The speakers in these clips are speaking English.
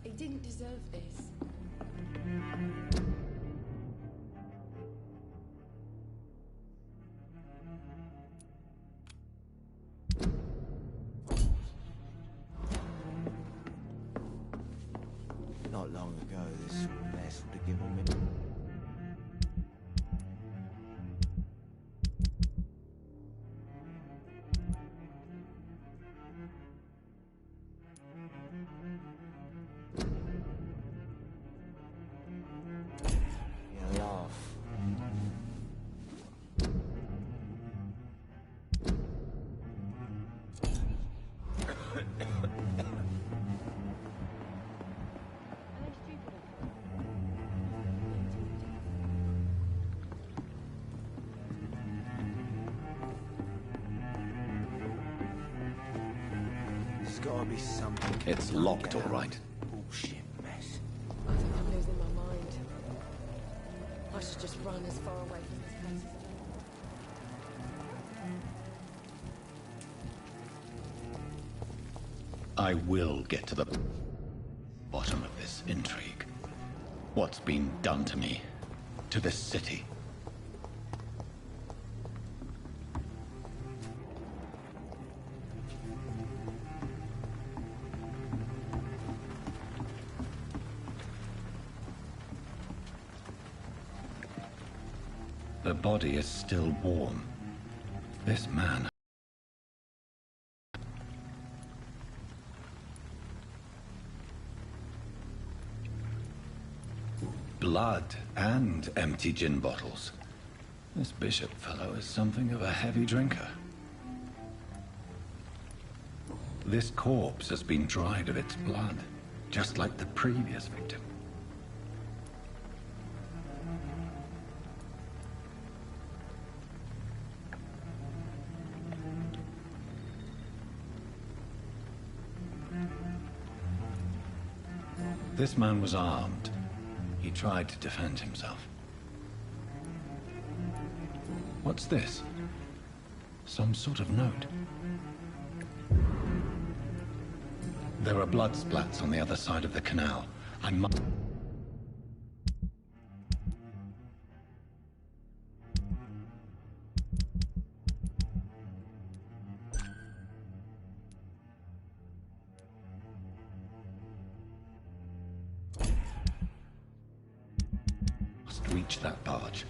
He didn't deserve this. Not long ago, this sort of mess would have given me... You laugh. There's gotta be something... It's locked, all right. Bullshit mess. I think I'm losing my mind. I should just run as far away from this place as I will get to the bottom of this intrigue. What's been done to me, to this city. The body is still warm. This man... Blood and empty gin bottles. This bishop fellow is something of a heavy drinker. This corpse has been dried of its blood, just like the previous victim. This man was armed. He tried to defend himself. What's this? Some sort of note. There are blood splats on the other side of the canal. I must... reach that barge.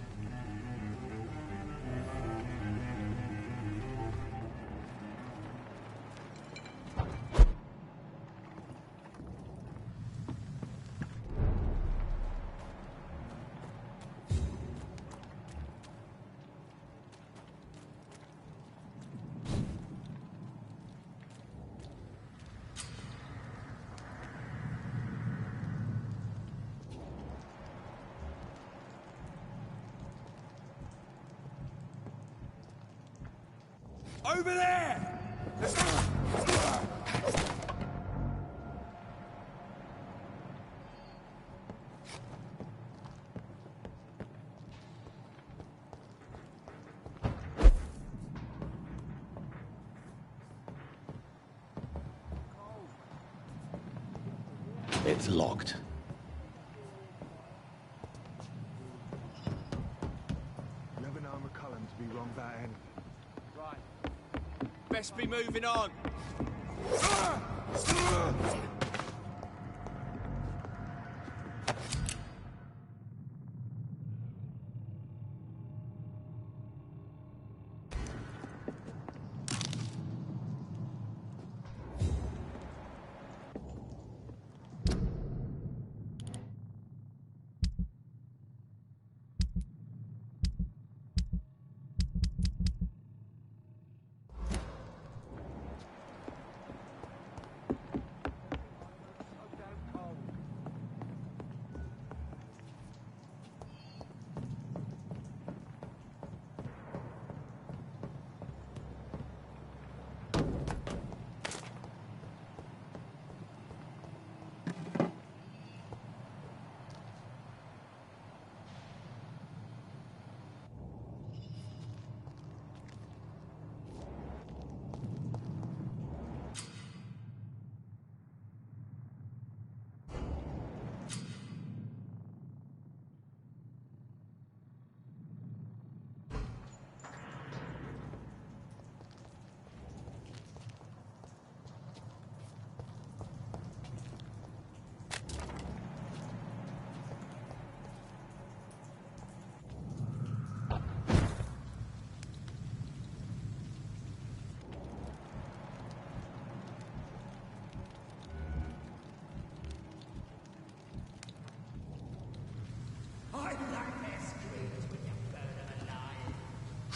Over there! It's locked. Never known McCullum to be wrong about anything. Best be moving on.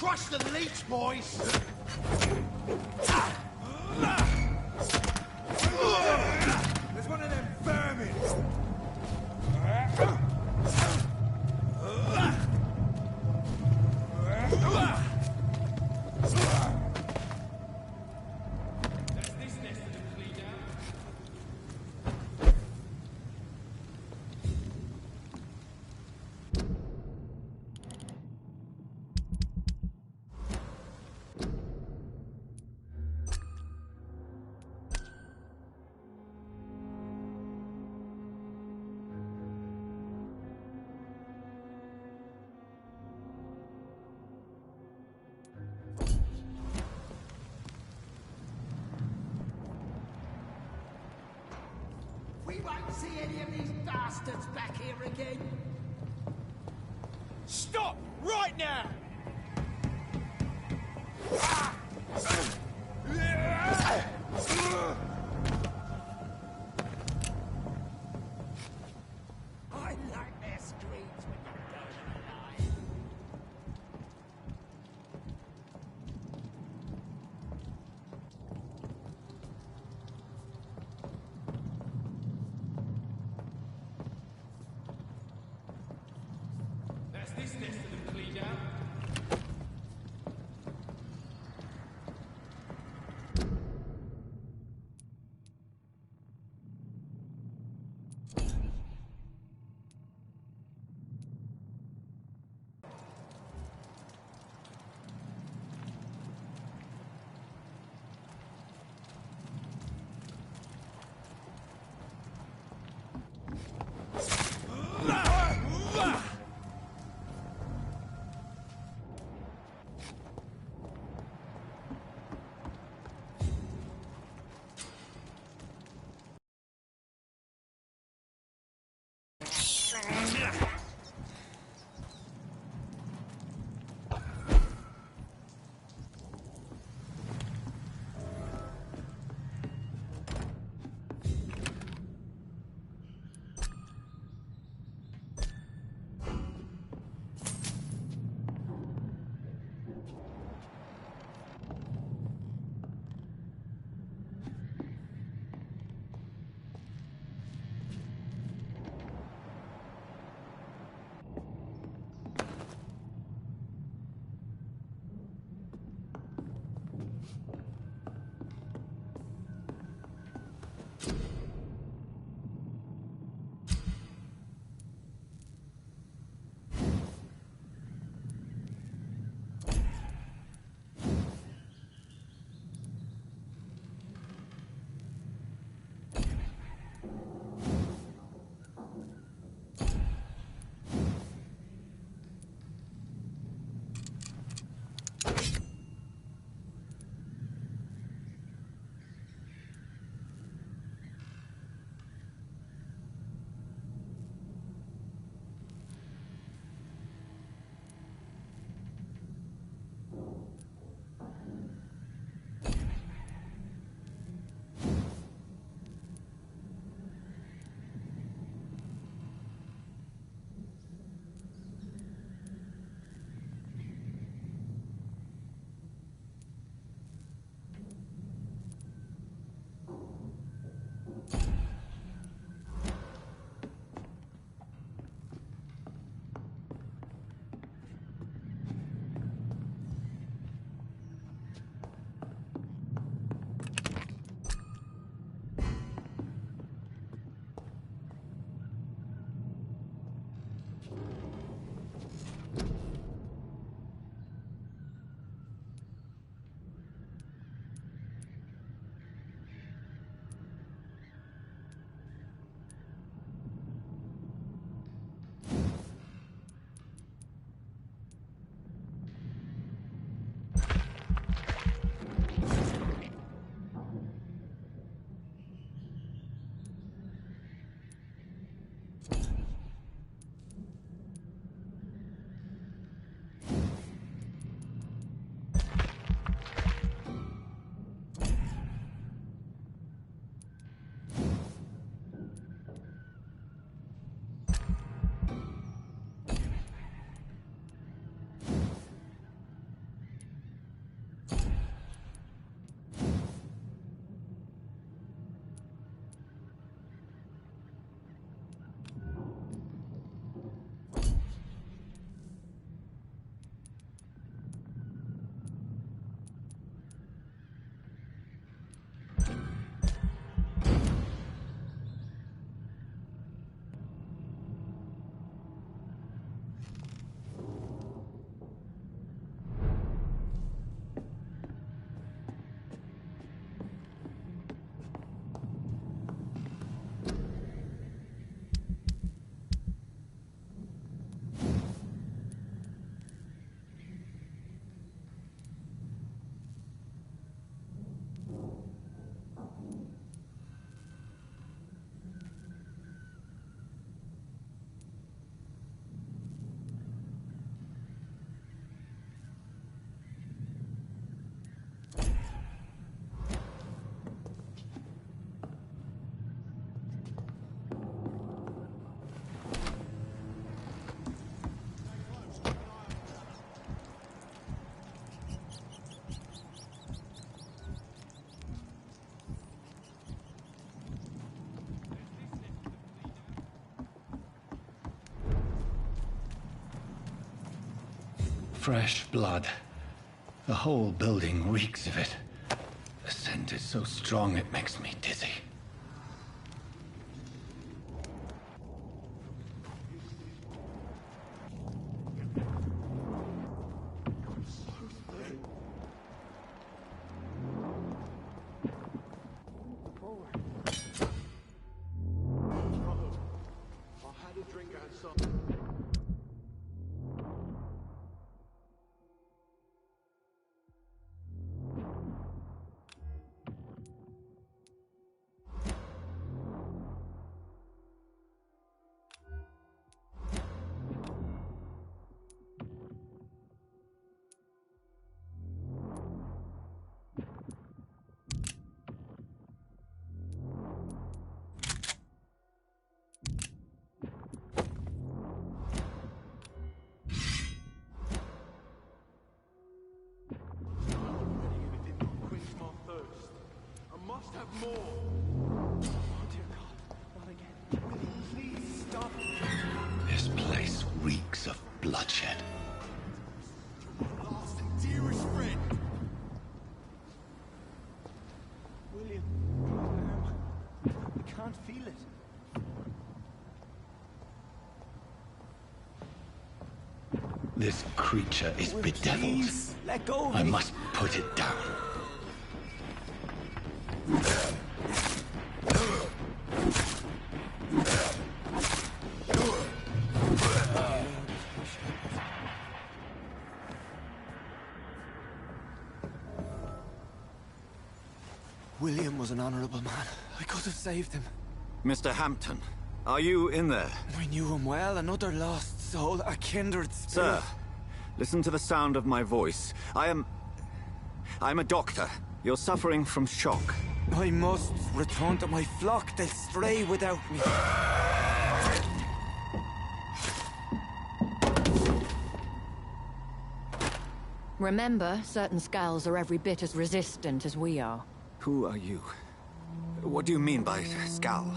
trust the leech, boys! There's one of them vermin! We won't see any of these bastards back here again. Stop! Right now! I like their screams when you're going alive. That's this nest of them cleaned out. fresh blood. The whole building reeks of it. The scent is so strong it makes me dizzy. This place reeks of bloodshed. Last and dearest friend. William, I can't feel it. This creature is bedeviled. Please, let go of I me. must put it down. William was an honorable man. I could have saved him. Mr. Hampton, are you in there? I knew him well, another lost soul, a kindred spirit. Sir, listen to the sound of my voice. I'm a doctor. You're suffering from shock. I must return to my flock. They'll stray without me. Remember, certain skulls are every bit as resistant as we are. Who are you? What do you mean by scowl?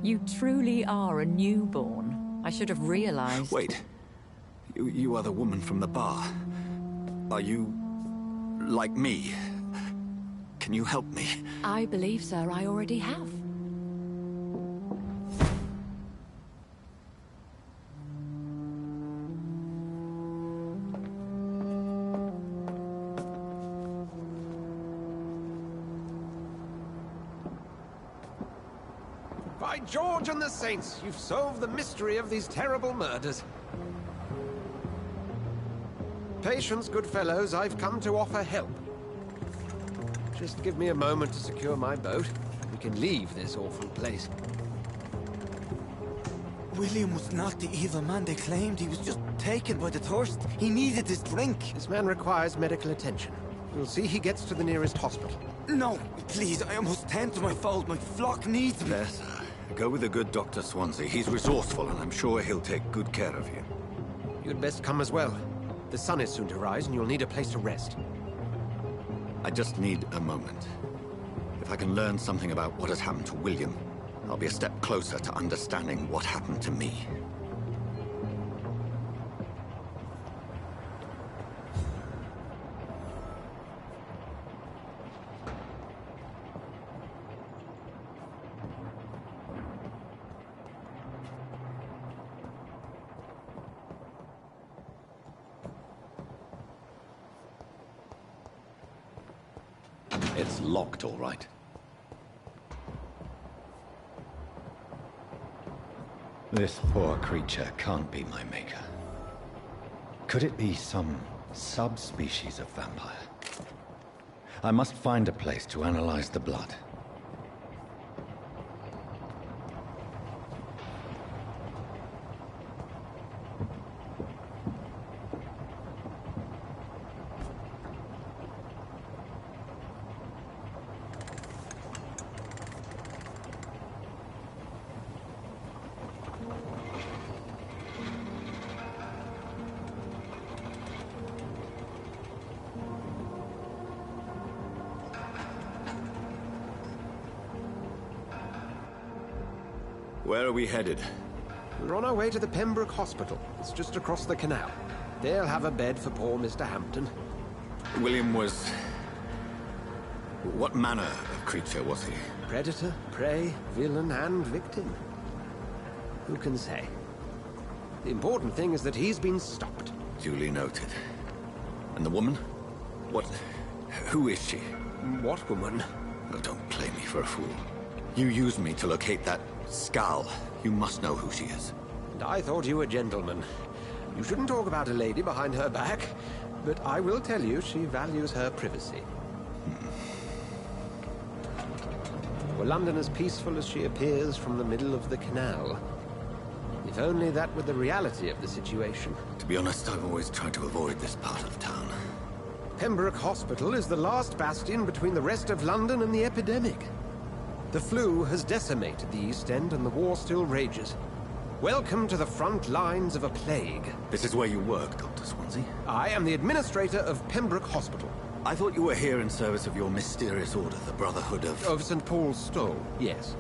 You truly are a newborn. I should have realized. Wait. You are the woman from the bar. Are you... like me? Can you help me? I believe, sir, I already have. By George and the Saints, you've solved the mystery of these terrible murders. Patience, good fellows, I've come to offer help. Just give me a moment to secure my boat. We can leave this awful place. William was not the evil man they claimed. He was just taken by the thirst. He needed this drink. This man requires medical attention. We'll see he gets to the nearest hospital. No, please, I must tend to my fold. My flock needs me. There, sir. Go with the good Dr. Swansea. He's resourceful, and I'm sure he'll take good care of you. You'd best come as well. The sun is soon to rise, and you'll need a place to rest. I just need a moment. If I can learn something about what has happened to William, I'll be a step closer to understanding what happened to me. It's locked, all right. This poor creature can't be my maker. Could it be some subspecies of vampire? I must find a place to analyze the blood. Where are we headed? We're on our way to the Pembroke Hospital. It's just across the canal. They'll have a bed for poor Mr. Hampton. William was... What manner of creature was he? Predator, prey, villain, and victim. Who can say? The important thing is that he's been stopped. Duly noted. And the woman? What... Who is she? What woman? Oh, don't play me for a fool. You used me to locate that skull. You must know who she is. And I thought you a gentleman. You shouldn't talk about a lady behind her back, but I will tell you she values her privacy. Were London as peaceful as she appears from the middle of the canal? If only that were the reality of the situation. To be honest, I've always tried to avoid this part of town. Pembroke Hospital is the last bastion between the rest of London and the epidemic. The flu has decimated the East End and the war still rages. Welcome to the front lines of a plague. This is where you work, Dr. Swansea? I am the administrator of Pembroke Hospital. I thought you were here in service of your mysterious order, the Brotherhood of... Of St. Paul's Stole, yes.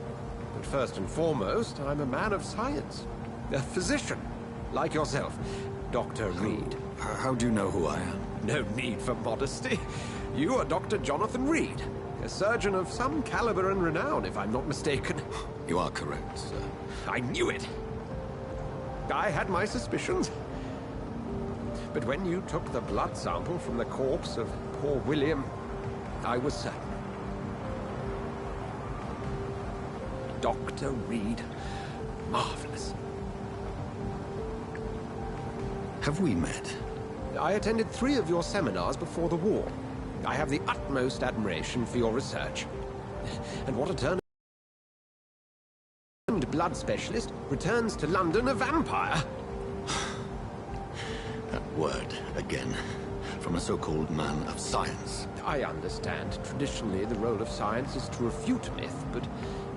But first and foremost, I'm a man of science. A physician, like yourself, Dr. Reed. How do you know who I am? No need for modesty. You are Dr. Jonathan Reed, a surgeon of some caliber and renown, if I'm not mistaken. You are correct, sir. I knew it. I had my suspicions. But when you took the blood sample from the corpse of poor William, I was certain. Dr. Reed. Marvelous. Have we met? I attended 3 of your seminars before the war. I have the utmost admiration for your research. And what a turn! Blood specialist returns to London a vampire. That word, again. From a so-called man of science. I understand. Traditionally, the role of science is to refute myth, but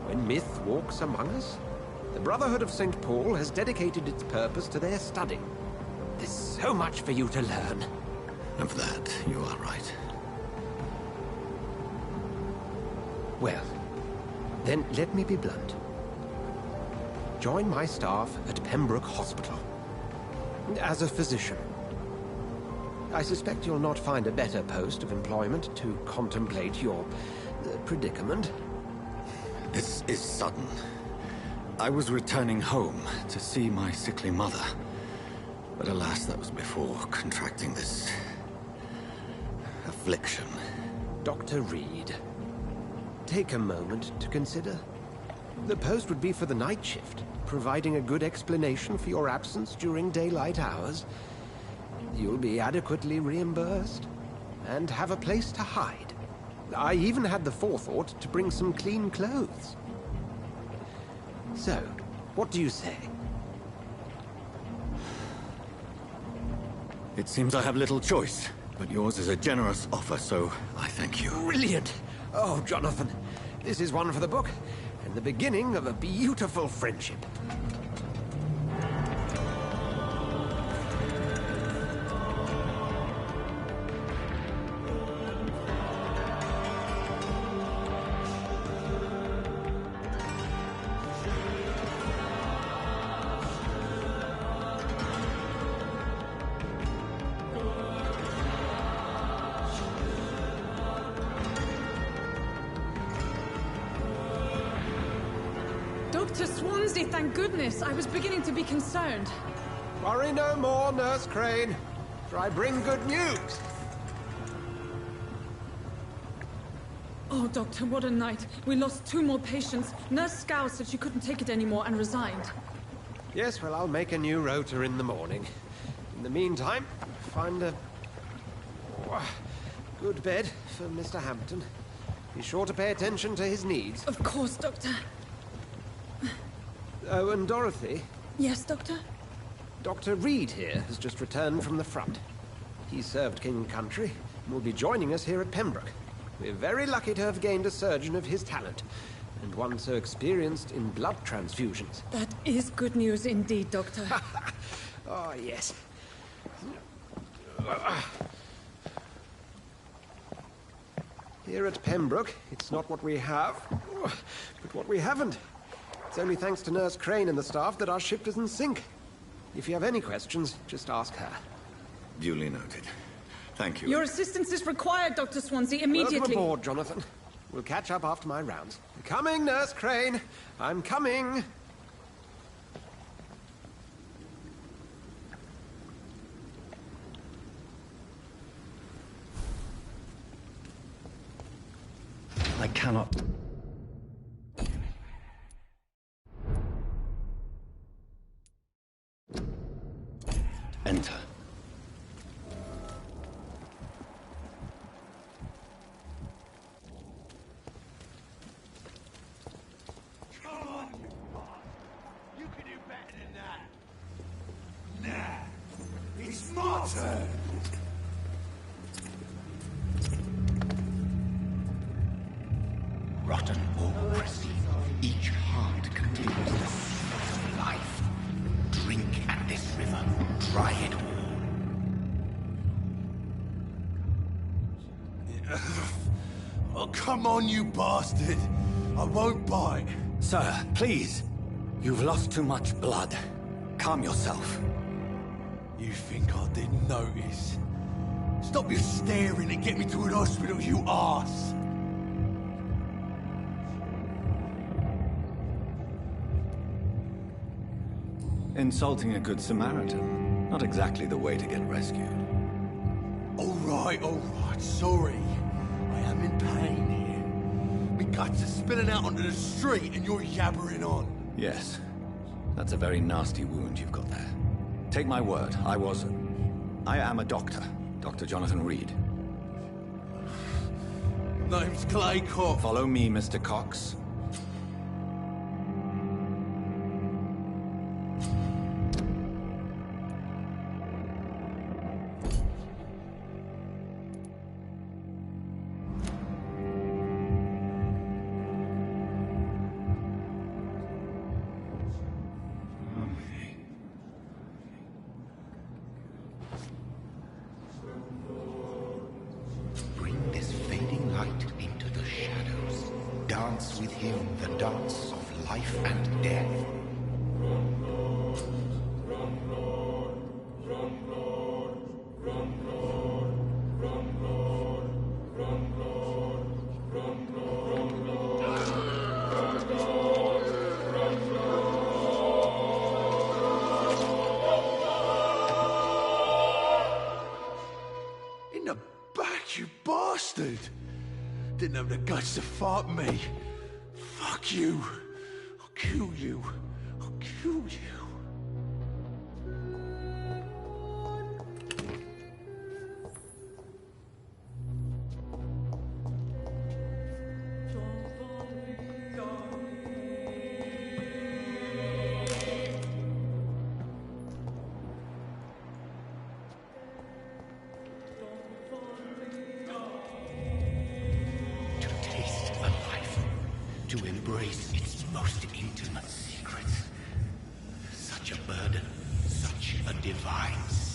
when myth walks among us, the Brotherhood of St. Paul has dedicated its purpose to their study. There's so much for you to learn. And for that, you are right. Well, then let me be blunt. Join my staff at Pembroke Hospital. As a physician. I suspect you'll not find a better post of employment to contemplate your predicament. This is sudden. I was returning home to see my sickly mother. But alas, that was before contracting this... affliction. Dr. Reed, take a moment to consider. The post would be for the night shift, providing a good explanation for your absence during daylight hours. You'll be adequately reimbursed, and have a place to hide. I even had the forethought to bring some clean clothes. So, what do you say? It seems I have little choice, but yours is a generous offer, so I thank you. Brilliant! Oh, Jonathan, this is one for the book, and the beginning of a beautiful friendship. Dr. Swansea, thank goodness. I was beginning to be concerned. Worry no more, Nurse Crane, for I bring good news. Oh, Doctor, what a night. We lost 2 more patients. Nurse Scow said she couldn't take it anymore and resigned. Yes, well, I'll make a new rota in the morning. In the meantime, find a good bed for Mr. Hampton. Be sure to pay attention to his needs. Of course, Doctor. Oh, and Dorothy, Yes, Doctor? Dr. Reed here has just returned from the front. He served King and Country and will be joining us here at Pembroke. We're very lucky to have gained a surgeon of his talent, and one so experienced in blood transfusions. That is good news indeed, Doctor. Oh, yes. Here at Pembroke, it's not what we have, but what we haven't. It's only thanks to Nurse Crane and the staff that our ship doesn't sink. If you have any questions, just ask her. Duly noted. Thank you. Your assistance is required, Dr. Swansea, immediately. Welcome aboard, Jonathan. We'll catch up after my rounds. Coming, Nurse Crane. I'm coming. I cannot... Enter. Come on, you bot. You can do better than that. Nah. It's my turn. Rotten bureaucracy. Each heart contains the seed of life. Drink at this river. Try it all. Oh, come on, you bastard. I won't bite. Sir, please. You've lost too much blood. Calm yourself. You think I didn't notice? Stop your staring and get me to an hospital, you arse! Insulting a good Samaritan. Not exactly the way to get rescued. All right, sorry. I am in pain here. My guts are spilling out onto the street and you're yabbering on. Yes. That's a very nasty wound you've got there. Take my word, I am a doctor. Dr. Jonathan Reed. Name's Clay Cox. Follow me, Mr. Cox. Bring this fading light into the shadows. Dance with him the dance of life and death. In the back, you bastard! Didn't have the guts to fight me. Fuck you. I'll kill you. I'll kill you. To taste a life, to embrace its most intimate secrets. Such a burden, such a divine sin.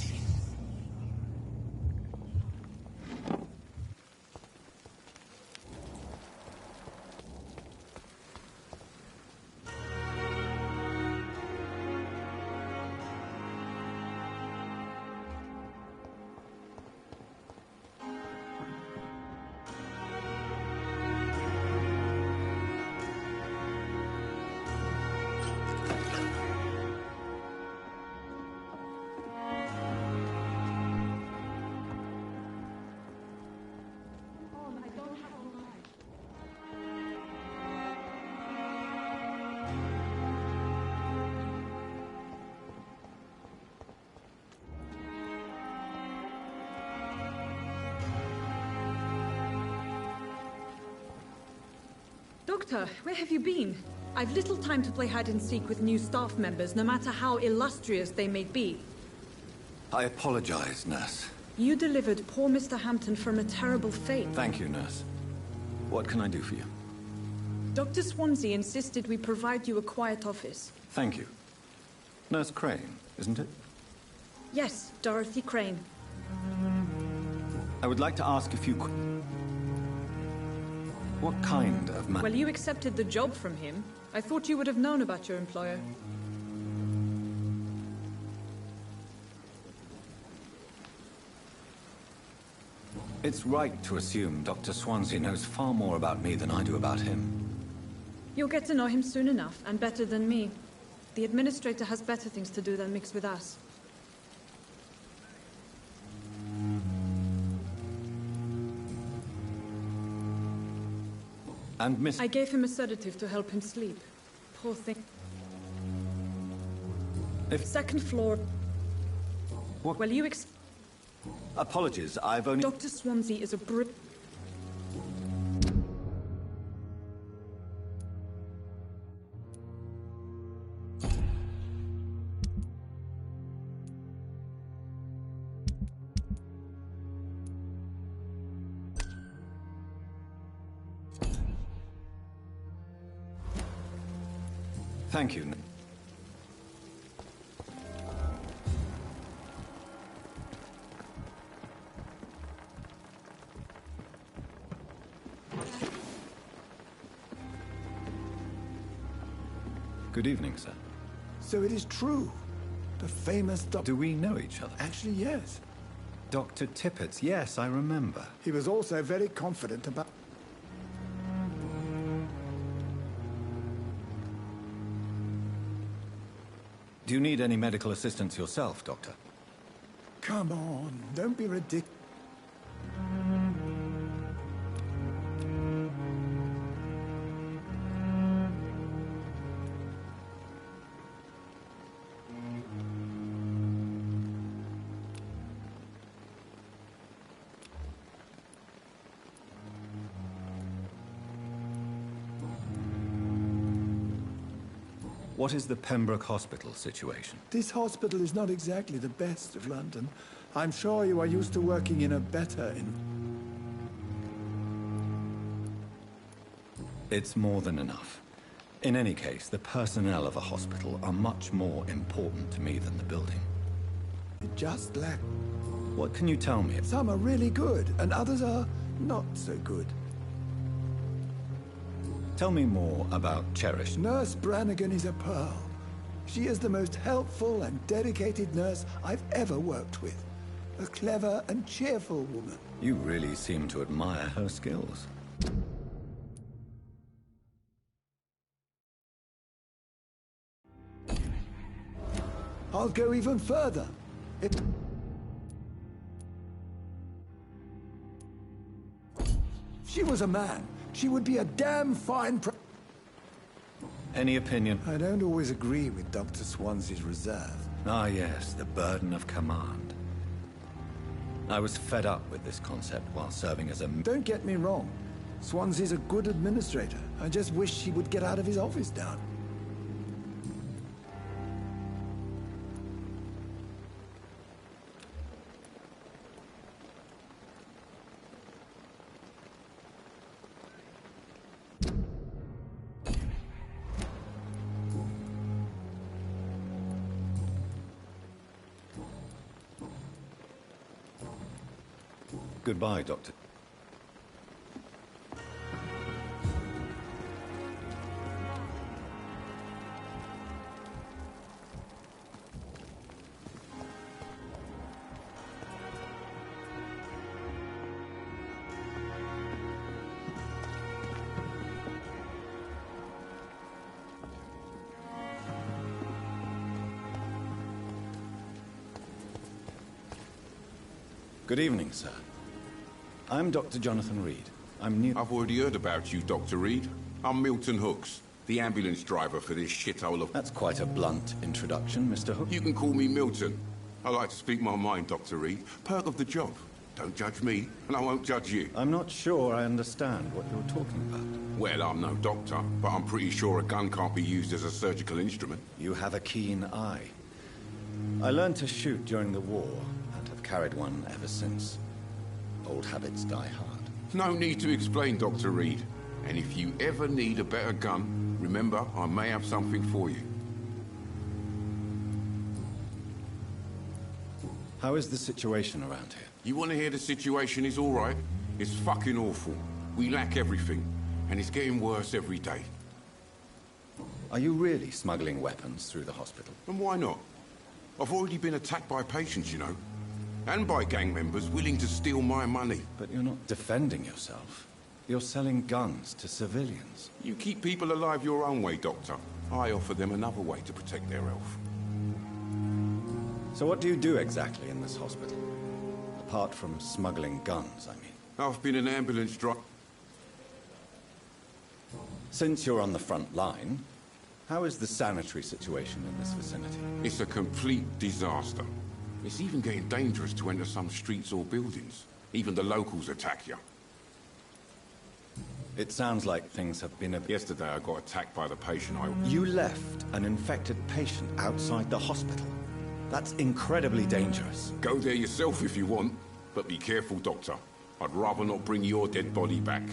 Doctor, where have you been? I've little time to play hide and seek with new staff members, no matter how illustrious they may be. I apologize, nurse. You delivered poor Mr. Hampton from a terrible fate. Thank you, nurse. What can I do for you? Dr. Swansea insisted we provide you a quiet office. Thank you. Nurse Crane, isn't it? Yes, Dorothy Crane. I would like to ask a few What kind of man? Well, you accepted the job from him. I thought you would have known about your employer. It's right to assume Dr. Swansea knows far more about me than I do about him. You'll get to know him soon enough, and better than me. The Administrator has better things to do than mix with us. And Miss... I gave him a sedative to help him sleep. Poor thing. Second floor... What? Well, you Apologies, I've only... Dr. Swansea is a Thank you. Good evening, sir. So it is true. The famous Do we know each other? Actually, yes. Dr. Tippett's, yes, I remember. He was also very confident about... Do you need any medical assistance yourself, Doctor? Come on, don't be ridiculous. What is the Pembroke Hospital situation? This hospital is not exactly the best of London. I'm sure you are used to working in a better... It's more than enough. In any case, the personnel of a hospital are much more important to me than the building. It just lack... What can you tell me? Some are really good, and others are not so good. Tell me more about Cherish. Nurse Brannigan is a pearl. She is the most helpful and dedicated nurse I've ever worked with. A clever and cheerful woman. You really seem to admire her skills. I'll go even further. If she was a man, she would be a damn fine Any opinion? I don't always agree with Dr. Swansea's reserve. Ah, yes, the burden of command. I was fed up with this concept while serving as a... Don't get me wrong. Swansea's a good administrator. I just wish he would get out of his office down. Goodbye, Doctor. Good evening, sir. I'm Dr. Jonathan Reed. I'm new... I've already heard about you, Dr. Reed. I'm Milton Hooks, the ambulance driver for this shithole of... That's quite a blunt introduction, Mr. Hooks. You can call me Milton. I like to speak my mind, Dr. Reed. Perk of the job. Don't judge me, and I won't judge you. I'm not sure I understand what you're talking about. Well, I'm no doctor, but I'm pretty sure a gun can't be used as a surgical instrument. You have a keen eye. I learned to shoot during the war, and have carried one ever since. Old habits die hard. No need to explain, Dr. Reed. And if you ever need a better gun, remember, I may have something for you. How is the situation around here? You want to hear the situation is all right? It's fucking awful. We lack everything, and it's getting worse every day. Are you really smuggling weapons through the hospital? And why not? I've already been attacked by patients, you know. and by gang members willing to steal my money. But you're not defending yourself. You're selling guns to civilians. You keep people alive your own way, Doctor. I offer them another way to protect their health. So what do you do exactly in this hospital? Apart from smuggling guns, I mean. I've been an ambulance driver. Since you're on the front line, how is the sanitary situation in this vicinity? It's a complete disaster. It's even getting dangerous to enter some streets or buildings. Even the locals attack you. It sounds like things have been a... Yesterday I got attacked by the patient You left an infected patient outside the hospital. That's incredibly dangerous. Go there yourself if you want, but be careful, Doctor. I'd rather not bring your dead body back.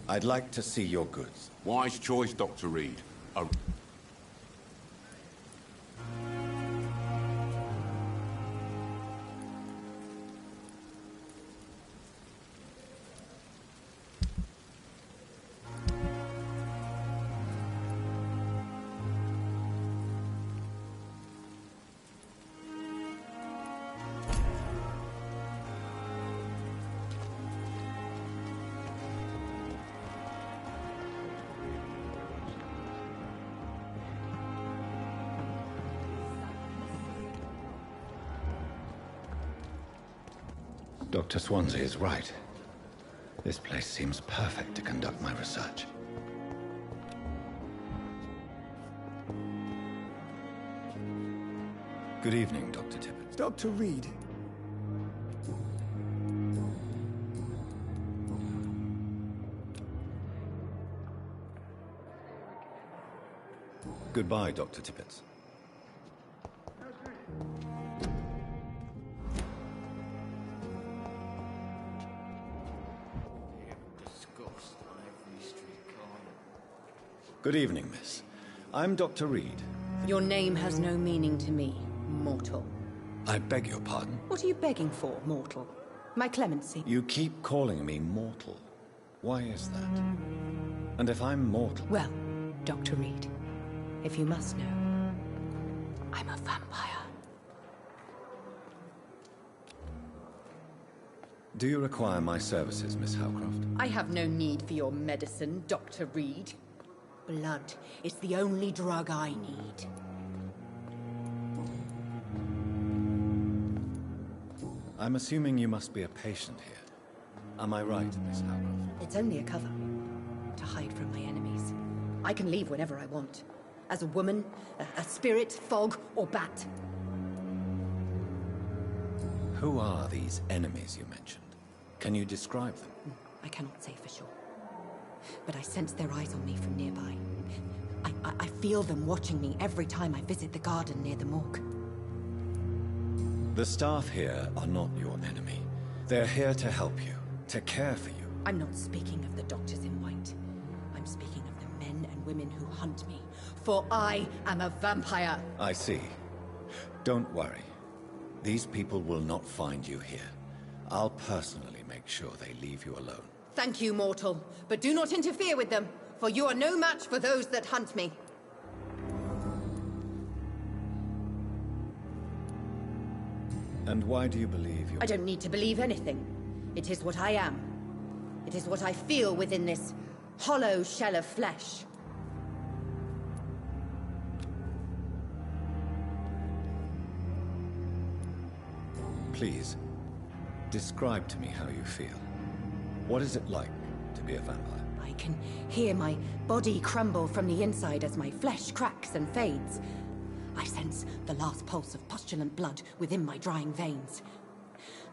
I'd like to see your goods. Wise choice, Dr. Reed. Dr. Swansea is right. This place seems perfect to conduct my research. Good evening, Dr. Tippett. Dr. Reed. Goodbye, Dr. Tippett. Good evening, miss. I'm Dr. Reed. Your name has no meaning to me, mortal. I beg your pardon? What are you begging for, mortal? My clemency? You keep calling me mortal. Why is that? And if I'm mortal... Well, Dr. Reed, if you must know, I'm a vampire. Do you require my services, Miss Howcroft? I have no need for your medicine, Dr. Reed. Blood is the only drug I need. I'm assuming you must be a patient here. Am I right, Miss Howcroft? It's only a cover to hide from my enemies. I can leave whenever I want. As a woman, a spirit, fog, or bat. Who are these enemies you mentioned? Can you describe them? I cannot say for sure. But I sense their eyes on me from nearby. I feel them watching me every time I visit the garden near the morgue. The staff here are not your enemy. They're here to help you, to care for you. I'm not speaking of the doctors in white. I'm speaking of the men and women who hunt me. For I am a vampire. I see. Don't worry. These people will not find you here. I'll personally make sure they leave you alone. Thank you, mortal. But do not interfere with them, for you are no match for those that hunt me. And why do you believe you... I don't need to believe anything. It is what I am. It is what I feel within this hollow shell of flesh. Please, describe to me how you feel. What is it like to be a vampire? I can hear my body crumble from the inside as my flesh cracks and fades. I sense the last pulse of postulant blood within my drying veins.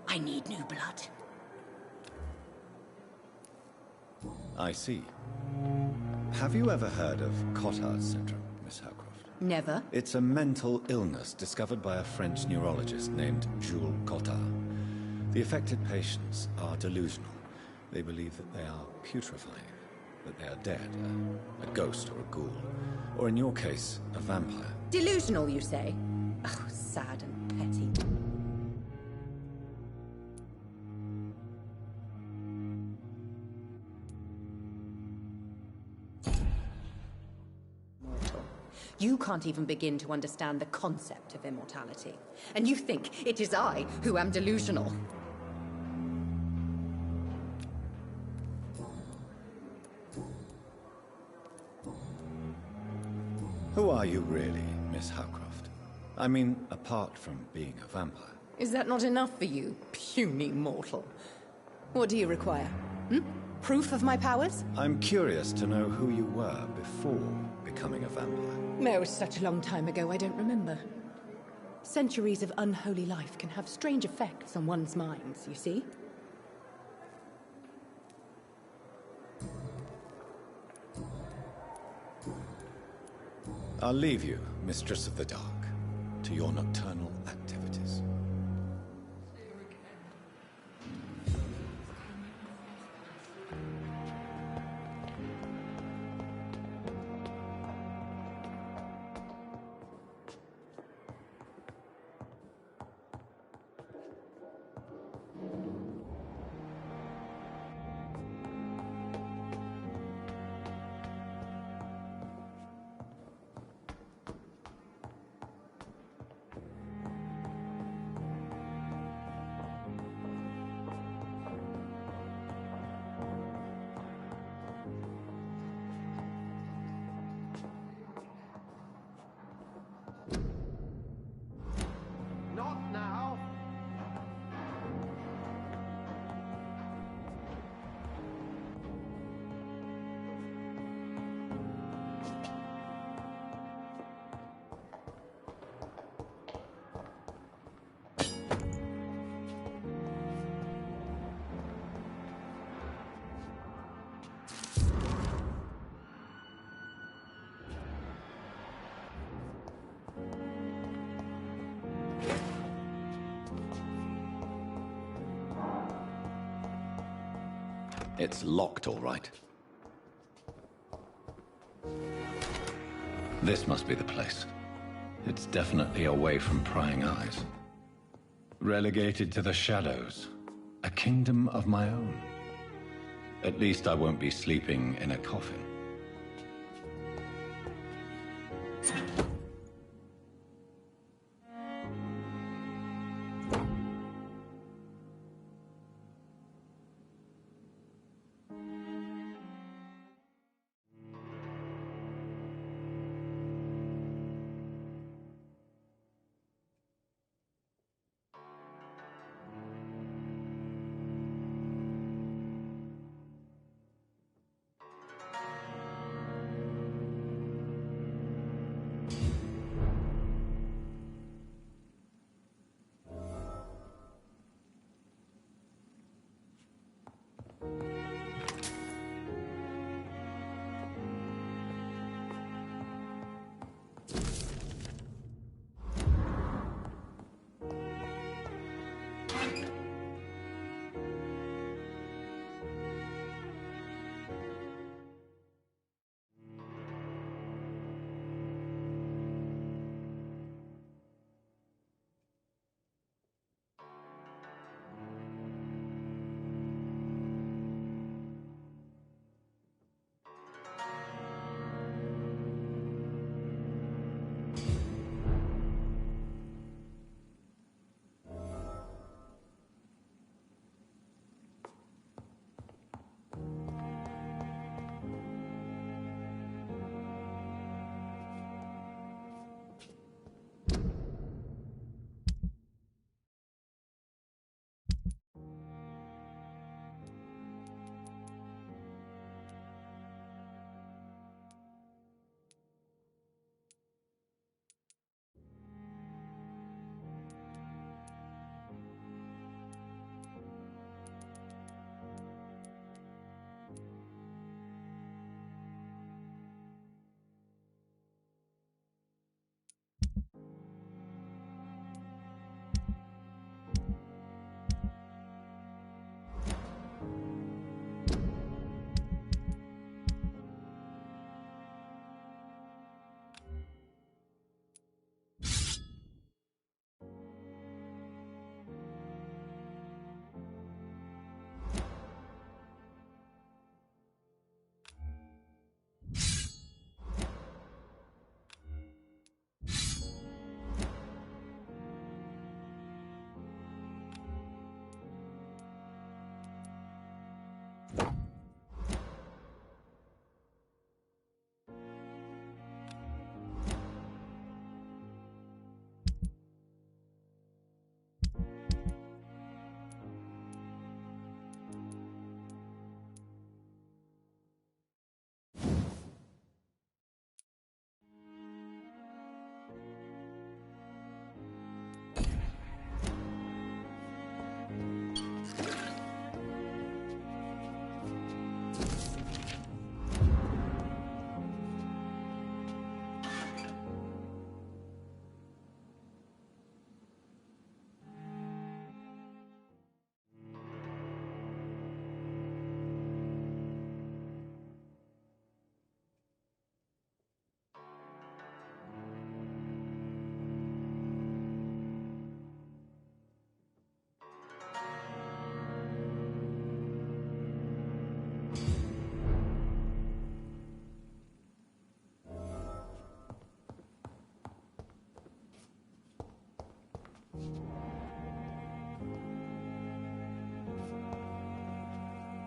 I need new blood. I see. Have you ever heard of Cotard's syndrome, Miss Howcroft? Never. It's a mental illness discovered by a French neurologist named Jules Cotard. The affected patients are delusional. They believe that they are putrefying, that they are dead, a ghost or a ghoul, or in your case, a vampire. Delusional, you say? Oh, sad and petty. You can't even begin to understand the concept of immortality. And you think it is I who am delusional. Who are you really, Miss Howcroft? I mean, apart from being a vampire. Is that not enough for you, puny mortal? What do you require? Hmm? Proof of my powers? I'm curious to know who you were before becoming a vampire. Oh, such a long time ago, I don't remember. Centuries of unholy life can have strange effects on one's minds, you see? I'll leave you, Mistress of the Dark, to your nocturnal activities. Not now. It's locked, all right. This must be the place. It's definitely away from prying eyes. Relegated to the shadows. A kingdom of my own. At least I won't be sleeping in a coffin.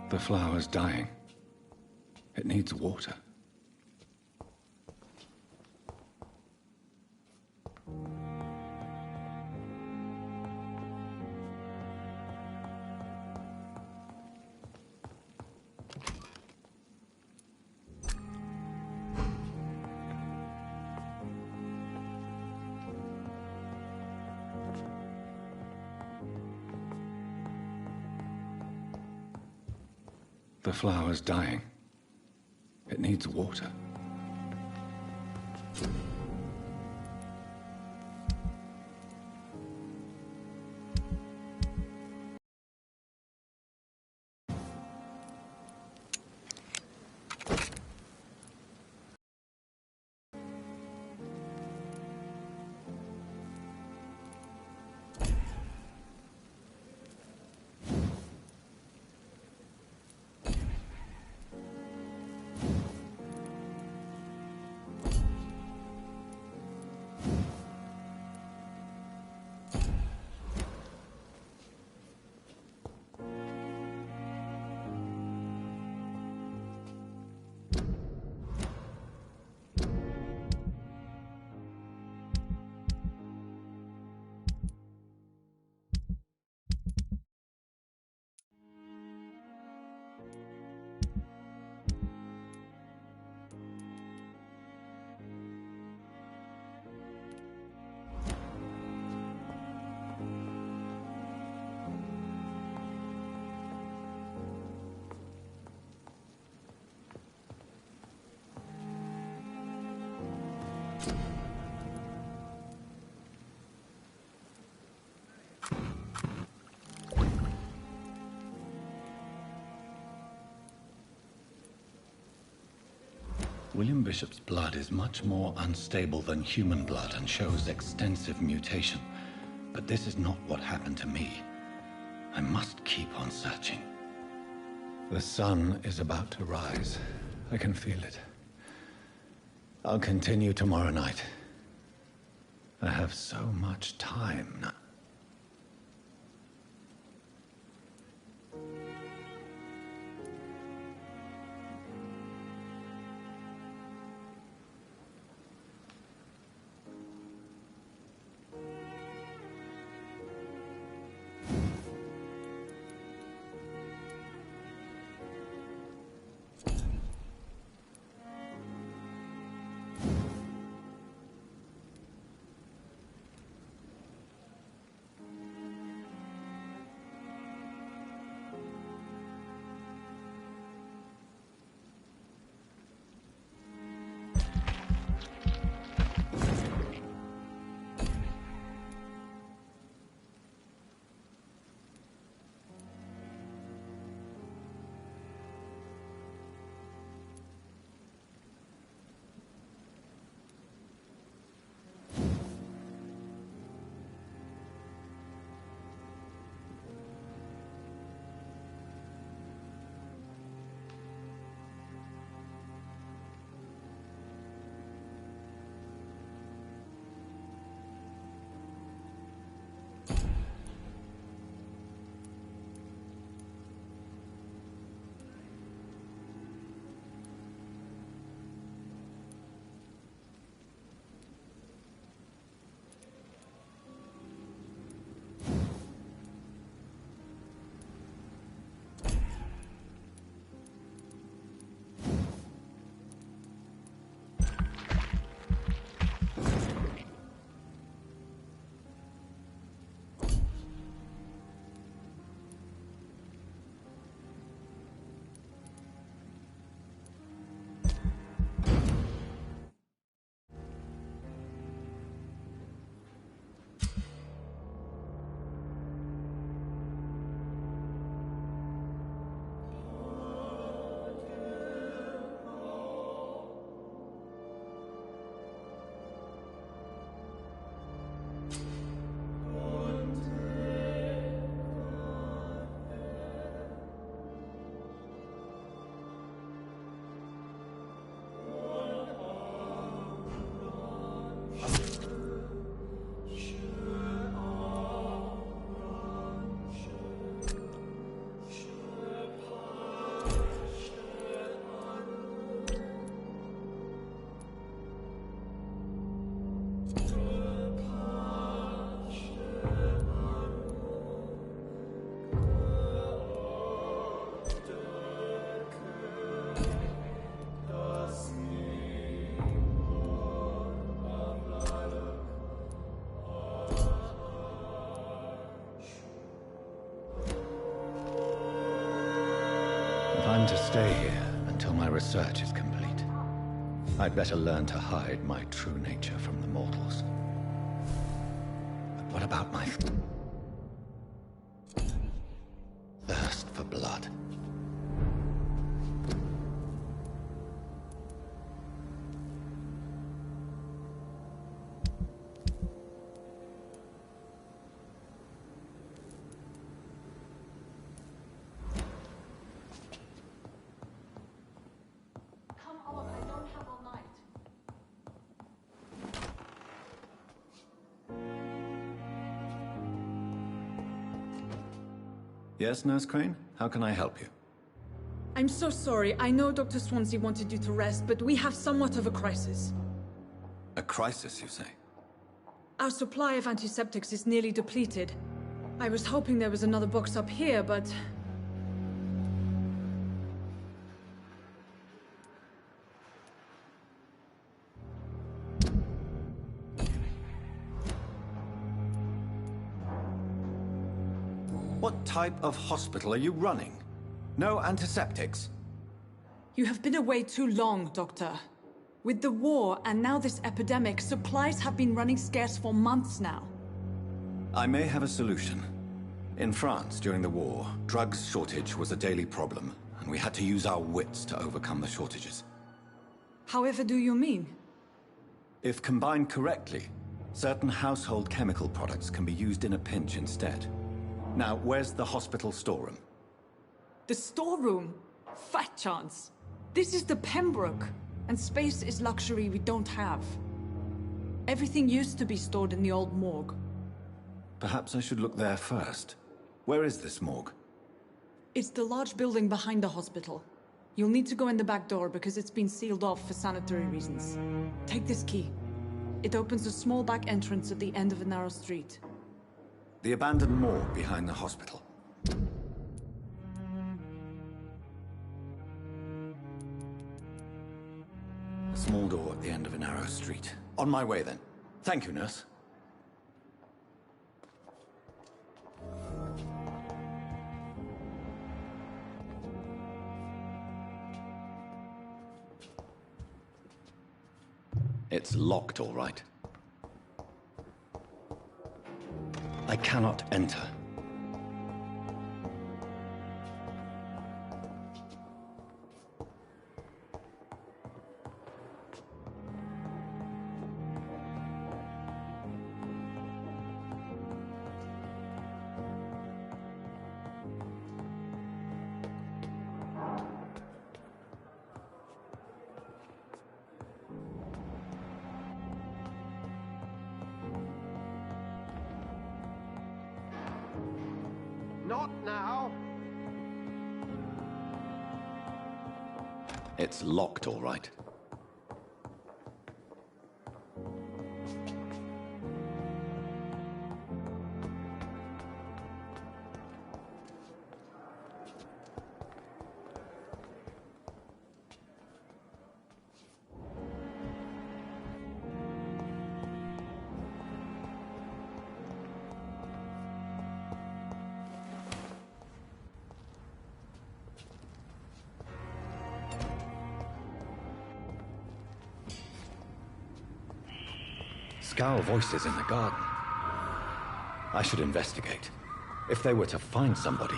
The flower's dying. It needs water. The flower's dying. It needs water. William Bishop's blood is much more unstable than human blood and shows extensive mutation. But this is not what happened to me. I must keep on searching. The sun is about to rise. I can feel it. I'll continue tomorrow night. I have so much time now. plan to stay here until my research is complete. I'd better learn to hide my true nature from the mortals. But what about my thirst for blood? Yes, Nurse Crane? How can I help you? I'm so sorry. I know Dr. Swansea wanted you to rest, but we have somewhat of a crisis. A crisis, you say? Our supply of antiseptics is nearly depleted. I was hoping there was another box up here, but... What type of hospital are you running? No antiseptics? You have been away too long, Doctor. With the war and now this epidemic, supplies have been running scarce for months now. I may have a solution. In France, during the war, drugs shortage was a daily problem, and we had to use our wits to overcome the shortages. However do you mean? If combined correctly, certain household chemical products can be used in a pinch instead. Now, where's the hospital storeroom? The storeroom? Fat chance. This is the Pembroke, and space is luxury we don't have. Everything used to be stored in the old morgue. Perhaps I should look there first. Where is this morgue? It's the large building behind the hospital. You'll need to go in the back door because it's been sealed off for sanitary reasons. Take this key. It opens a small back entrance at the end of a narrow street. The abandoned morgue behind the hospital. A small door at the end of a narrow street. On my way, then. Thank you, nurse. It's locked, all right. I cannot enter. Not now. It's locked, all right. Scowl voices in the garden. I should investigate. If they were to find somebody.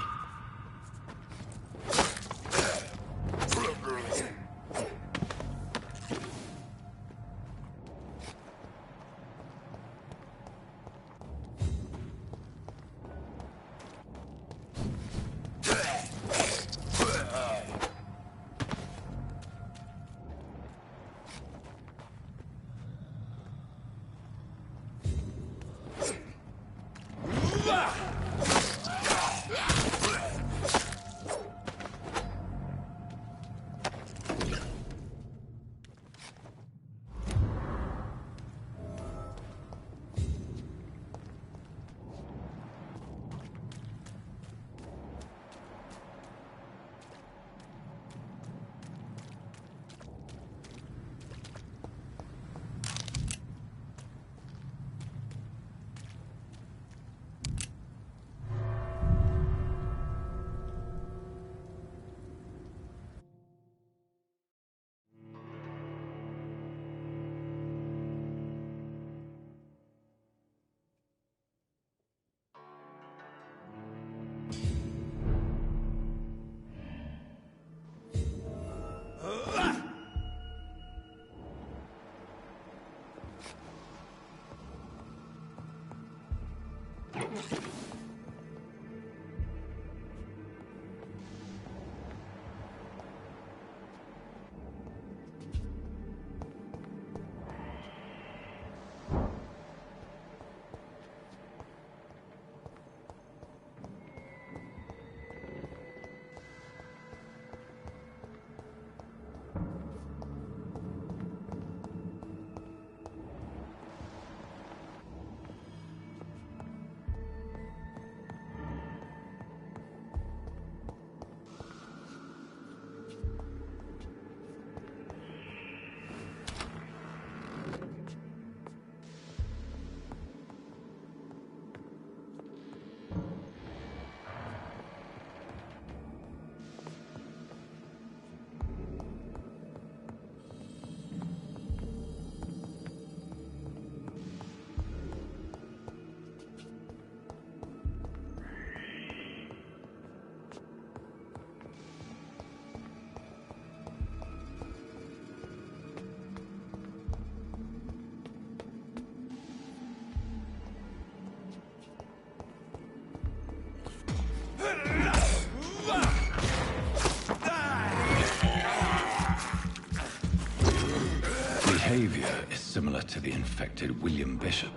Behavior is similar to the infected William Bishop.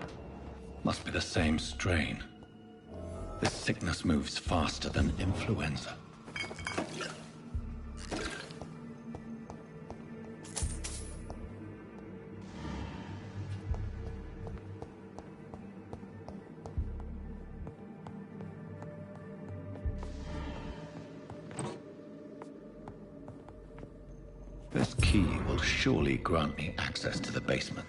Must be the same strain. This sickness moves faster than influenza. This key will surely grant me access to the basement.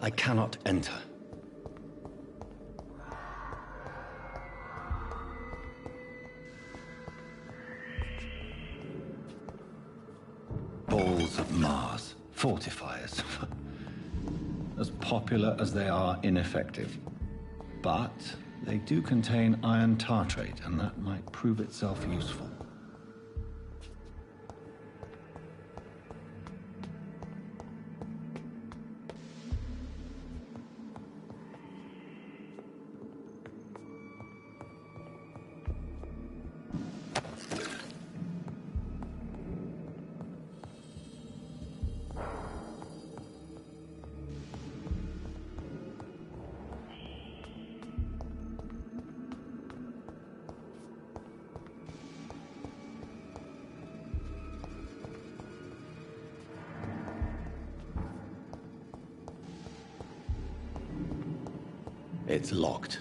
I cannot enter. Balls of Mars, fortifiers. As popular as they are ineffective. But they do contain iron tartrate, and that might prove itself useful. It's locked.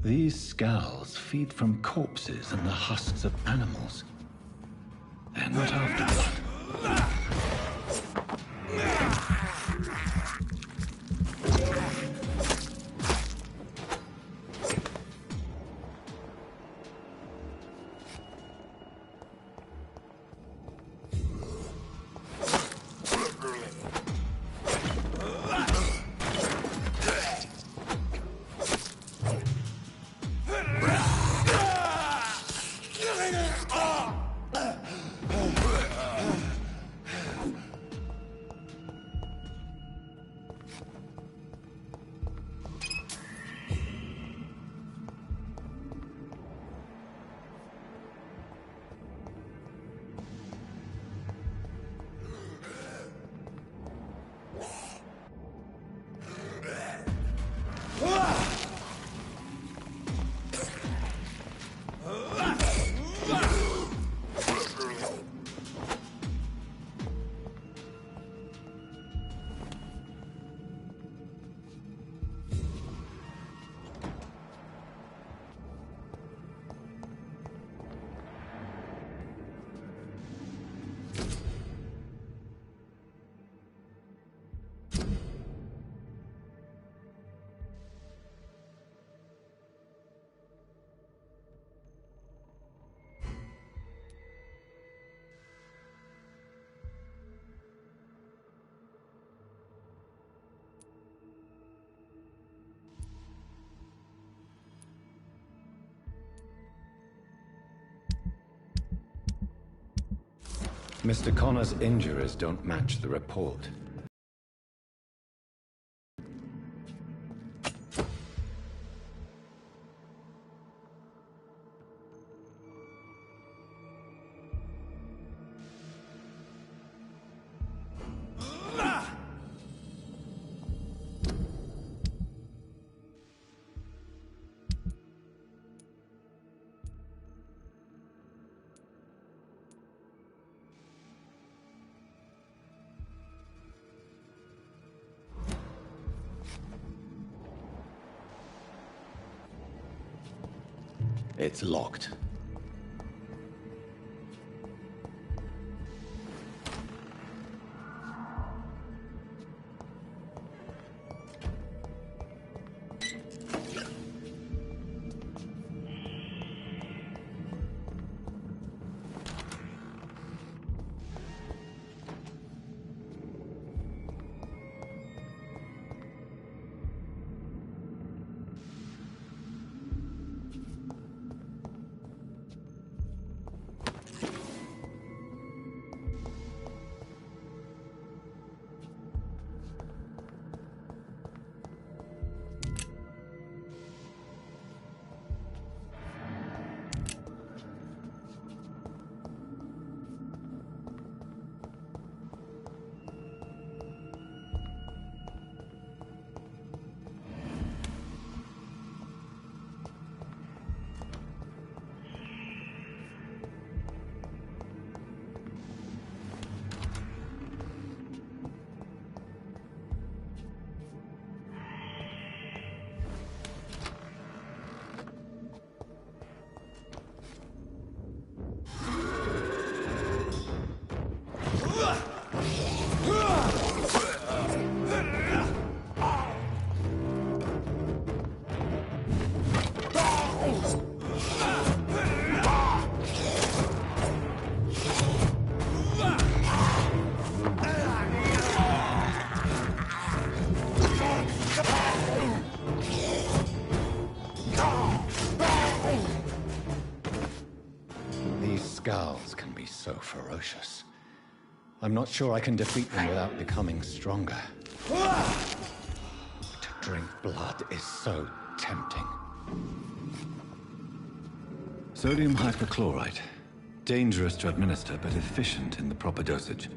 These scowls feed from corpses and the husks of animals. They're not after blood. Mr. Connor's injuries don't match the report. It's locked. Scowls can be so ferocious. I'm not sure I can defeat them without becoming stronger. To drink blood is so tempting. Sodium hypochlorite. Dangerous to administer, but efficient in the proper dosage.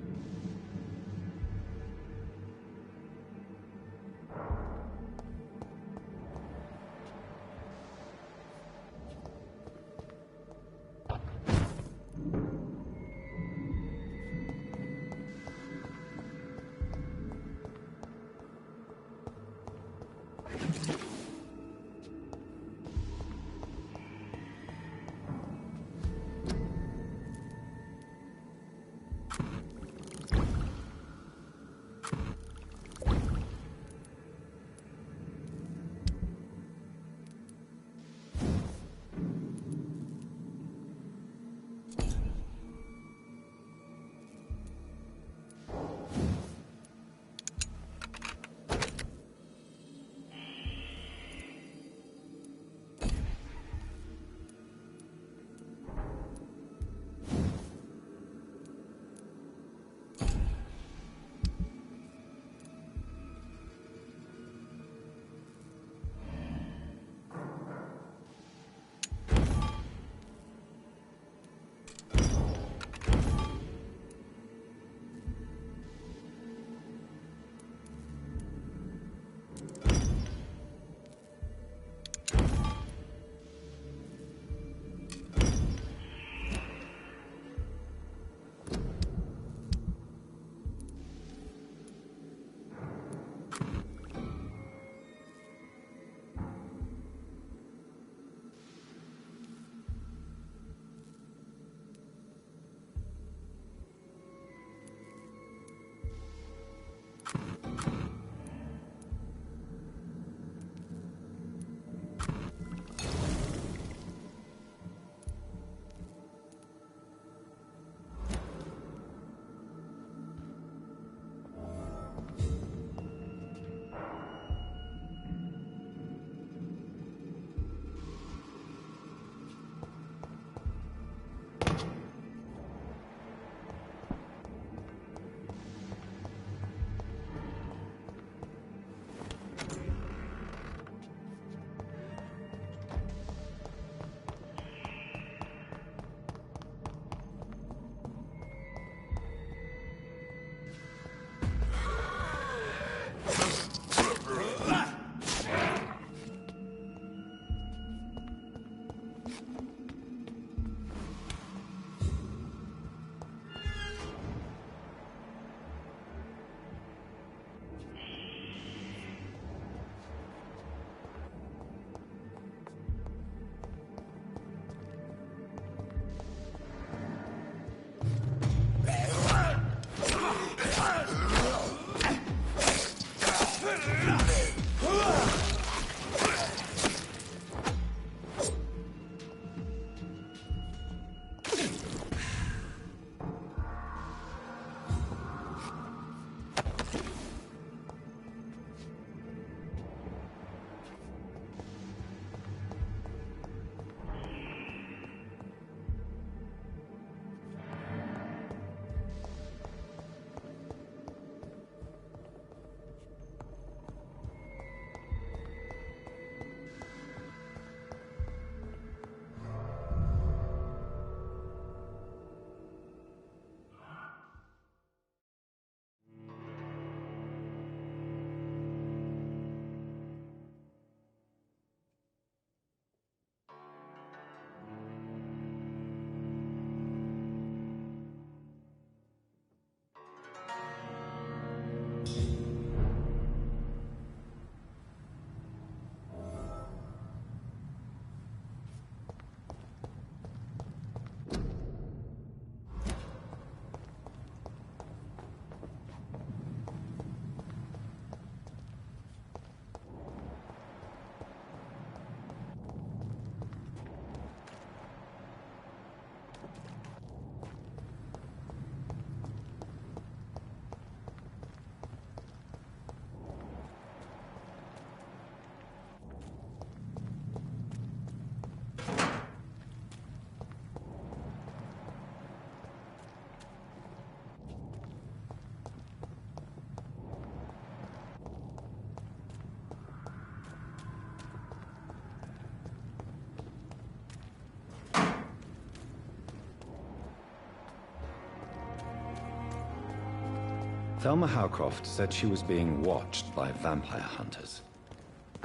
Thelma Howcroft said she was being watched by vampire hunters.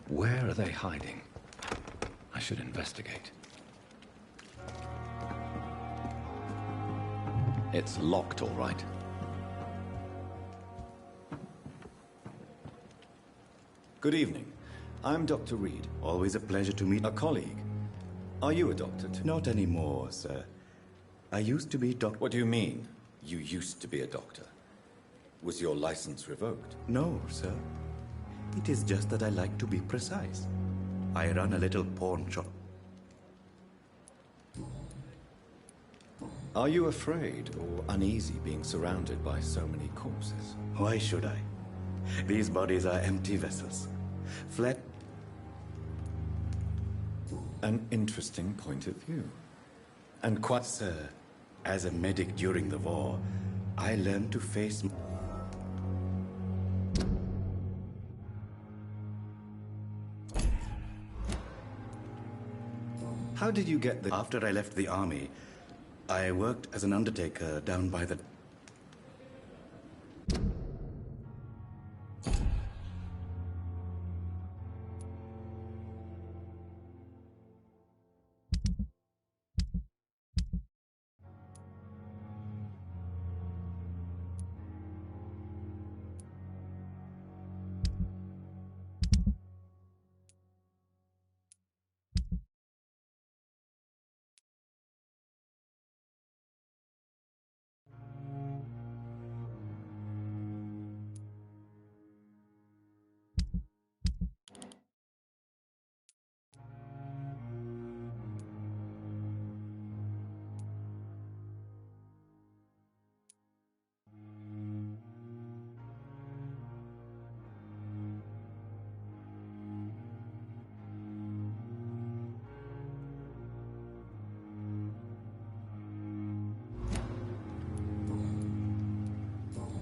Where are they hiding? I should investigate. It's locked, all right. Good evening. I'm Dr. Reed. Always a pleasure to meet a colleague. Are you a doctor too? Not anymore, sir. I used to be doctor. What do you mean, you used to be a doctor? Was your license revoked? No, sir. It is just that I like to be precise. I run a little pawn shop. Are you afraid or uneasy being surrounded by so many corpses? Why should I? These bodies are empty vessels. Flat. An interesting point of view. And quite... Sir, as a medic during the war, I learned to face... How did you get the... After I left the army, I worked as an undertaker down by the...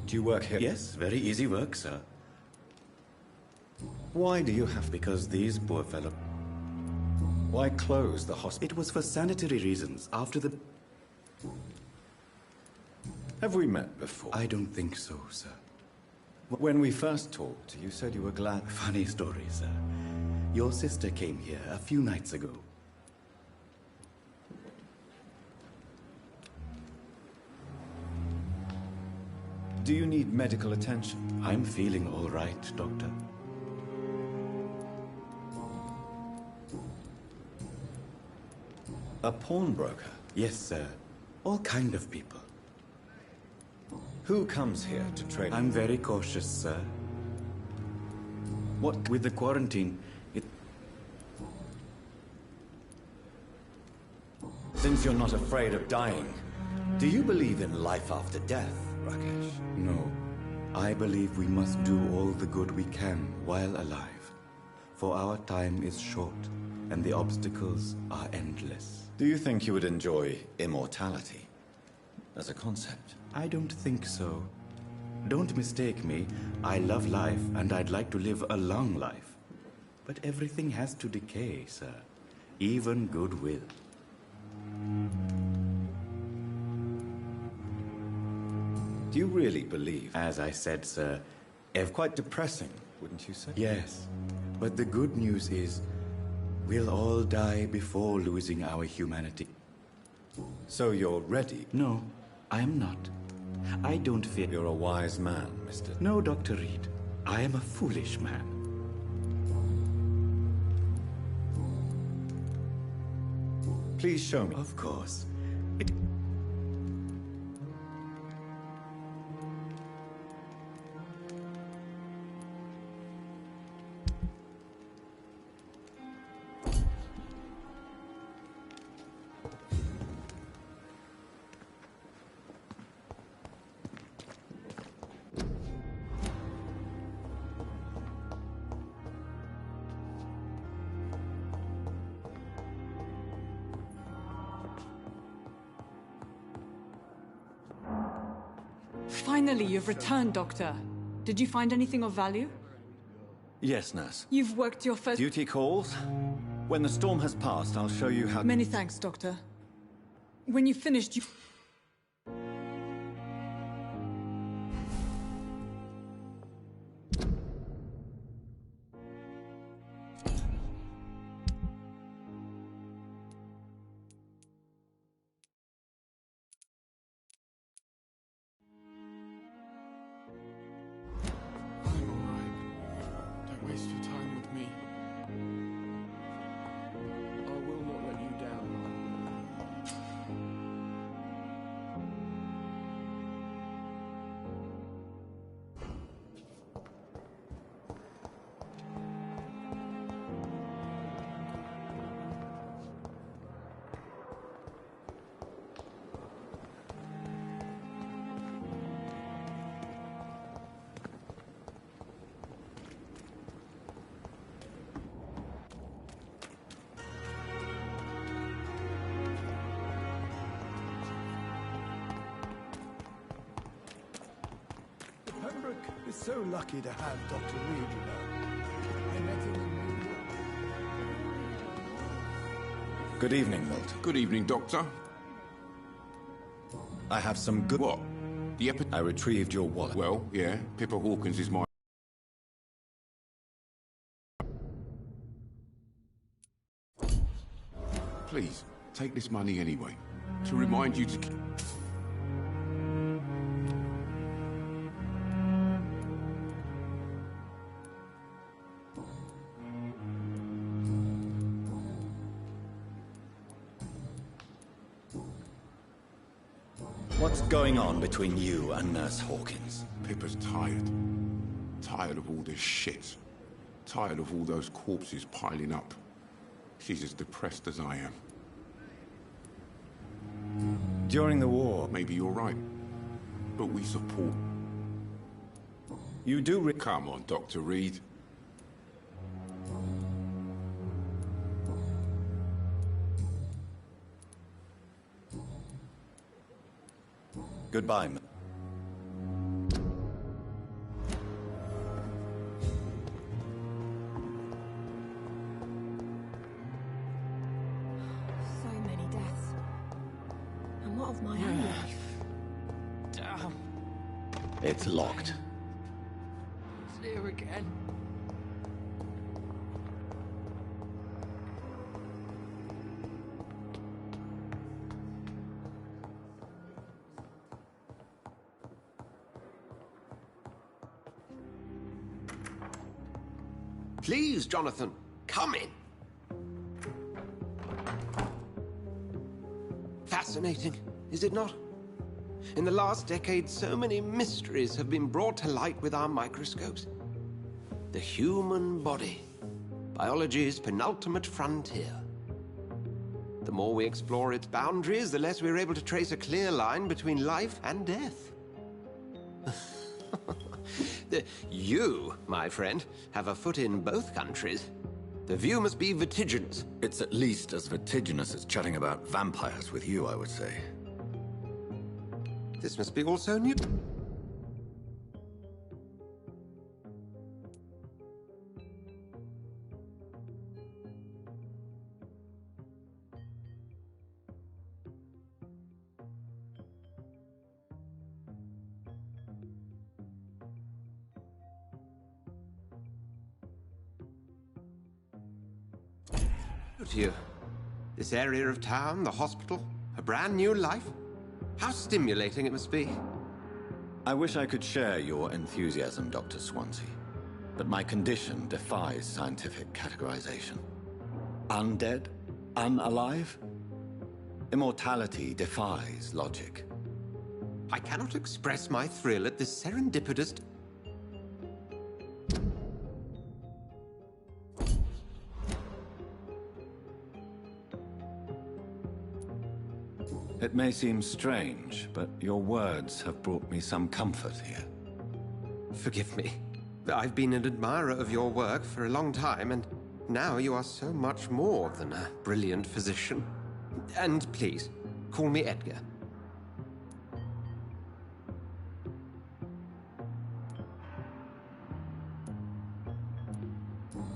Do you work here? Yes, very easy work, sir. Why do you have... Because these poor fellows... Why close the hospital? It was for sanitary reasons. After the... Have we met before? I don't think so, sir. When we first talked, you said you were glad... Funny story, sir. Your sister came here a few nights ago. Do you need medical attention? I'm feeling all right, Doctor. A pawnbroker? Yes, sir. All kind of people. Who comes here to trade? I'm very cautious, sir. What with the quarantine, Since you're not afraid of dying, do you believe in life after death, Rakesh? No. I believe we must do all the good we can while alive. For our time is short, and the obstacles are endless. Do you think you would enjoy immortality as a concept? I don't think so. Don't mistake me. I love life, and I'd like to live a long life. But everything has to decay, sir. Even goodwill. Do you really believe? As I said, sir, quite depressing, wouldn't you say? Yes. But the good news is, we'll all die before losing our humanity. So you're ready? No, I'm not. I don't fear... You're a wise man, Mr. No, Dr. Reed. I am a foolish man. Please show me. Of course. Finally, you've returned, Doctor. Did you find anything of value? Yes, nurse. You've worked your first... Duty calls. When the storm has passed, I'll show you how... Many thanks, Doctor. When you've finished, you... so lucky to have Dr. Reed, you know. I met him in New York. Good evening, Milton. Good evening, Doctor. I have some good... What? The I retrieved your wallet. Well, yeah, Pippa Hawkins is my... Please, take this money anyway. To remind you to... What's going on between you and Nurse Hawkins? Pippa's tired. Tired of all this shit. Tired of all those corpses piling up. She's as depressed as I am. During the war... Maybe you're right. But we support. You do... Come on, Dr. Reed. Goodbye, So many deaths. And what of my own life? Damn. It's locked. It's here again. Please, Jonathan, come in. Fascinating, is it not? In the last decade, so many mysteries have been brought to light with our microscopes. The human body, biology's penultimate frontier. The more we explore its boundaries, the less we're able to trace a clear line between life and death. You, my friend, have a foot in both countries. The view must be vertiginous. It's at least as vertiginous as chatting about vampires with you, I would say. This must be also new. To you. This area of town, the hospital, a brand new life. How stimulating it must be. I wish I could share your enthusiasm, Dr. Swansea, but my condition defies scientific categorization. Undead? Unalive? Immortality defies logic. I cannot express my thrill at this serendipitous... It may seem strange, but your words have brought me some comfort here. Forgive me. I've been an admirer of your work for a long time, and now you are so much more than a brilliant physician. And please, call me Edgar.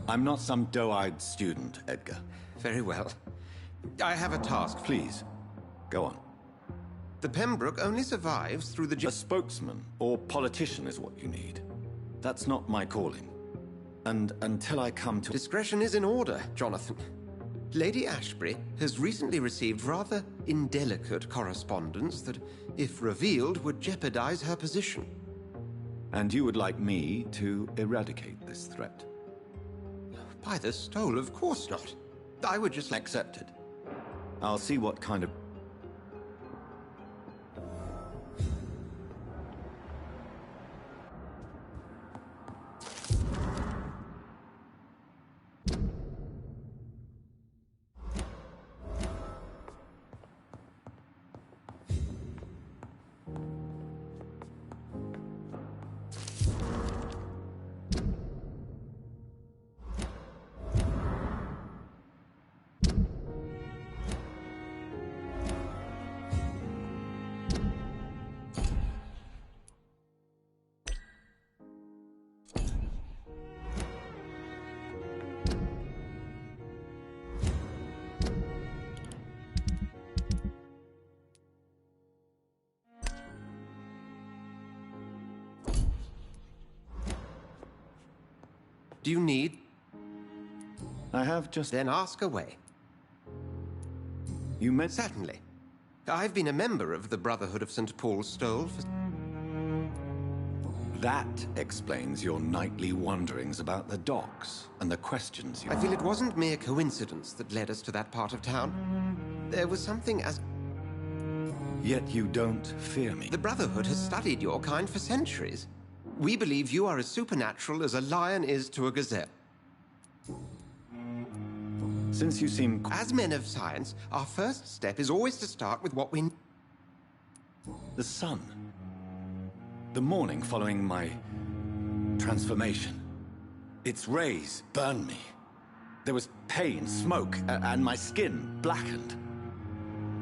I'm not some doe-eyed student, Edgar. Very well. I have a task. Please, go on. The Pembroke only survives through the... A spokesman or politician is what you need. That's not my calling. And until I come to... Discretion is in order, Jonathan. Lady Ashbury has recently received rather indelicate correspondence that, if revealed, would jeopardize her position. And you would like me to eradicate this threat? By the stole, of course not. I would just... Accepted. I'll see what kind of... do you need? I have just... Then ask away. You meant... Certainly. I've been a member of the Brotherhood of St. Paul's Stole for... That explains your nightly wanderings about the docks and the questions you... I feel it wasn't mere coincidence that led us to that part of town. There was something as... Yet you don't fear me. The Brotherhood has studied your kind for centuries. We believe you are as supernatural as a lion is to a gazelle. Since you seem... As men of science, our first step is always to start with what we... The sun. The morning following my transformation. Its rays burned me. There was pain, smoke, and my skin blackened.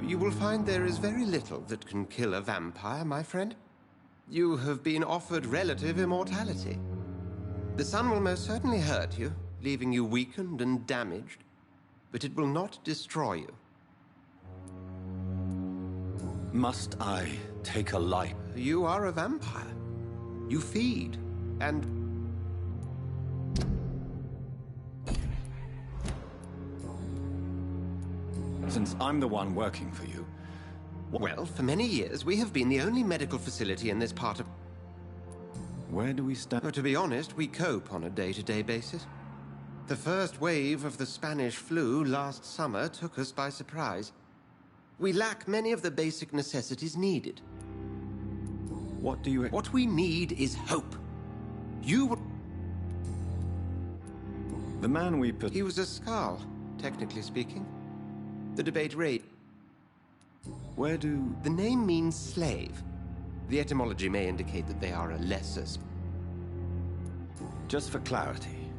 You will find there is very little that can kill a vampire, my friend. You have been offered relative immortality. The sun will most certainly hurt you, leaving you weakened and damaged, but it will not destroy you. Must I take a life? You are a vampire. You feed, and... Since I'm the one working for you... Well, for many years, we have been the only medical facility in this part of... Where do we stand? To be honest, we cope on a day-to-day basis. The first wave of the Spanish flu last summer took us by surprise. We lack many of the basic necessities needed. What do you... What we need is hope. You... The man we put... He was a Skal, technically speaking. The debate raged. Where do... The name means slave. The etymology may indicate that they are a lesser... Just for clarity.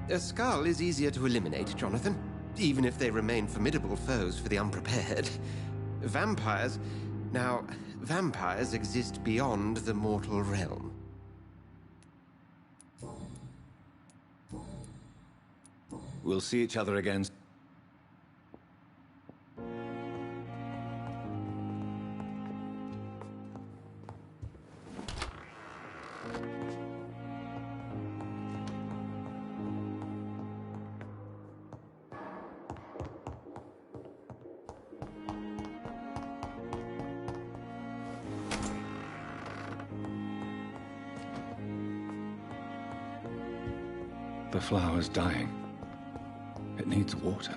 A Skal is easier to eliminate, Jonathan, even if they remain formidable foes for the unprepared. Vampires... Now, vampires exist beyond the mortal realm. We'll see each other again. The flower's dying. It needs water.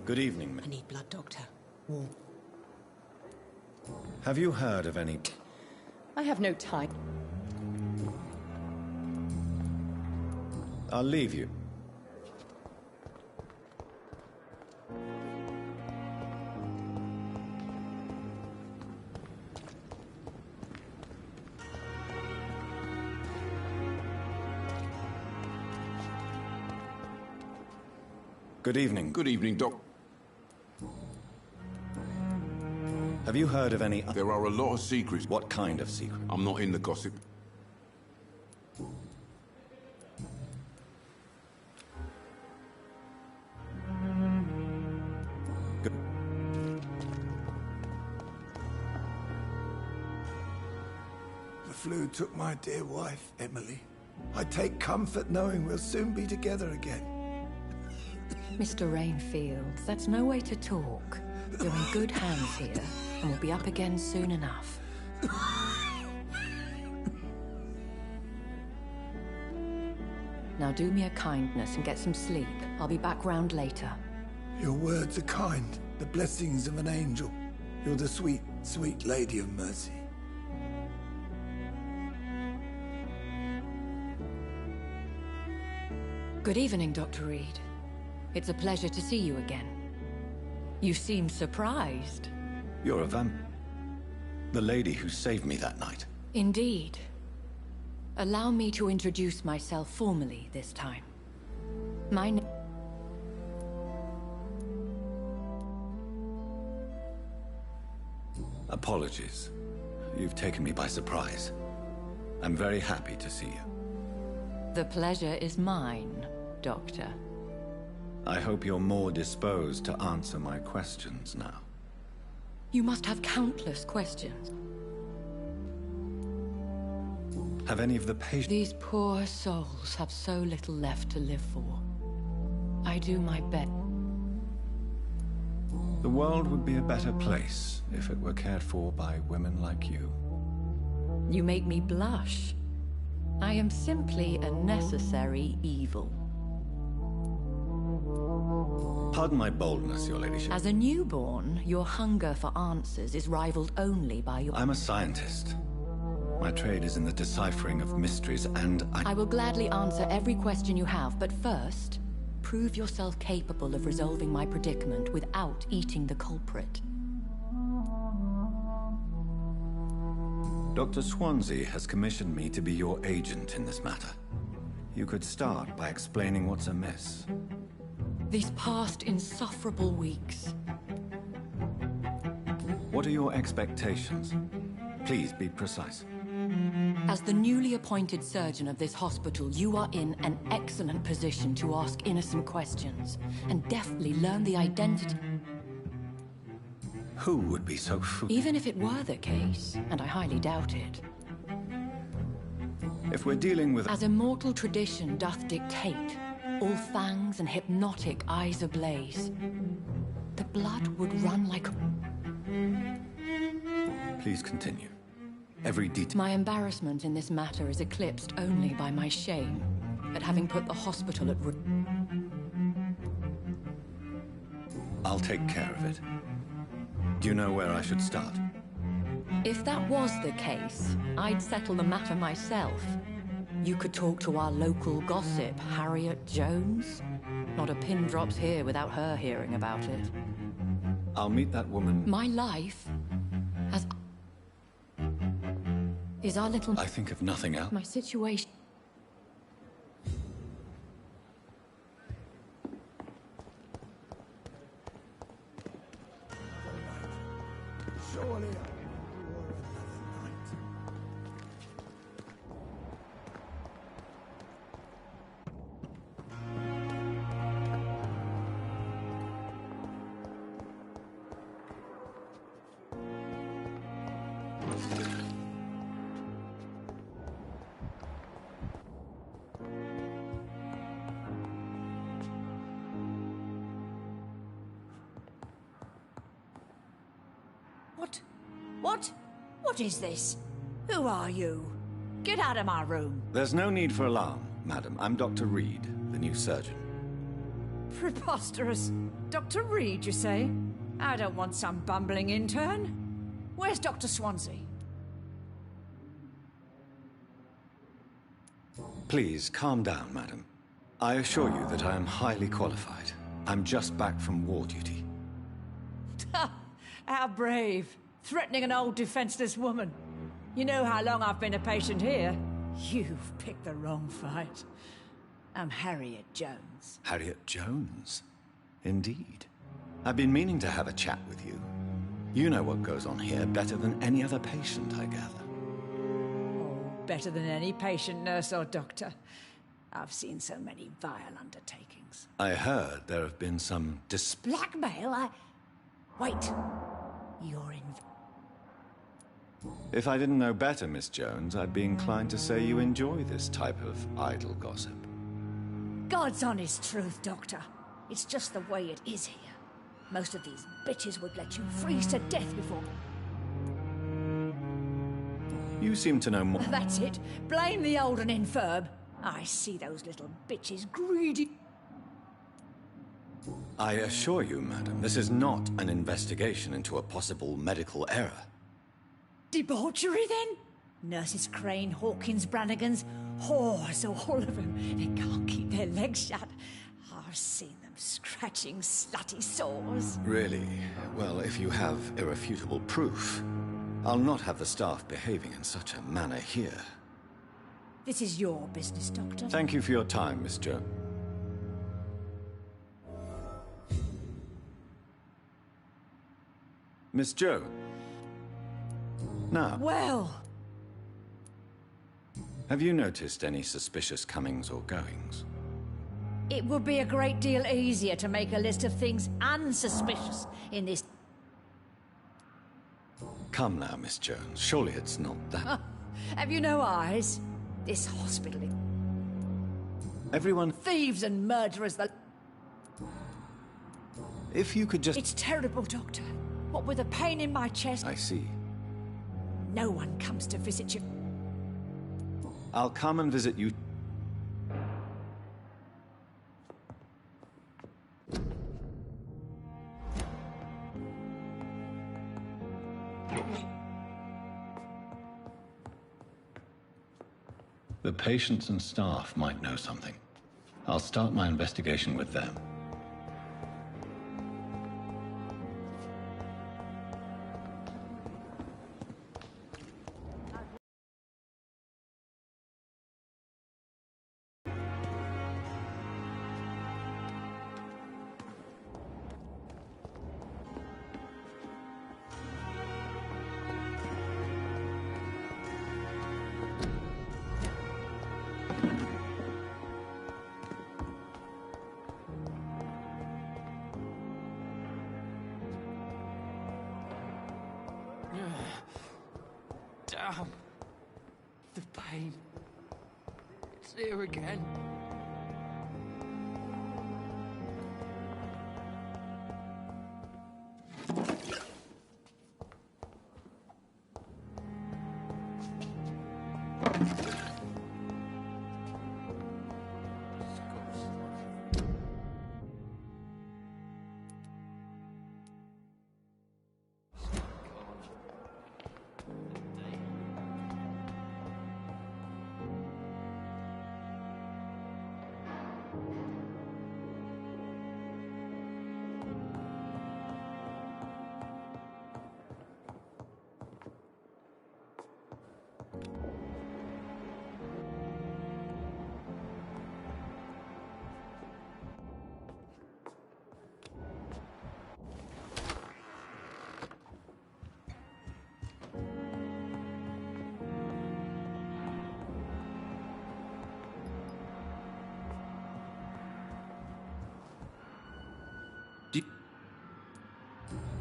Good evening. I need blood, Doctor. Warm. Have you heard of any... I have no time. I'll leave you. Good evening. Good evening, Doc. Have you heard of any... There are a lot of secrets. What kind of secret? I'm not in the gossip. Good. The flu took my dear wife, Emily. I take comfort knowing we'll soon be together again. Mr. Rainfield, that's no way to talk. You're in good hands here, and we'll be up again soon enough. Now do me a kindness and get some sleep. I'll be back round later. Your words are kind, the blessings of an angel. You're the sweet, sweet Lady of Mercy. Good evening, Dr. Reed. It's a pleasure to see you again. You seem surprised. You're a vamp... The lady who saved me that night. Indeed. Allow me to introduce myself formally this time. My name... Apologies. You've taken me by surprise. I'm very happy to see you. The pleasure is mine, Doctor. I hope you're more disposed to answer my questions now. You must have countless questions. Have any of the patients... These poor souls have so little left to live for. I do my best. The world would be a better place if it were cared for by women like you. You make me blush. I am simply a necessary evil. Pardon my boldness, your ladyship. As a newborn, your hunger for answers is rivaled only by your... I'm a scientist. My trade is in the deciphering of mysteries, and I will gladly answer every question you have, but first, prove yourself capable of resolving my predicament without eating the culprit. Dr. Swansea has commissioned me to be your agent in this matter. You could start by explaining what's amiss. These past insufferable weeks. What are your expectations? Please be precise. As the newly appointed surgeon of this hospital, you are in an excellent position to ask innocent questions and deftly learn the identity. Who would be so foolish? Even if it were the case, and I highly doubt it. If we're dealing with... As immortal tradition doth dictate, all fangs and hypnotic eyes ablaze, the blood would run like... Please continue. Every detail... My embarrassment in this matter is eclipsed only by my shame at having put the hospital at risk. I'll take care of it. Do you know where I should start? If that was the case, I'd settle the matter myself. You could talk to our local gossip, Harriet Jones. Not a pin drops here without her hearing about it. I'll meet that woman... My life as... is our little... I think of nothing else. My situation... Surely What is this? Who are you? Get out of my room. There's no need for alarm, madam. I'm Dr. Reed, the new surgeon. Preposterous. Dr. Reed, you say? I don't want some bumbling intern. Where's Dr. Swansea? Please, calm down, madam. I assure you that I am highly qualified. I'm just back from war duty. How brave. Threatening an old defenseless woman. You know how long I've been a patient here? You've picked the wrong fight. I'm Harriet Jones. Harriet Jones? Indeed. I've been meaning to have a chat with you. You know what goes on here better than any other patient, I gather. Oh, better than any patient, nurse or doctor. I've seen so many vile undertakings. I heard there have been some Blackmail? Wait. You're in... If I didn't know better, Miss Jones, I'd be inclined to say you enjoy this type of idle gossip. God's honest truth, Doctor. It's just the way it is here. Most of these bitches would let you freeze to death before... You seem to know more... That's it. Blame the old and infirm. I see those little bitches greedy... I assure you, madam, this is not an investigation into a possible medical error. Debauchery, then? Nurses Crane, Hawkins, Brannigans, whores, all of them. They can't keep their legs shut. I've seen them scratching slutty sores. Really? Well, if you have irrefutable proof, I'll not have the staff behaving in such a manner here. This is your business, Doctor. Thank you for your time, Miss Jones. Miss Jones. Now... Well... Have you noticed any suspicious comings or goings? It would be a great deal easier to make a list of things unsuspicious in this... Come now, Miss Jones. Surely it's not that... Have you no eyes? This hospital... Everyone... Thieves and murderers, the... If you could just... It's terrible, Doctor. What with a pain in my chest... I see. No one comes to visit you. I'll come and visit you... The patients and staff might know something. I'll start my investigation with them. Damn. The pain. It's here again.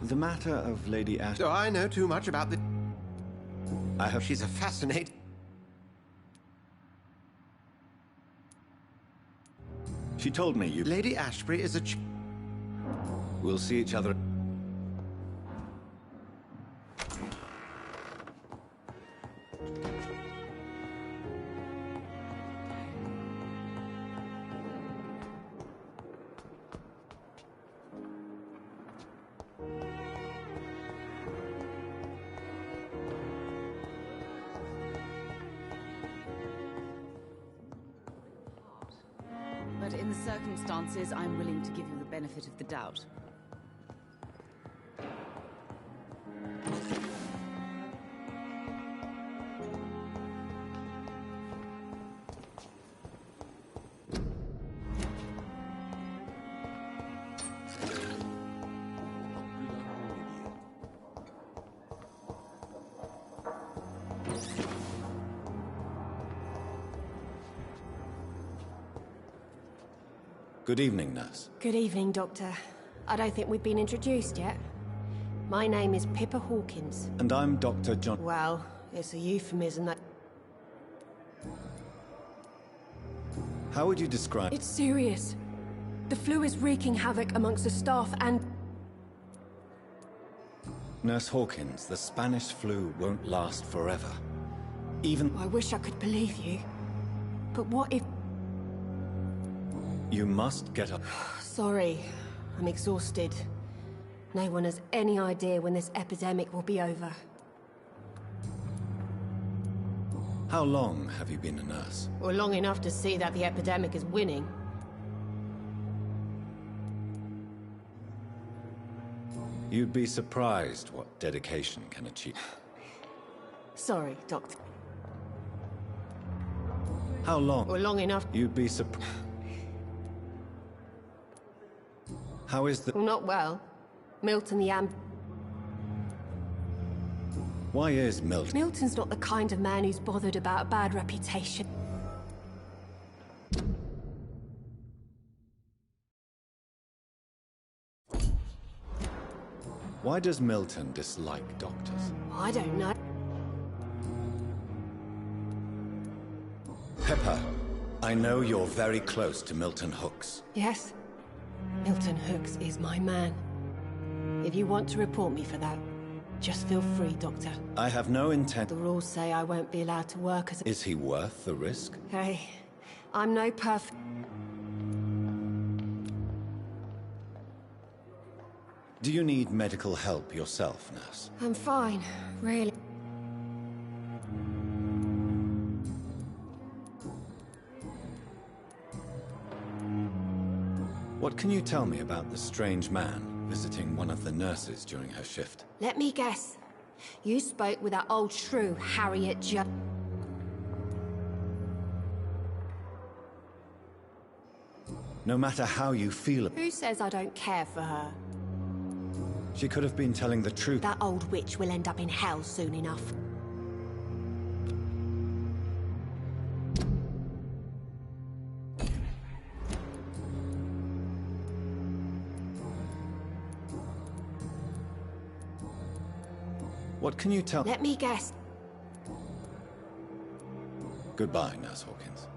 The matter of Lady Ash... So I know too much about the... I have... She's a fascinating... She told me you... Lady Ashbury is a... We'll see each other... circumstances, I'm willing to give you the benefit of the doubt. Good evening, nurse. Good evening, Doctor. I don't think we've been introduced yet. My name is Pippa Hawkins. And I'm Dr. John... Well, it's a euphemism that... How would you describe... It's serious. The flu is wreaking havoc amongst the staff and... Nurse Hawkins, the Spanish flu won't last forever. Even... I wish I could believe you. But what if... You must get up. Sorry, I'm exhausted. No one has any idea when this epidemic will be over. How long have you been a nurse? Well, long enough to see that the epidemic is winning. You'd be surprised what dedication can achieve. Sorry, Doctor. How long? Well, long enough. You'd be surprised. How is the... Well, not well. Milton the Why is Milton... Milton's not the kind of man who's bothered about a bad reputation. Why does Milton dislike doctors? I don't know. Pippa, I know you're very close to Milton Hooks. Yes? Milton Hooks is my man. If you want to report me for that, just feel free, Doctor. I have no intent... The rules say I won't be allowed to work as a... Is he worth the risk? Hey, I'm no perfect... Do you need medical help yourself, nurse? I'm fine, really. What can you tell me about the strange man visiting one of the nurses during her shift? Let me guess. You spoke with that old shrew, Harriet Jo... No matter how you feel... Who says I don't care for her? She could have been telling the truth. That old witch will end up in hell soon enough. What can you tell... Let me guess. Goodbye, Nurse Hawkins.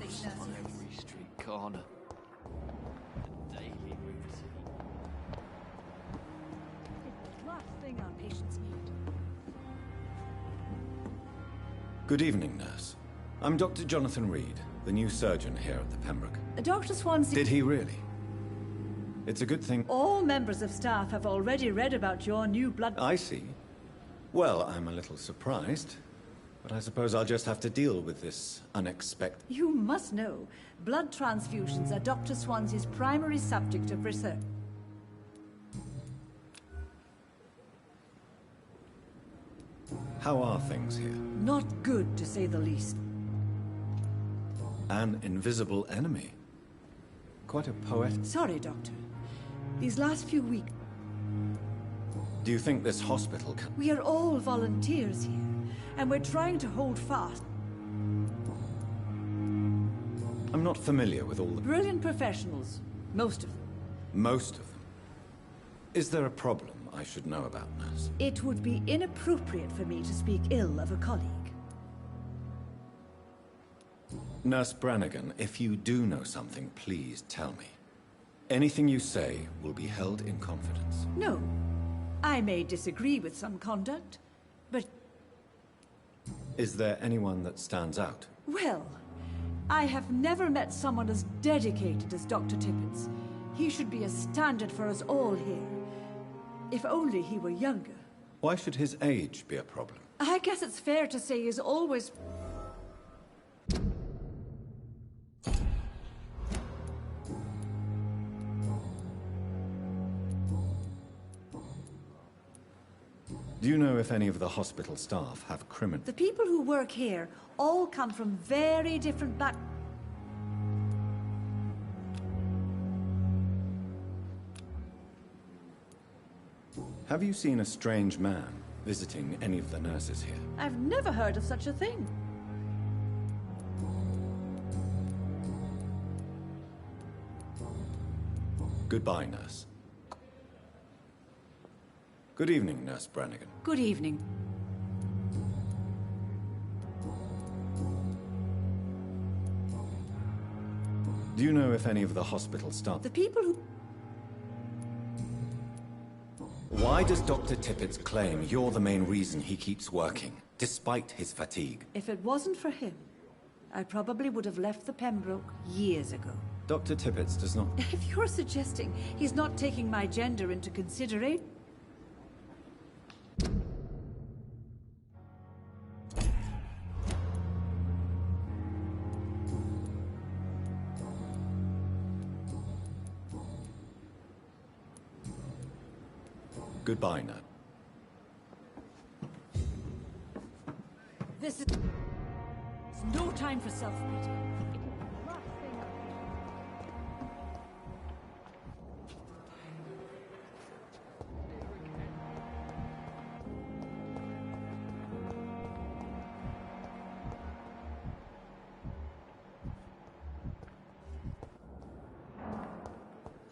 Discuss on every street corner. The daily routine. It's the last thing our patients need. Good evening, nurse. I'm Dr. Jonathan Reed, the new surgeon here at the Pembroke. Dr. Swansea... Did he really? It's a good thing... All members of staff have already read about your new blood... I see. Well, I'm a little surprised. But I suppose I'll just have to deal with this unexpected... You must know, blood transfusions are Dr. Swansea's primary subject of research. How are things here? Not good, to say the least. An invisible enemy. Quite a poet. Sorry, Doctor. These last few weeks... Do you think this hospital can... We are all volunteers here, and we're trying to hold fast. I'm not familiar with all the... Brilliant professionals. Most of them. Most of them. Is there a problem I should know about, nurse? It would be inappropriate for me to speak ill of a colleague. Nurse Brannigan, if you do know something, please tell me. Anything you say will be held in confidence. No. I may disagree with some conduct, but... Is there anyone that stands out? Well, I have never met someone as dedicated as Dr. Tippett. He should be a standard for us all here. If only he were younger. Why should his age be a problem? I guess it's fair to say he's always... Do you know if any of the hospital staff have criminal... The people who work here all come from very different back... Have you seen a strange man visiting any of the nurses here? I've never heard of such a thing. Goodbye, nurse. Good evening, Nurse Brannigan. Good evening. Do you know if any of the hospital staff... The people who... Why does Dr. Tippett claim you're the main reason he keeps working, despite his fatigue? If it wasn't for him, I probably would have left the Pembroke years ago. Dr. Tippett does not... If you're suggesting he's not taking my gender into consideration... Goodbye, Nurse. This is... It's no time for self-pity.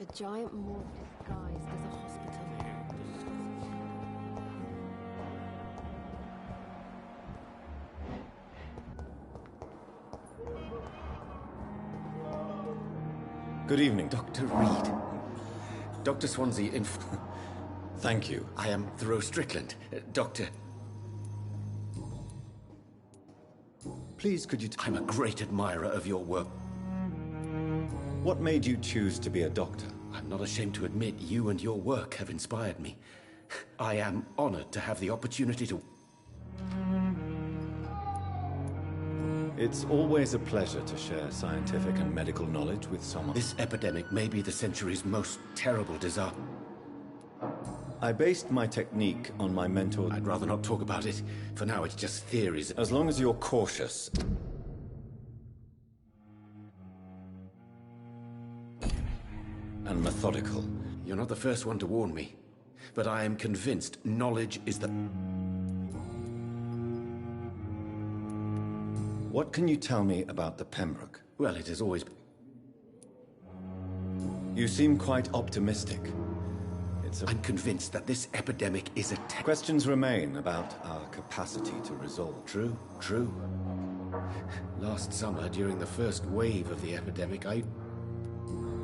A giant morph disguised as a hospital. Good evening, Dr. Reed. Dr. Swansea, Thank you. I am Thoreau Strickland. Doctor... Please, could you... I'm a great admirer of your work. What made you choose to be a doctor? I'm not ashamed to admit you and your work have inspired me. I am honored to have the opportunity to... It's always a pleasure to share scientific and medical knowledge with someone. This epidemic may be the century's most terrible disaster. I based my technique on my mentor... I'd rather not talk about it. For now, it's just theories. As long as you're cautious. And methodical. You're not the first one to warn me. But I am convinced knowledge is the... What can you tell me about the Pembroke? Well, it has always... You seem quite optimistic. I'm convinced that this epidemic is a... Questions remain about our capacity to resolve. True, true. Last summer, during the first wave of the epidemic,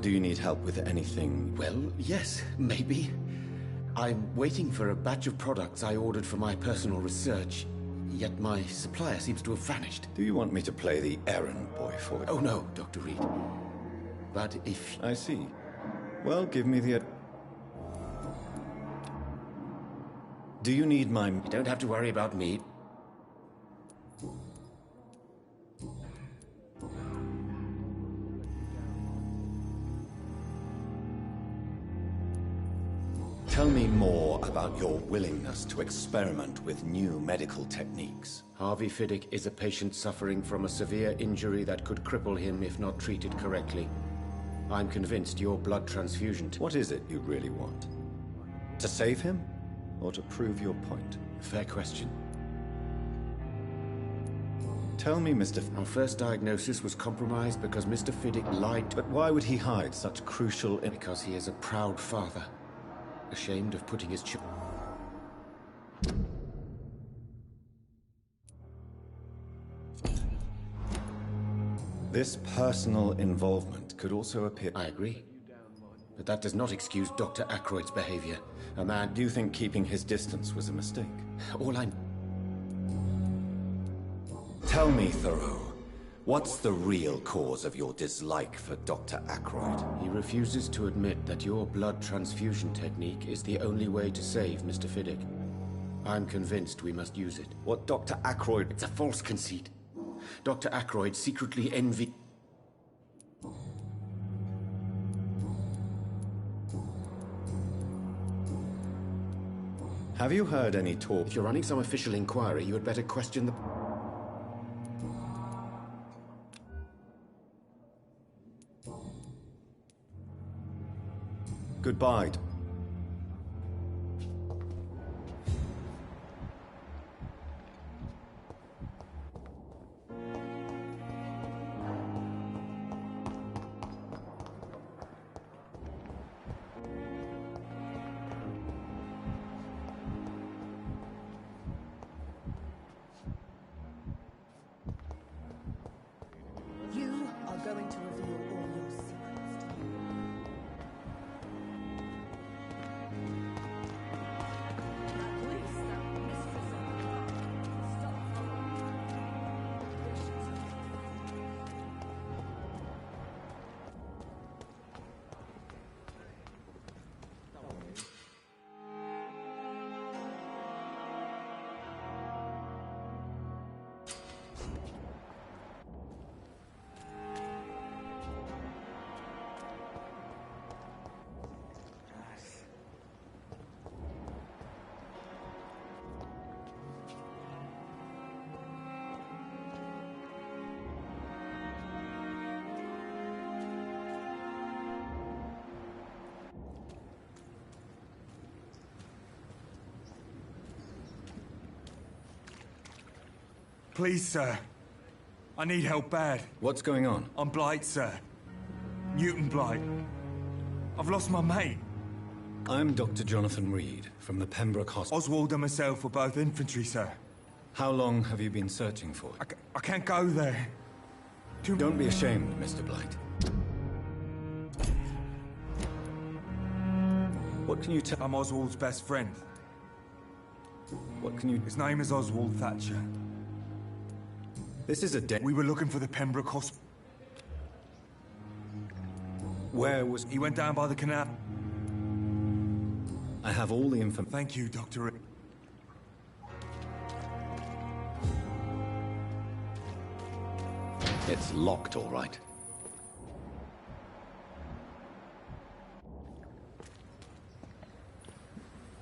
Do you need help with anything? Well, yes, maybe. I'm waiting for a batch of products I ordered for my personal research. Yet my supplier seems to have vanished. Do you want me to play the errand boy for you? Oh, no, Dr. Reed. But if... I see. Well, give me the... Do you need my... You don't have to worry about me. Tell me more about your willingness to experiment with new medical techniques. Harvey Fiddick is a patient suffering from a severe injury that could cripple him if not treated correctly. I'm convinced your blood transfusion... What is it you really want? To save him? Or to prove your point? Fair question. Tell me, Mr. Our first diagnosis was compromised because Mr. Fiddick lied to... But why would he hide such crucial... Because he is a proud father. Ashamed of putting his children... This personal involvement could also appear... I agree. But that does not excuse Dr. Ackroyd's behavior. A man... Do you think keeping his distance was a mistake? All I'm... Tell me, Thoreau, What's the real cause of your dislike for Dr. Ackroyd? He refuses to admit that your blood transfusion technique is the only way to save Mr. Fiddick. I'm convinced we must use it. What Dr. Ackroyd... It's a false conceit. Dr. Ackroyd secretly envy... Have you heard any talk? If you're running some official inquiry, you had better question the... Goodbye. You are going to reveal all your secrets to me. Please, sir. I need help bad. What's going on? I'm Blight, sir. Newton Blight. I've lost my mate. I'm Dr. Jonathan Reed, from the Pembroke Hospital. Oswald and myself were both infantry, sir. How long have you been searching for? I can't go there. Don't be ashamed, Mr. Blight. What can you tell? I'm Oswald's best friend. What can you... His name is Oswald Thatcher. This is a dead... We were looking for the Pembroke Hospital. Where was... He went down by the canal. I have all the information. Thank you, Dr. It's locked, all right.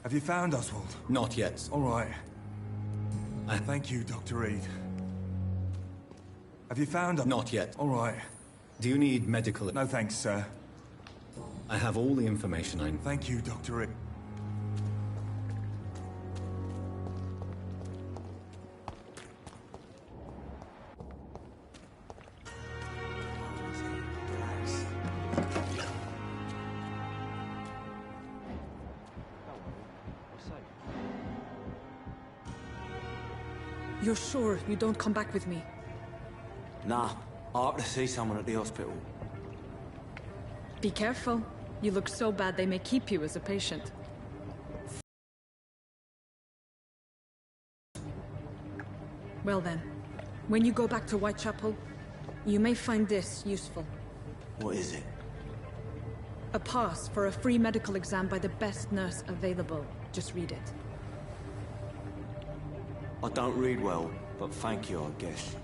Have you found Oswald? Not yet. All right. Thank you, Dr. Reed. Have you found him? Not yet. All right. Do you need medical... No thanks, sir. I have all the information I... Thank you, Dr. Reed. You're sure you don't come back with me? Nah, I have to see someone at the hospital. Be careful. You look so bad they may keep you as a patient. Well then, when you go back to Whitechapel, you may find this useful. What is it? A pass for a free medical exam by the best nurse available. Just read it. I don't read well, but thank you, I guess.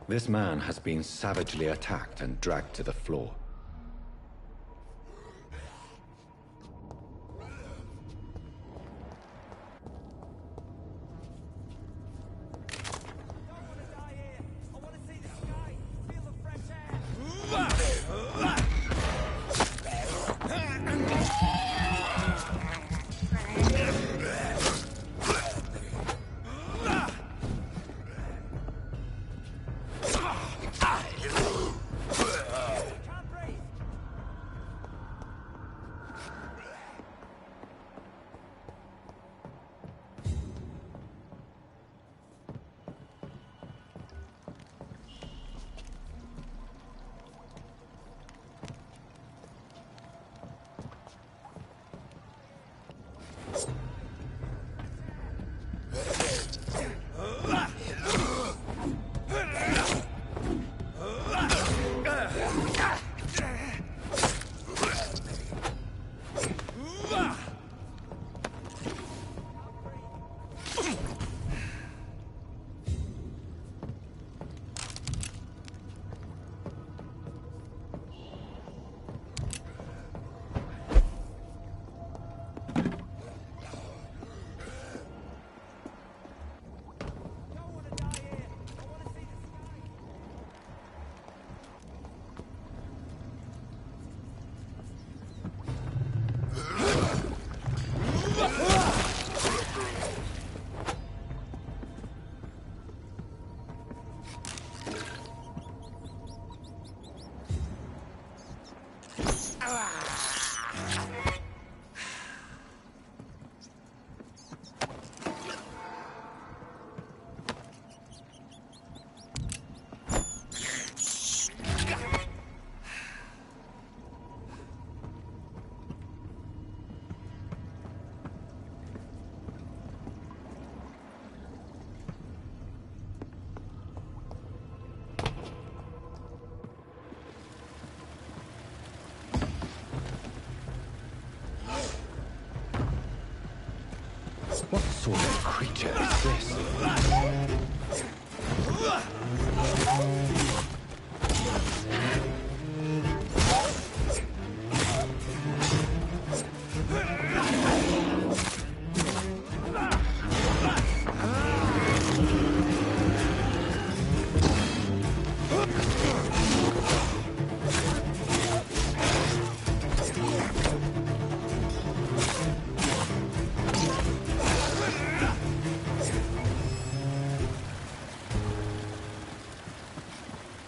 This man has been savagely attacked and dragged to the floor. What sort of creature is this?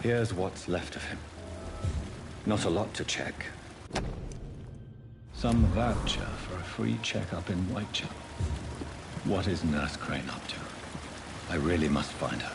Here's what's left of him. Not a lot to check. Some voucher for a free checkup in Whitechapel. What is Nurse Crane up to? I really must find her.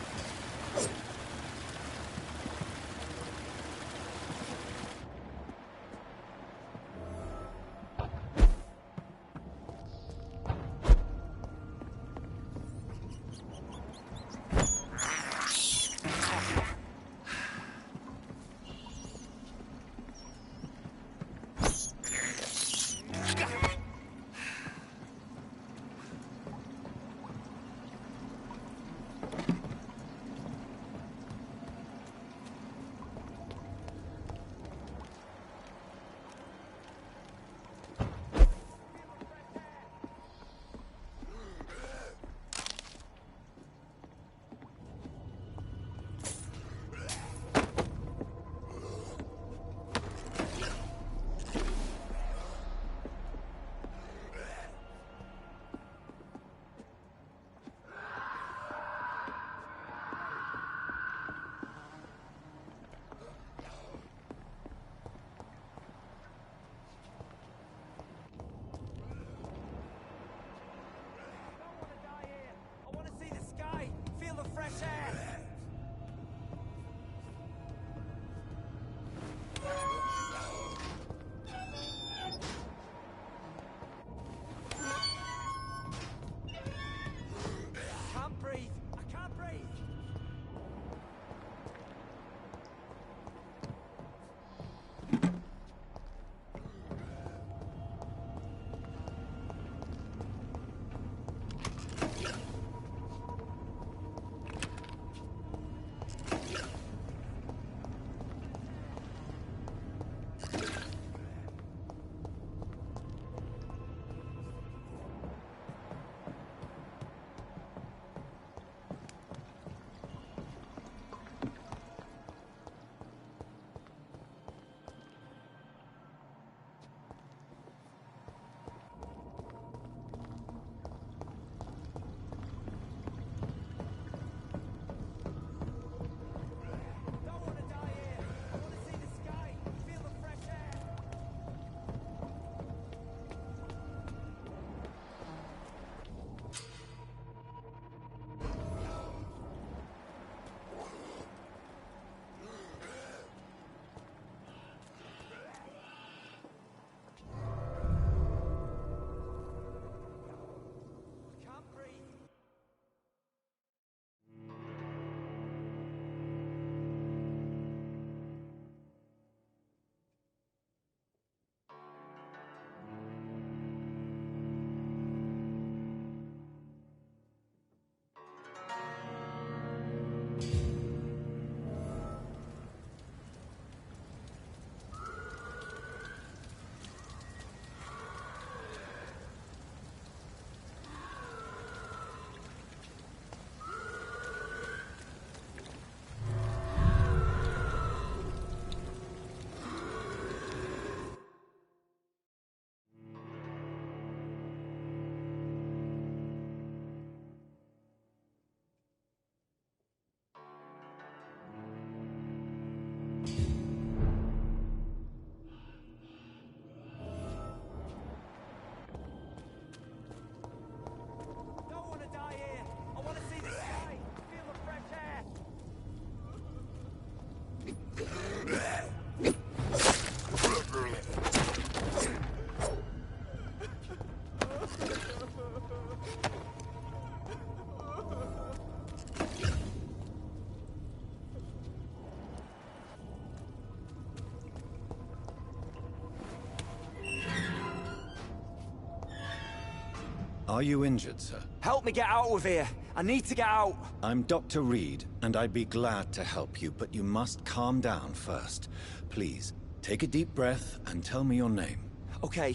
Are you injured, sir? Help me get out of here. I need to get out. I'm Dr. Reed, and I'd be glad to help you, but you must calm down first. Please, take a deep breath and tell me your name. Okay.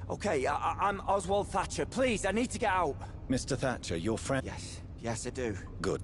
I'm Oswald Thatcher. Please, I need to get out. Mr. Thatcher, your friend... Yes, I do. Good.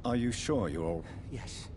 Are you sure you're all... Yes.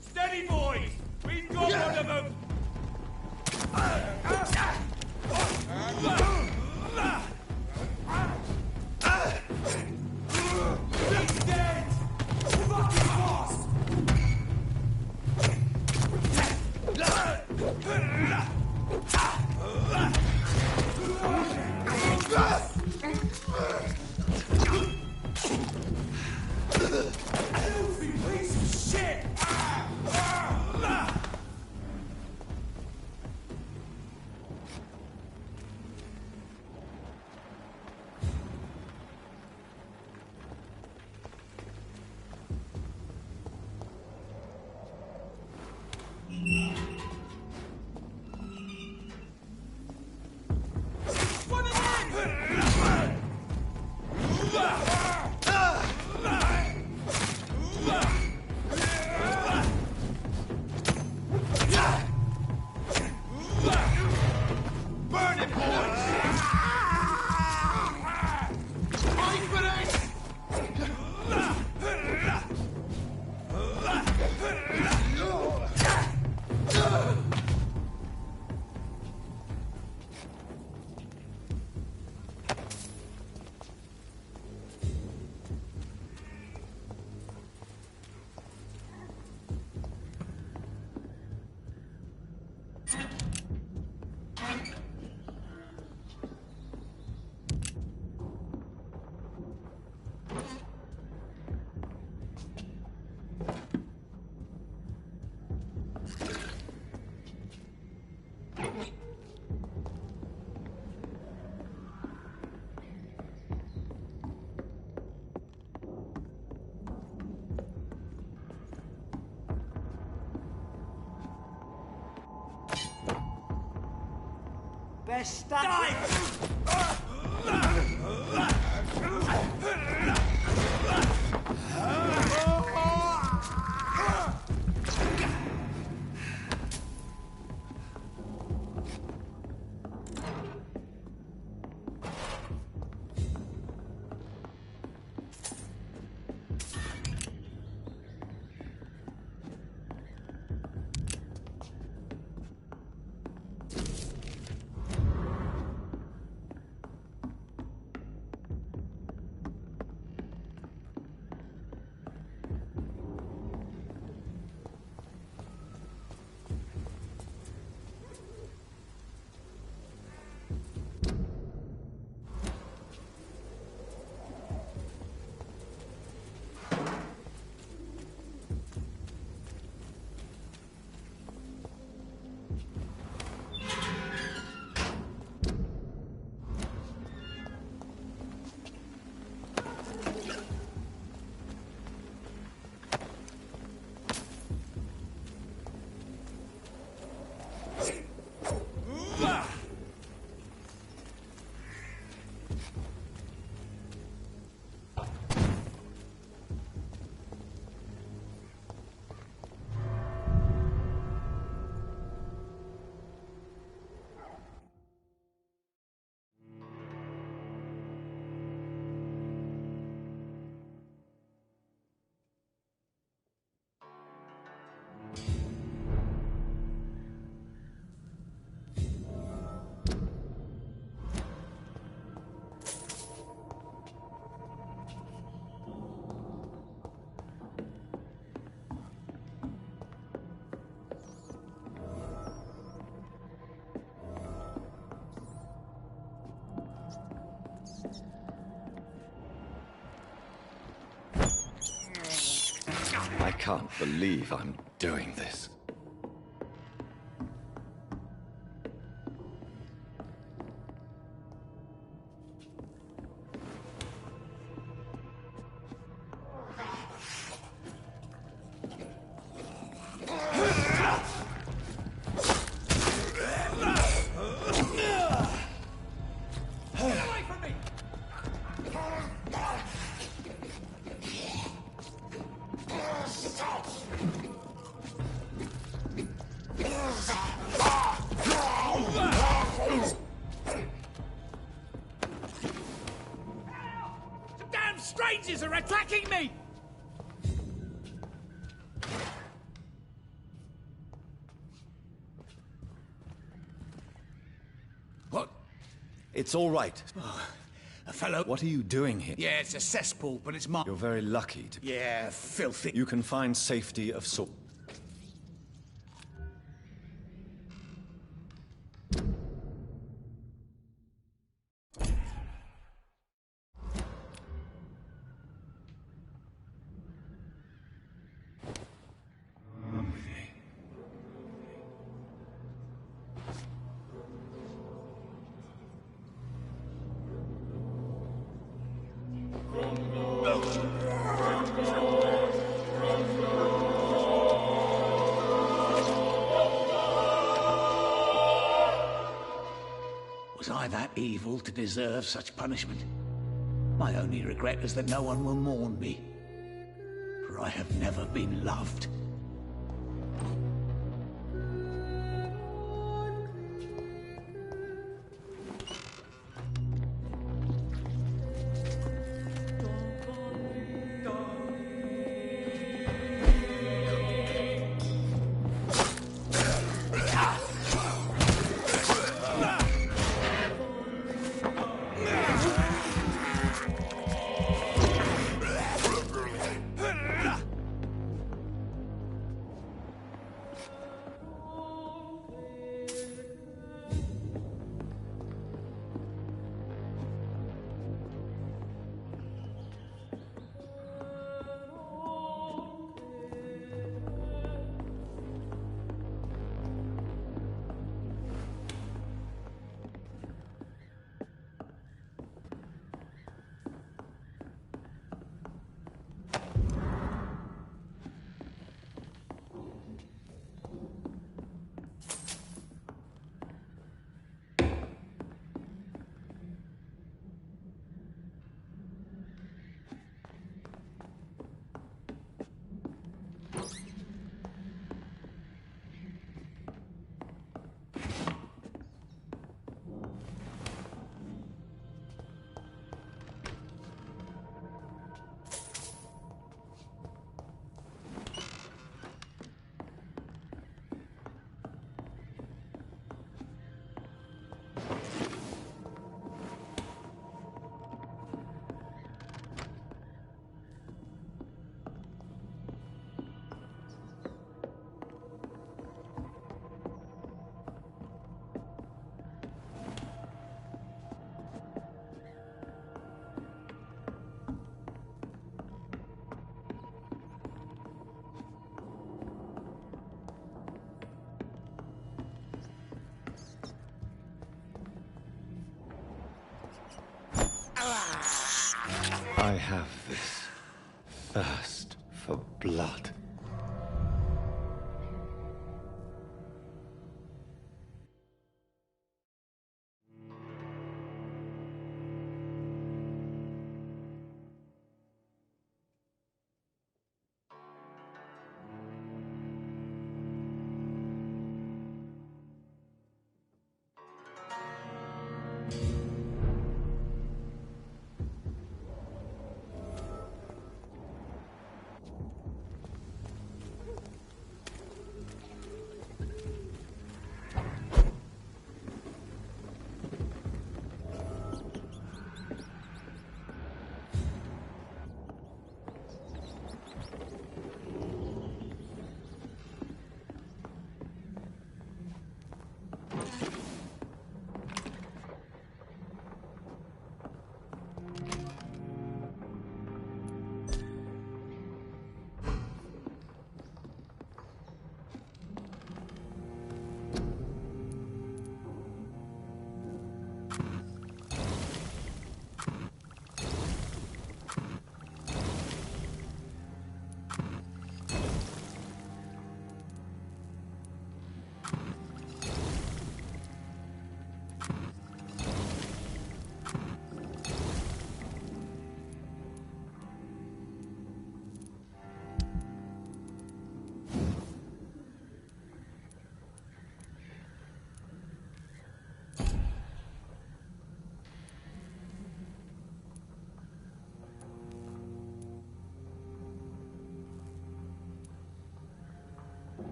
Steady, boys! We've got one of them! He's dead! Fucking lost! Filthy piece of shit! bastard! Die! I can't believe I'm doing this. Damn strangers are attacking me! What? It's all right. A fellow... What are you doing here? Yeah, it's a cesspool, but it's mine. You're very lucky to... Yeah, filthy. You can find safety of sort. Was I that evil to deserve such punishment? My only regret is that no one will mourn me, for I have never been loved. have this thirst for blood.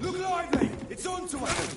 Look lively! It's on to us!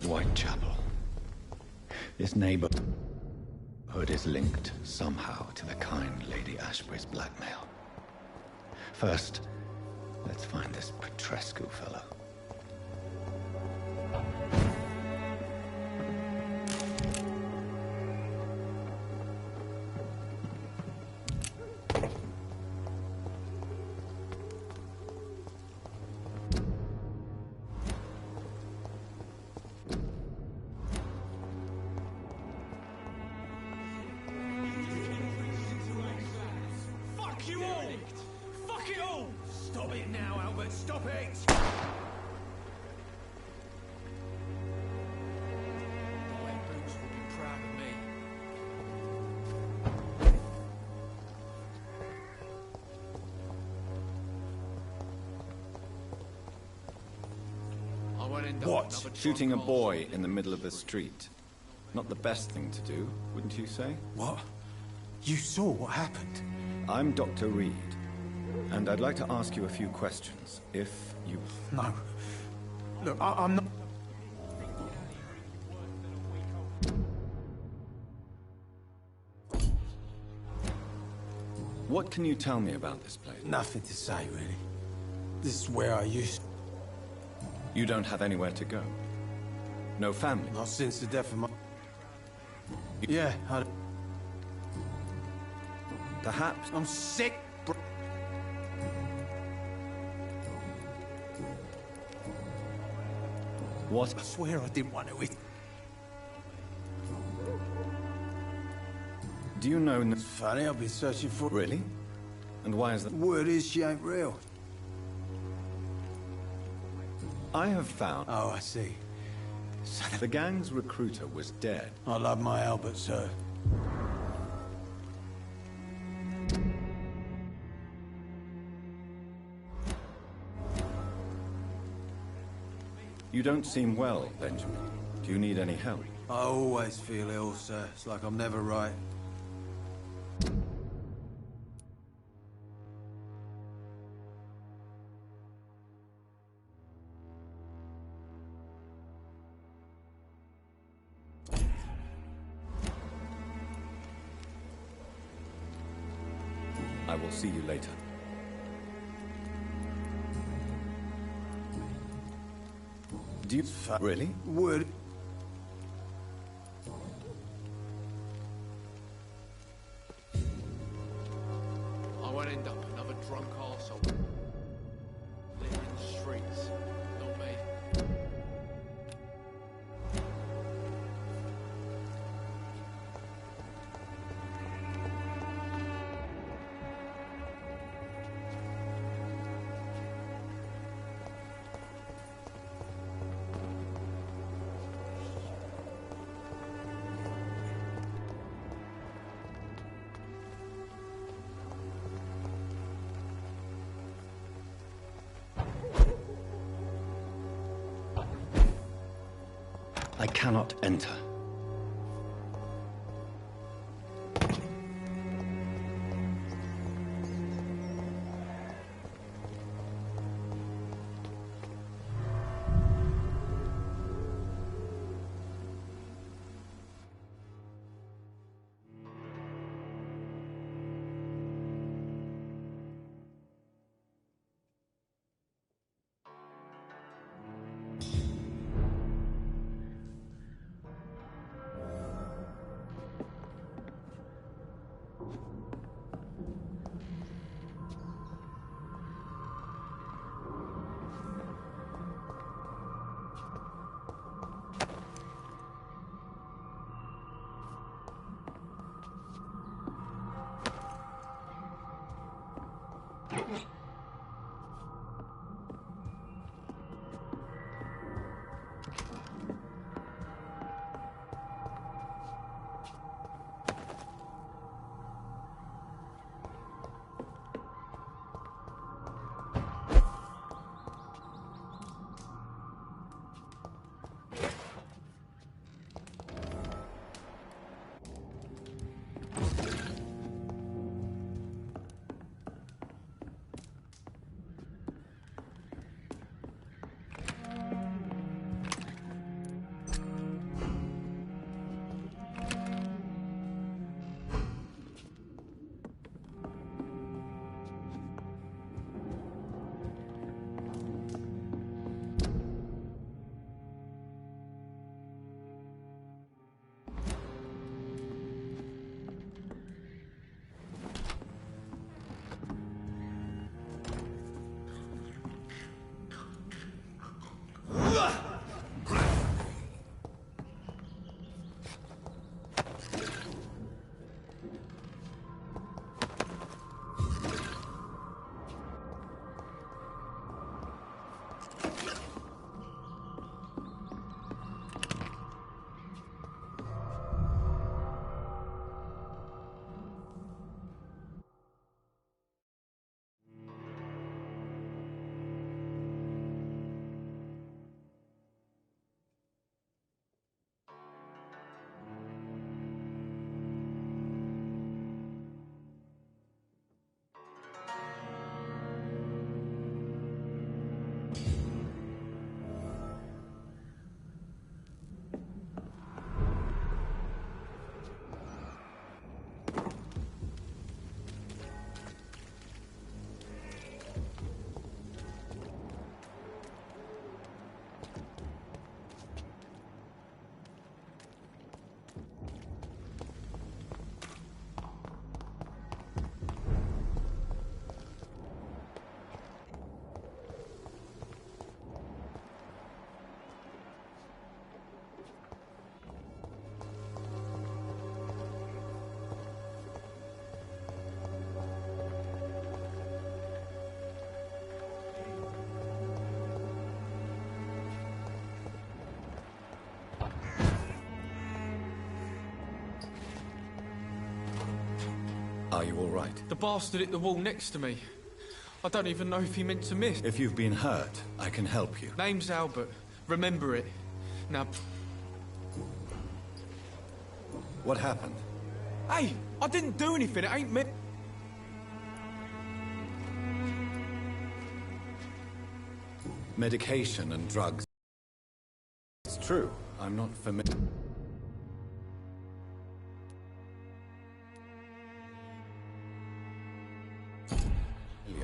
Whitechapel. This neighborhood is linked somehow to the kind Lady Ashbury's blackmail. First, let's find this Petrescu fellow. Fuck you all! Fuck it all! Stop it now, Albert, stop it! Boy, Boots will be proud of me. I won't end up What? with another Shooting a drunk boy in the middle of the street. Not the best thing to do, wouldn't you say? What? You saw what happened? I'm Dr. Reed, and I'd like to ask you a few questions, if you... No. Look, I'm not... What can you tell me about this place? Nothing to say, really. This is where I used... You don't have anywhere to go? No family? Not since the death of my... Yeah, Perhaps... I'm sick, bro. What? I swear I didn't want to eat. Do you know... It's funny, I've been searching for... Really? And why is that? The word is she ain't real. I have found... Oh, I see. The gang's recruiter was dead. I love my Albert, sir. You don't seem well, Benjamin. Do you need any help? I always feel ill, sir. It's like I'm never right. I will see you later. Do you... Really? Would... I cannot enter. Are you all right? The bastard hit the wall next to me. I don't even know if he meant to miss. If you've been hurt, I can help you. Name's Albert. Remember it. Now... What happened? Hey! I didn't do anything. It ain't me. Medication and drugs. It's true. I'm not familiar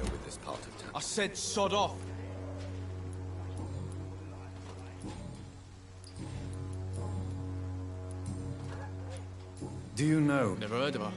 with this part of town. I said sod off. Do you know? Never heard of her.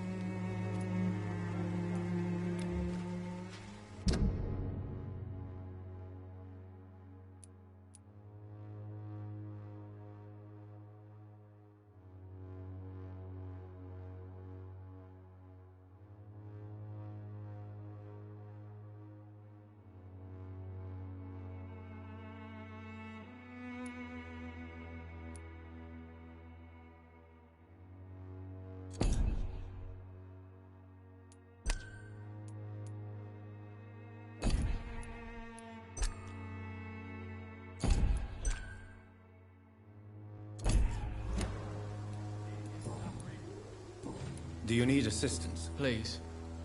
Do you need assistance? Please.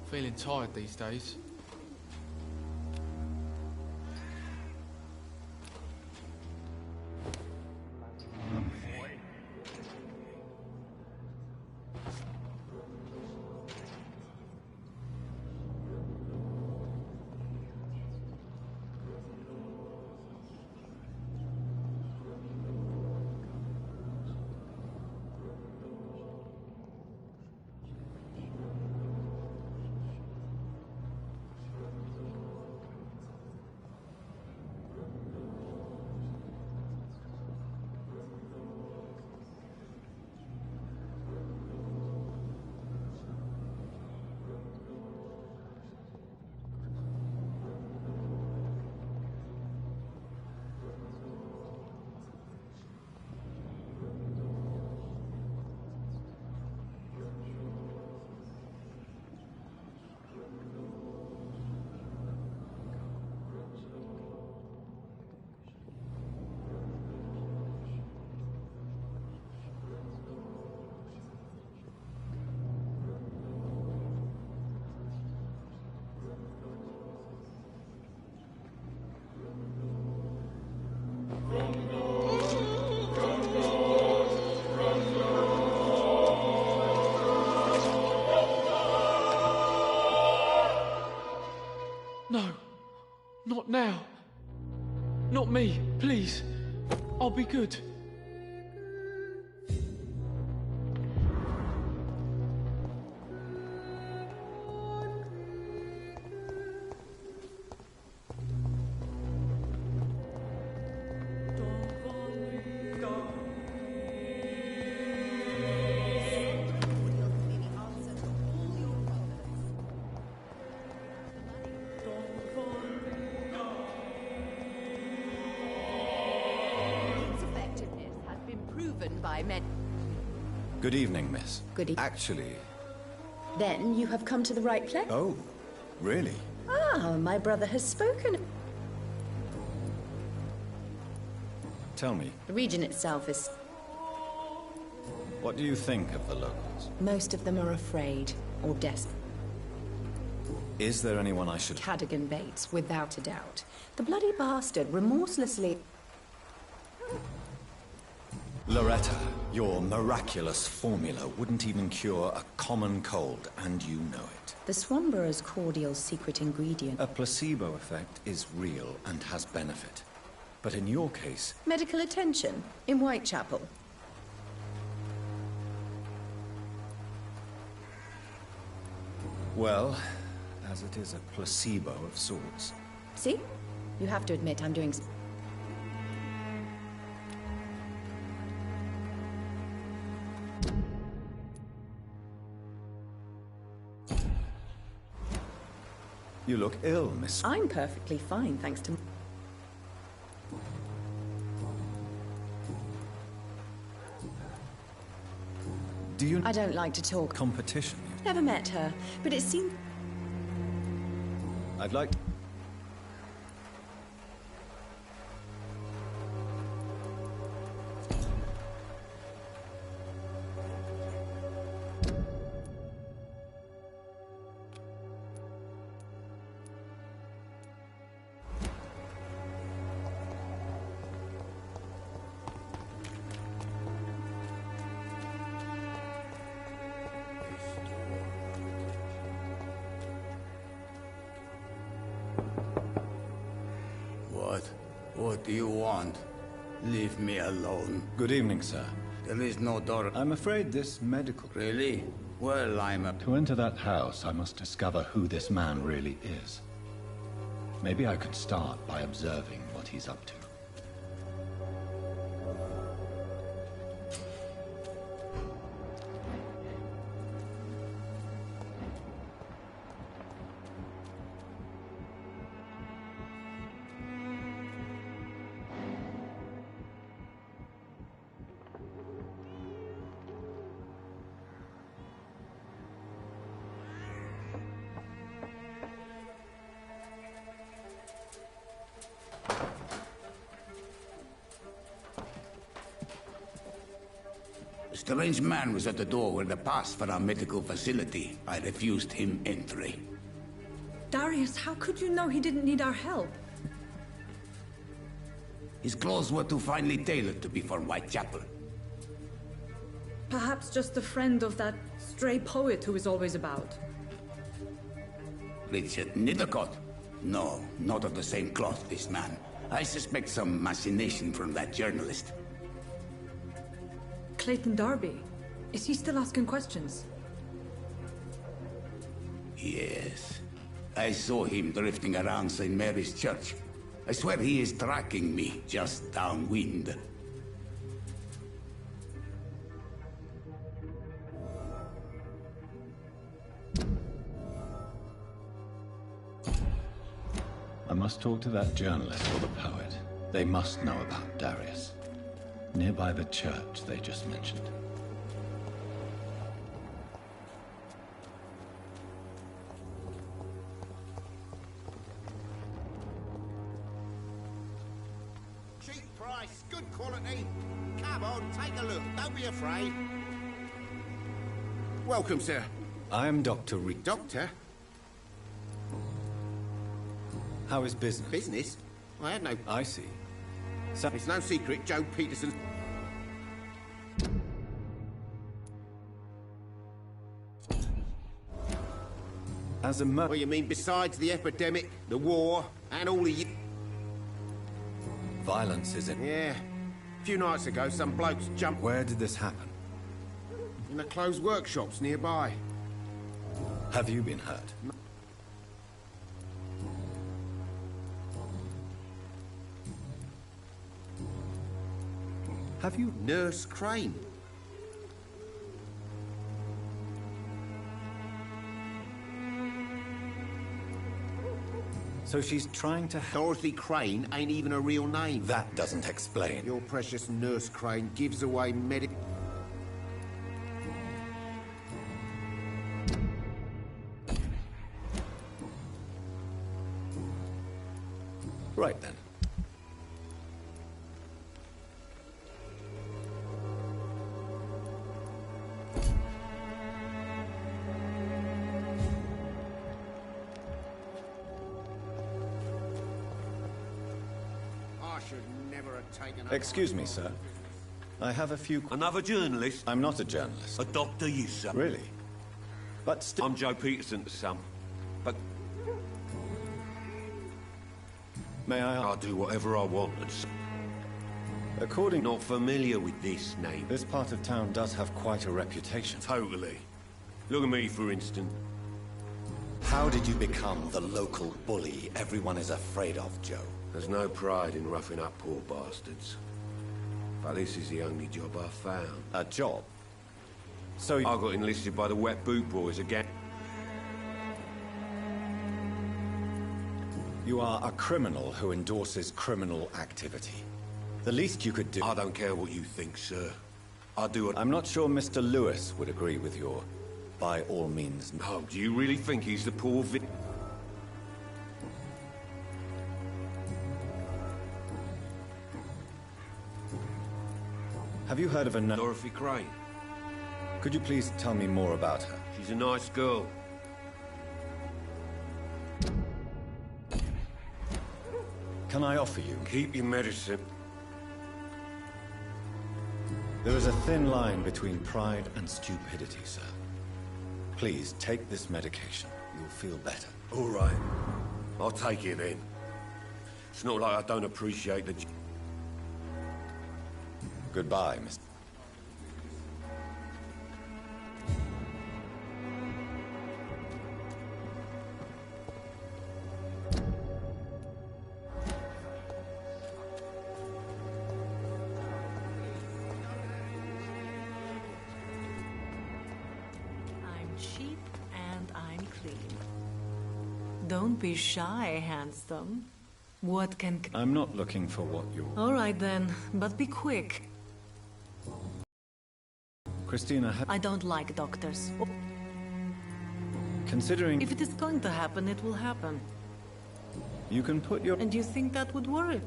Feeling tired these days. No. Not now. Not me, please. I'll be good. Good evening, miss. Good evening. Actually... Then you have come to the right place. Oh, really? Ah, my brother has spoken. Tell me, The region itself is... what do you think of the locals? Most of them are afraid or desperate. Is there anyone I should... Cadogan Bates, without a doubt. The bloody bastard remorselessly... Loretta, your miraculous formula wouldn't even cure a common cold, and you know it. The Swamborough's cordial's secret ingredient. A placebo effect is real and has benefit. But in your case... Medical attention in Whitechapel. Well, as it is a placebo of sorts. See? You have to admit I'm doing... You look ill, miss. I'm perfectly fine, thanks to... Do you... I don't like to talk. Competition? Never met her, but it seemed... I'd like... What do you want? Leave me alone. Good evening, sir. There is no door. I'm afraid this medical... Really? Well, I'm a... To enter that house, I must discover who this man really is. Maybe I could start by observing what he's up to. A strange man was at the door with a pass for our medical facility. I refused him entry. Darius, how could you know he didn't need our help? His clothes were too finely tailored to be for Whitechapel. Perhaps just a friend of that stray poet who is always about. Richard Nethercott? No, not of the same cloth, this man. I suspect some machination from that journalist. Clayton Darby. Is he still asking questions? Yes. I saw him drifting around St. Mary's Church. I swear he is tracking me, just downwind. I must talk to that journalist or the poet. They must know about Darius. Nearby the church they just mentioned. Cheap price, good quality. Come on, take a look. Don't be afraid. Welcome, sir. I am Dr. Reed. Doctor? How is business? Business? I had no... I see. So it's no secret Joe Peterson... As a What you mean besides the epidemic, the war, and all the... Violence, is it? Yeah. A few nights ago, some blokes jumped... Where did this happen? In the closed workshops nearby. Have you been hurt? Have you... Nurse Crane. So she's trying to... Dorothy Crane ain't even a real name. That doesn't explain. Your precious Nurse Crane gives away medic... Right then. I should never have taken... Excuse me, sir. I have a few... Another journalist? I'm not a journalist. A doctor, you son. Really? But still... I'm Joe Peterson, son. But... May I... I'll do whatever I want and... According... Not familiar with this name. This part of town does have quite a reputation. Totally. Look at me, for instance. How did you become the local bully everyone is afraid of, Joe? There's no pride in roughing up poor bastards. But this is the only job I've found. A job? So I got enlisted by the Wet Boot Boys again. You are a criminal who endorses criminal activity. The least you could do... I don't care what you think, sir. I do what... I'm not sure Mr. Lewis would agree with your by all means... Oh, do you really think he's the poor Have you heard of a... Dorothy Crane? Could you please tell me more about her? She's a nice girl. Can I offer you? Keep your medicine. There is a thin line between pride and stupidity, sir. Please, take this medication. You'll feel better. All right. I'll take it then. It's not like I don't appreciate the... Goodbye, Mr. Don't be shy, handsome. What can... I'm not looking for what you're... All right then, but be quick. Christina, I don't like doctors. Considering... If it is going to happen, it will happen. You can put your... And you think that would worry?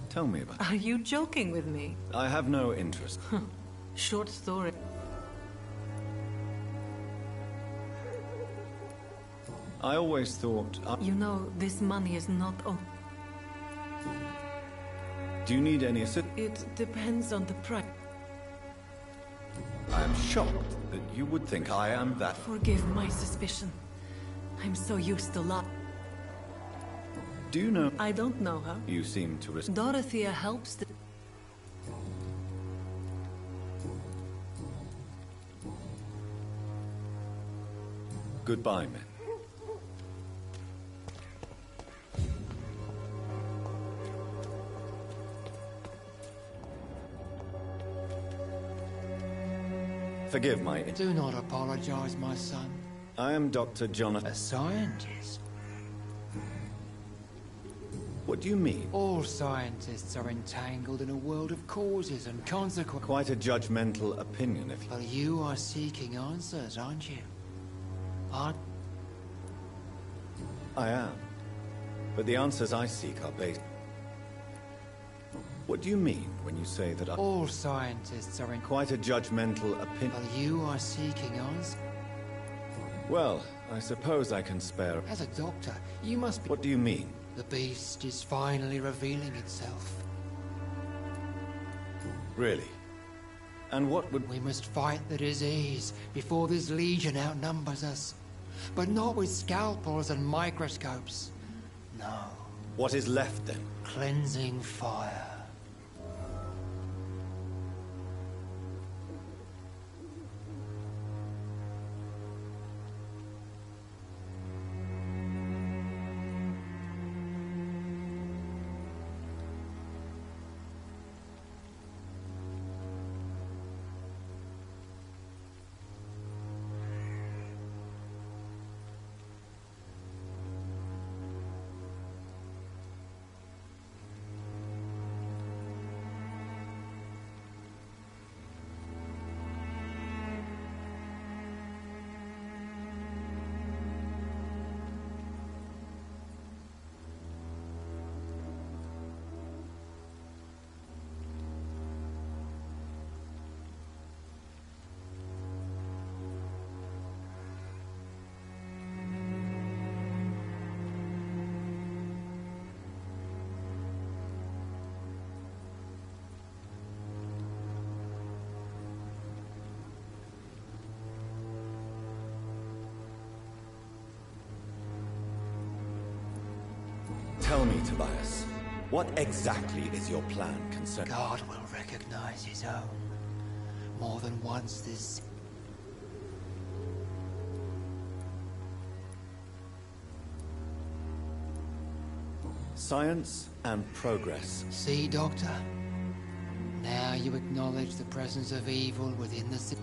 Tell me about it. Are you joking with me? I have no interest. Short story. I always thought... You know, this money is not on... Do you need any assistance? It depends on the price. I am shocked that you would think I am that... Forgive my suspicion. I'm so used to love. Do you know... I don't know her. You seem to... Dorothea helps the... Goodbye, men. Forgive my... Do not apologize, my son. I am Dr. Jonathan... A scientist? What do you mean? All scientists are entangled in a world of causes and consequences. Quite a judgmental opinion, if you... Well, you are seeking answers, aren't you? I am. But the answers I seek are based... What do you mean when you say that I... All scientists are in... Quite a judgmental opinion. Well, you are seeking answers. Well, I suppose I can spare... As a doctor, you must be... What do you mean? The beast is finally revealing itself. Really? And what would... We must fight the disease before this legion outnumbers us. But not with scalpels and microscopes. No. What is left, then? Cleansing fire. Tell me, Tobias, what exactly is your plan concerning... God will recognize his own. More than once this... Science and progress. See, Doctor? Now you acknowledge the presence of evil within the city.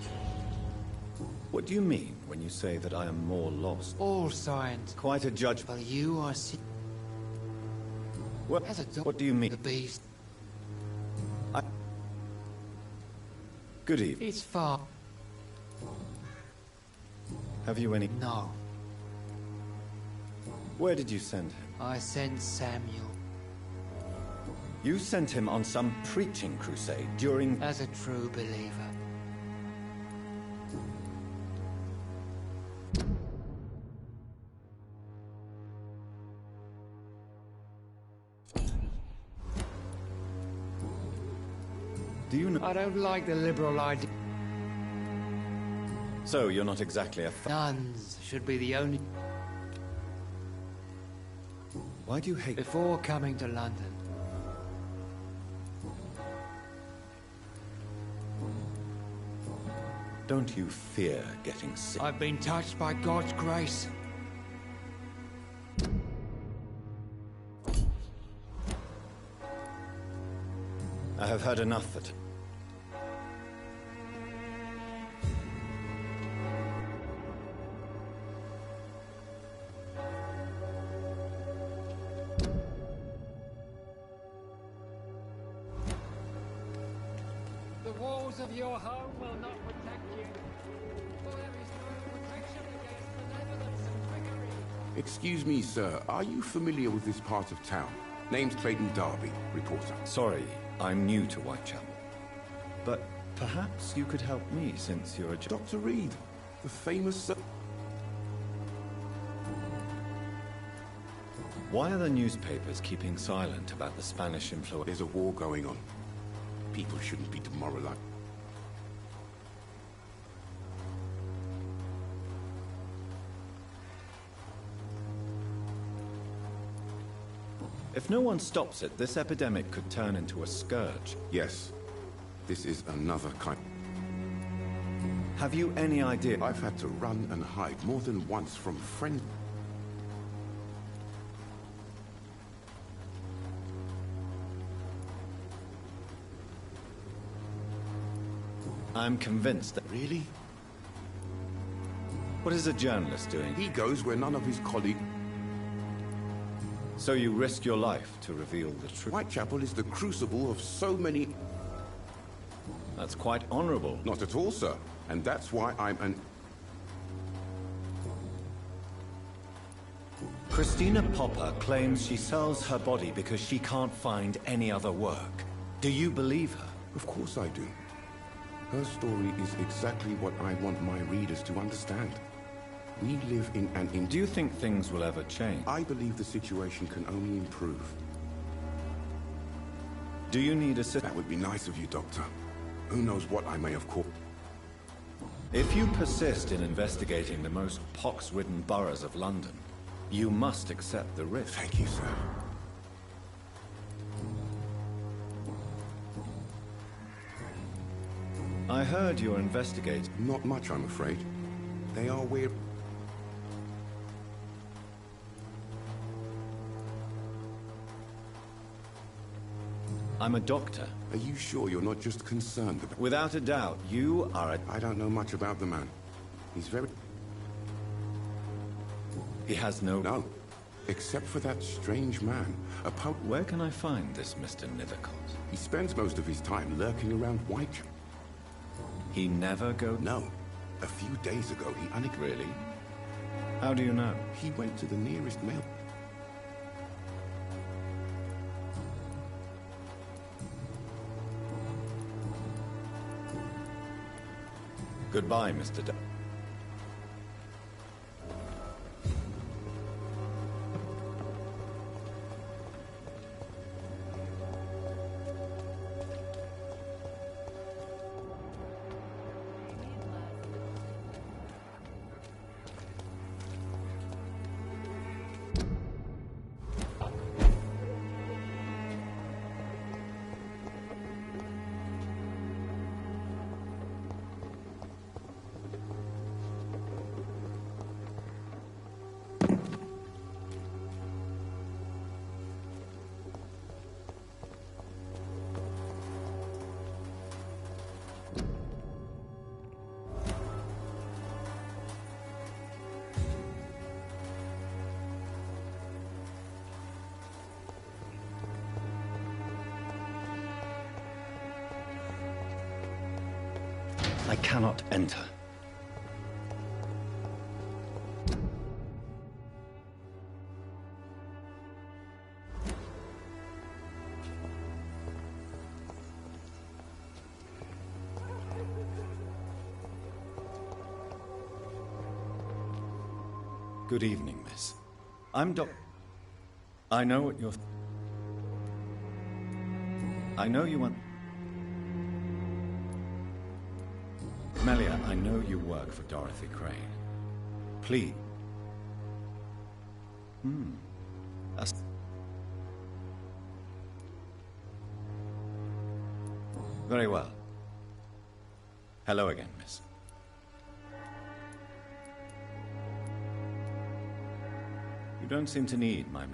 What do you mean when you say that I am more lost? All science... Quite a judgment. Well, you are... What do you mean? The beast. Good evening. It's far. Have you any... No. Where did you send him? I sent Samuel. You sent him on some preaching crusade during... As a true believer. Do you know... I don't like the liberal idea. So, you're not exactly a... Nuns should be the only... Why do you hate... Before coming to London. Don't you fear getting sick? I've been touched by God's grace. I have heard enough that... The walls of your home will not protect you. For there is no protection against malevolence and trickery. Excuse me, sir. Are you familiar with this part of town? Name's Clayton Darby, reporter. Sorry, I'm new to Whitechapel. But perhaps you could help me since you're a... Dr. Reed, the famous... Why are the newspapers keeping silent about the Spanish influence? There's a war going on. People shouldn't be demoralized. If no one stops it, this epidemic could turn into a scourge. Yes. This is another kind... Have you any idea? I've had to run and hide more than once from friends. I'm convinced that... Really? What is a journalist doing? He goes where none of his colleagues... So you risk your life to reveal the truth? Whitechapel is the crucible of so many... That's quite honorable. Not at all, sir. And that's why I'm an... Christina Popper claims she sells her body because she can't find any other work. Do you believe her? Of course I do. Her story is exactly what I want my readers to understand. We live in an... Do you think things will ever change? I believe the situation can only improve. Do you need assistance? That would be nice of you, Doctor. Who knows what I may have caught. If you persist in investigating the most pox-ridden boroughs of London, you must accept the risk. Thank you, sir. I heard you're investigating. Not much, I'm afraid. They are weird. I'm a doctor. Are you sure you're not just concerned about... Without a doubt, you are a... I don't know much about the man. He's very... He has no... No. Except for that strange man. Where can I find this Mr. Nethercott? He spends most of his time lurking around Whitechapel. He never goes... No. A few days ago, he Really? How do you know? He went to the nearest mail... Goodbye, Mr. D. I cannot enter. Good evening, miss. I'm Doc... I know what you're... I know you want... Melia, I know you work for Dorothy Crane. Please. That's... Very well. Hello again, miss. You don't seem to need my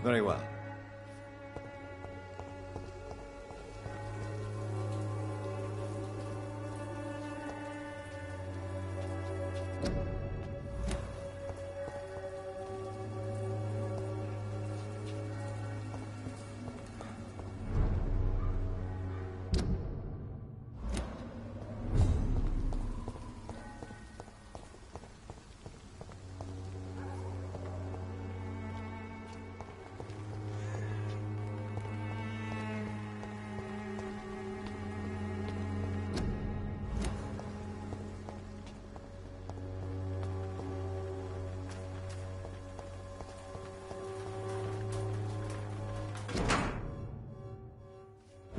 Very well.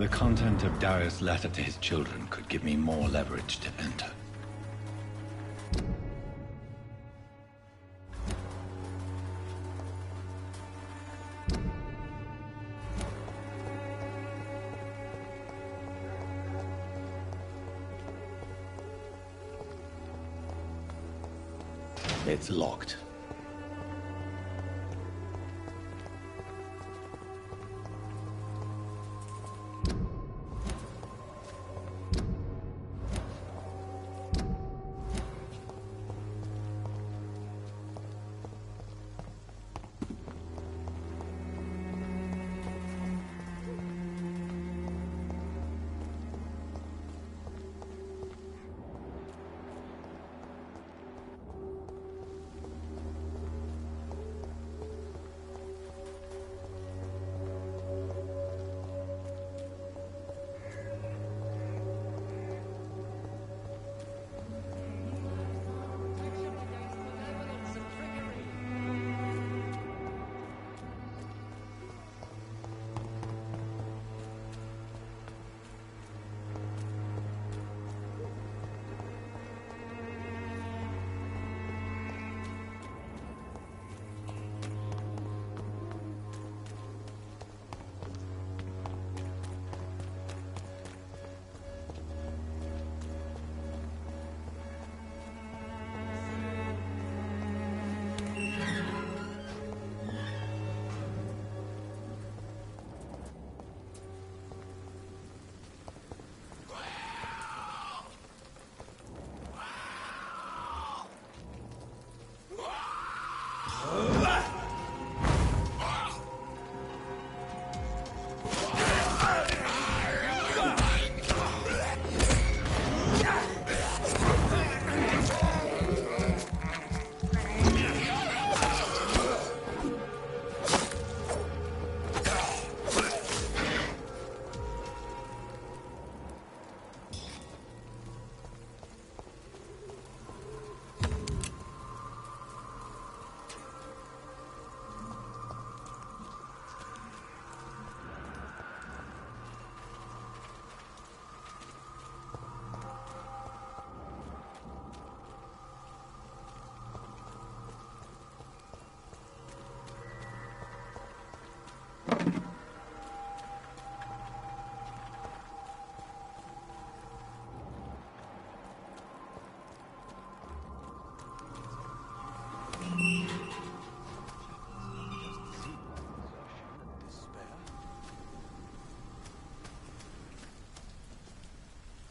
The content of Darius' letter to his children could give me more leverage to enter. It's locked.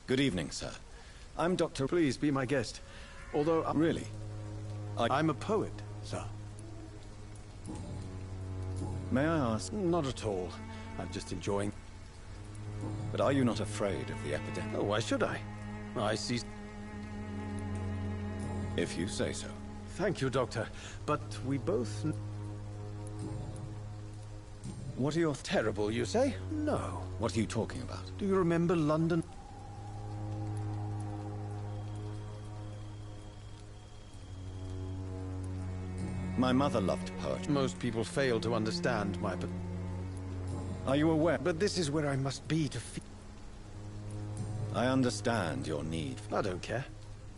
Good evening, sir. I'm Dr. Please be my guest. Although... Really? I'm a poet, sir. May I ask? Not at all. I'm just enjoying... But are you not afraid of the epidemic? Oh, why should I? I see... If you say so. Thank you, Doctor. But we both... What are your... Terrible, you say? No. What are you talking about? Do you remember London? My mother loved poetry. Most people fail to understand my... Are you aware? But this is where I must be to feel... I understand your need. I don't care.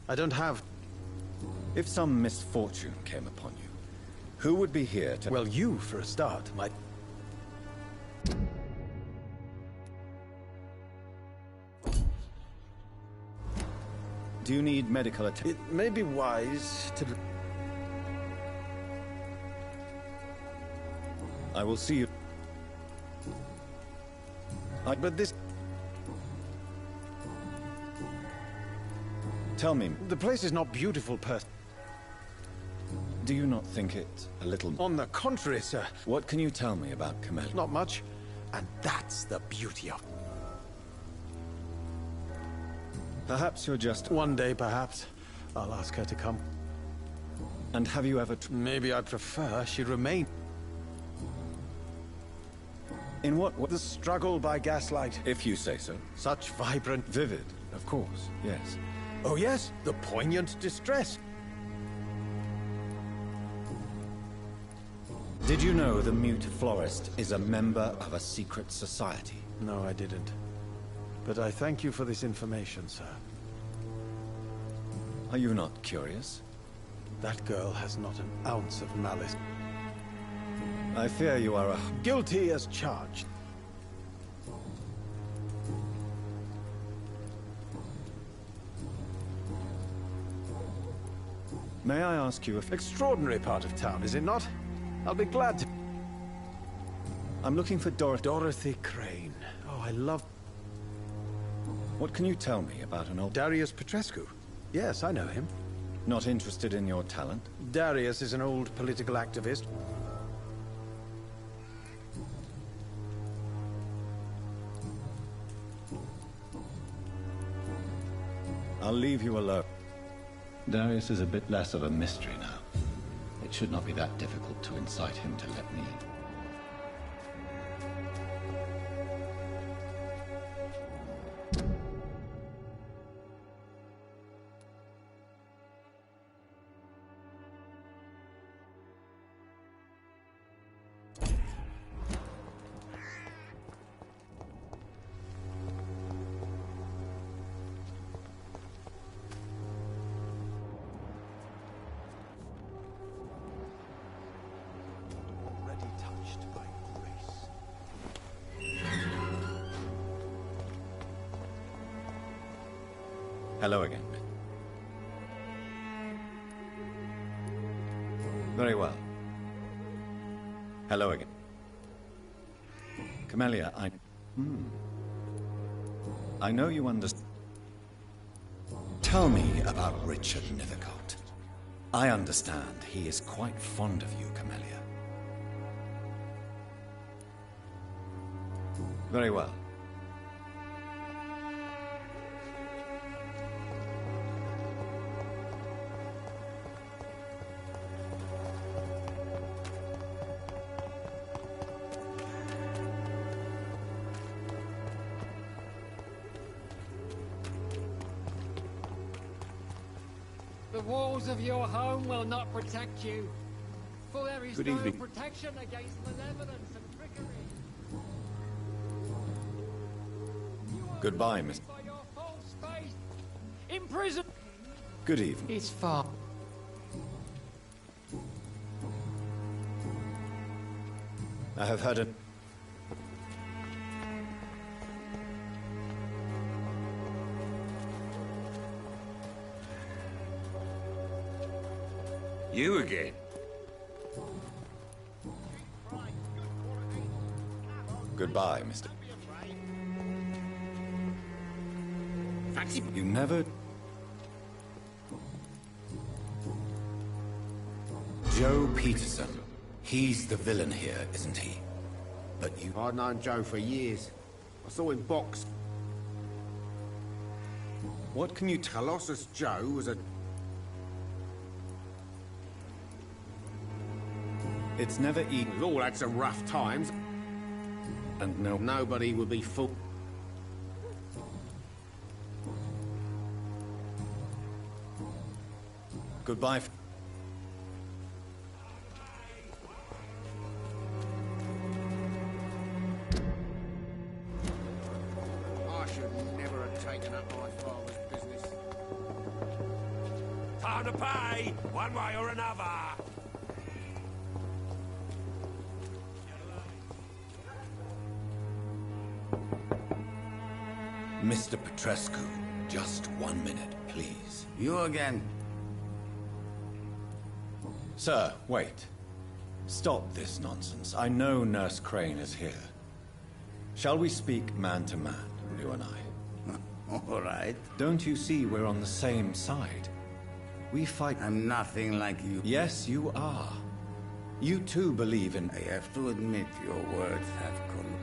I don't have... If some misfortune came upon you, who would be here to... Well, you, for a start, might... Do you need medical attention? It may be wise to... I will see you. But this... Tell me... The place is not beautiful, Do you not think it a little... On the contrary, sir. What can you tell me about Camilla? Not much. And that's the beauty of... Perhaps you're just... One day, perhaps. I'll ask her to come. And have you ever... Maybe I'd prefer she remain... In what... The struggle by gaslight. If you say so. Such vibrant... Vivid, of course, yes. Oh yes, the poignant distress. Did you know the mute florist is a member of a secret society? No, I didn't. But I thank you for this information, sir. Are you not curious? That girl has not an ounce of malice. I fear you are guilty as charged. May I ask you if... Extraordinary part of town, is it not? I'll be glad to... I'm looking for Dorothy Crane. Oh, I love... What can you tell me about an old... Darius Petrescu. Yes, I know him. Not interested in your talent? Darius is an old political activist. I'll leave you alone. Darius is a bit less of a mystery now. It should not be that difficult to incite him to let me in. Hello again. Very well. Hello again. Camellia, I know you understand. Tell me about Richard Nethercote. I understand he is quite fond of you, Camellia. Very well. The walls of your home will not protect you, for there is Good no evening. protection against malevolence and trickery. Goodbye, Miss... For your false faith, in prison. Good evening. It's far. I have heard it. You again? Goodbye, Mr. You never... Joe Peterson. He's the villain here, isn't he? But you... I've known Joe for years. I saw him box. What can you Colossus Joe was a... It's never easy. We've all had some rough times. And nobody would be full. Goodbye. I should never have taken up my father's business. Time to pay, one way or another. Mr. Petrescu, just 1 minute, please. You again. Sir, wait. Stop this nonsense. I know Nurse Crane is here. Shall we speak man to man, you and I? All right. Don't you see we're on the same side? We fight... I'm nothing like you. Yes, you are. You too believe in... I have to admit your words have come.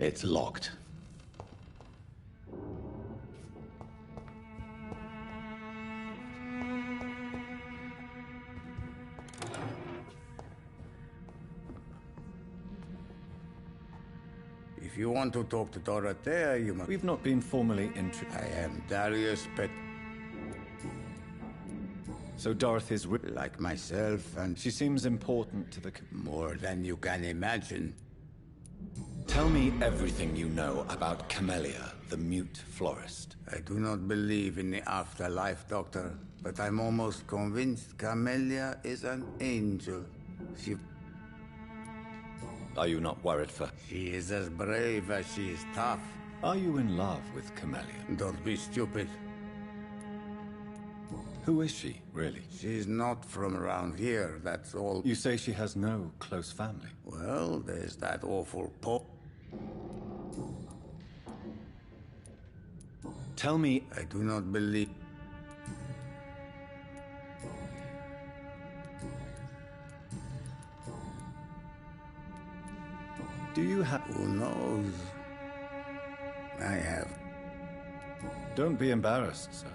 It's locked. If you want to talk to Dorothea, you must... We've not been formally introduced. I am Darius Pet... So Dorothy's... Like myself, and... She seems important to the... More than you can imagine. Tell me everything you know about Camellia, the mute florist. I do not believe in the afterlife, Doctor, but I'm almost convinced Camellia is an angel. She... Are you not worried for... She is as brave as she is tough. Are you in love with Camellia? Don't be stupid. Who is she, really? She's not from around here, that's all. You say she has no close family? Well, there's that awful Pope. Tell me... I do not believe... Do you have... Who knows? I have. Don't be embarrassed, sir.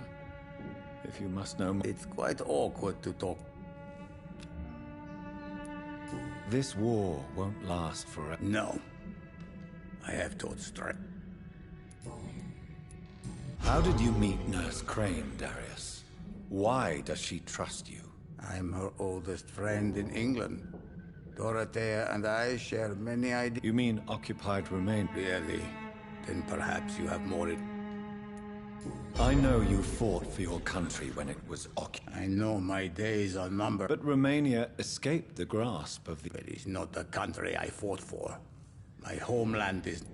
If you must know more... It's quite awkward to talk. This war won't last forever. No. I have taught strength. How did you meet Nurse Crane, Darius? Why does she trust you? I'm her oldest friend in England. Dorothea and I share many ideas. You mean occupied Romania? Really? Then perhaps you have more... I know you fought for your country when it was occupied. I know my days are numbered. But Romania escaped the grasp of the... But it's not the country I fought for. My homeland is...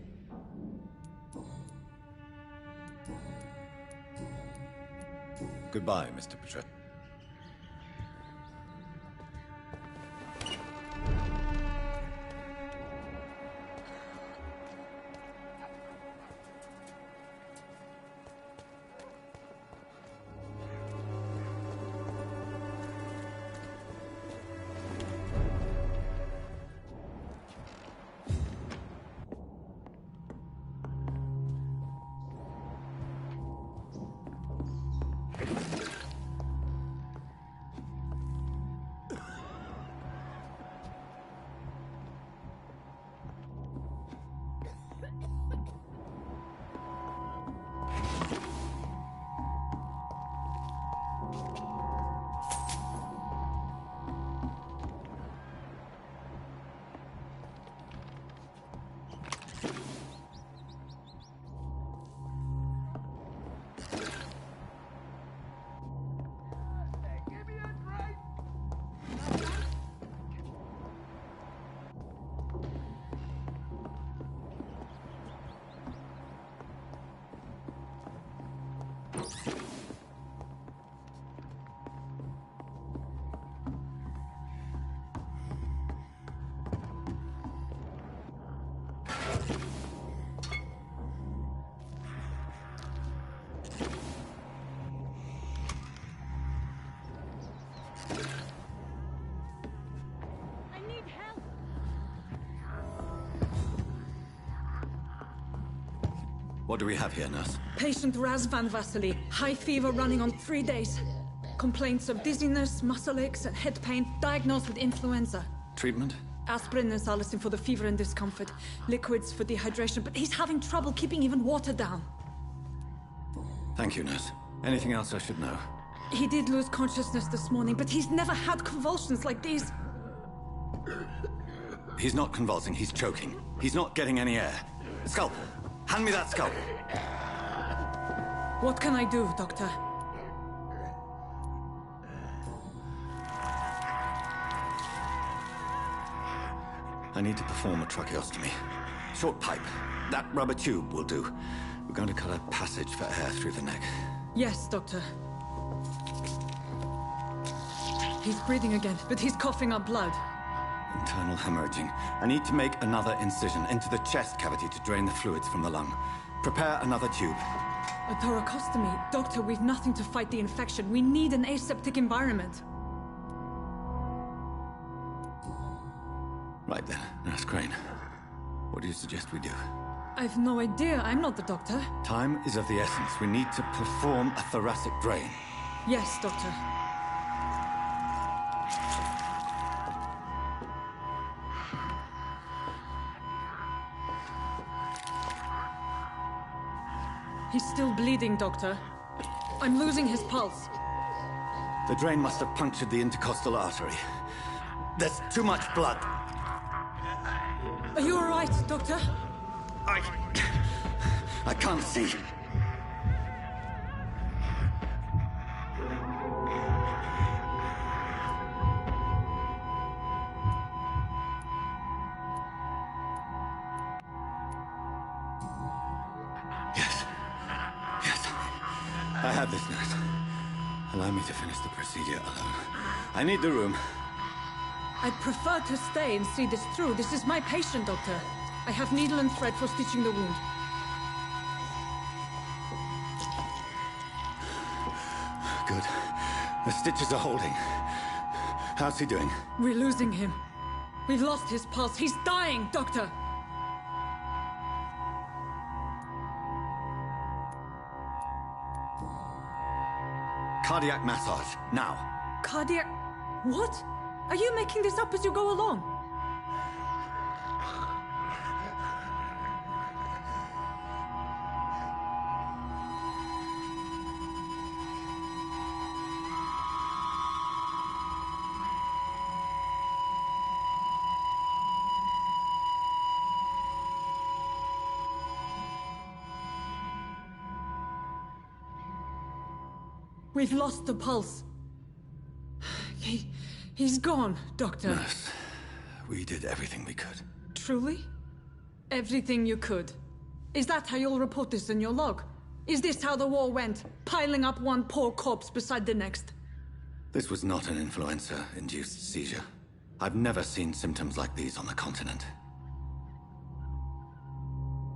Goodbye, Mr. Petret. What do we have here, nurse? Patient Raz Van Vasily. High fever running on 3 days. Complaints of dizziness, muscle aches, and head pain. Diagnosed with influenza. Treatment? Aspirin and salicin for the fever and discomfort. Liquids for dehydration, but he's having trouble keeping even water down. Thank you, nurse. Anything else I should know? He did lose consciousness this morning, but he's never had convulsions like these. He's not convulsing, he's choking. He's not getting any air. Scalpel! Hand me that scalpel! What can I do, Doctor? I need to perform a tracheostomy. Short pipe. That rubber tube will do. We're going to cut a passage for air through the neck. Yes, Doctor. He's breathing again, but he's coughing up blood. Internal hemorrhaging. I need to make another incision into the chest cavity to drain the fluids from the lung. Prepare another tube. A thoracostomy? Doctor, we've nothing to fight the infection. We need an aseptic environment. Right then, Nurse Crane. What do you suggest we do? I've no idea. I'm not the doctor. Time is of the essence. We need to perform a thoracic drain. Yes, Doctor. He's still bleeding, Doctor. I'm losing his pulse. The drain must have punctured the intercostal artery. There's too much blood. Are you all right, Doctor? I can't see. Yes, I have this, nurse. Allow me to finish the procedure alone. I need the room. I'd prefer to stay and see this through. This is my patient, Doctor. I have needle and thread for stitching the wound. Good. The stitches are holding. How's he doing? We're losing him. We've lost his pulse. He's dying, Doctor! Cardiac massage, now. Cardiac... What? Are you making this up as you go along? We've lost the pulse. He's gone, Doctor. Nurse, we did everything we could. Truly? Everything you could. Is that how you'll report this in your log? Is this how the war went? Piling up one poor corpse beside the next? This was not an influenza-induced seizure. I've never seen symptoms like these on the continent.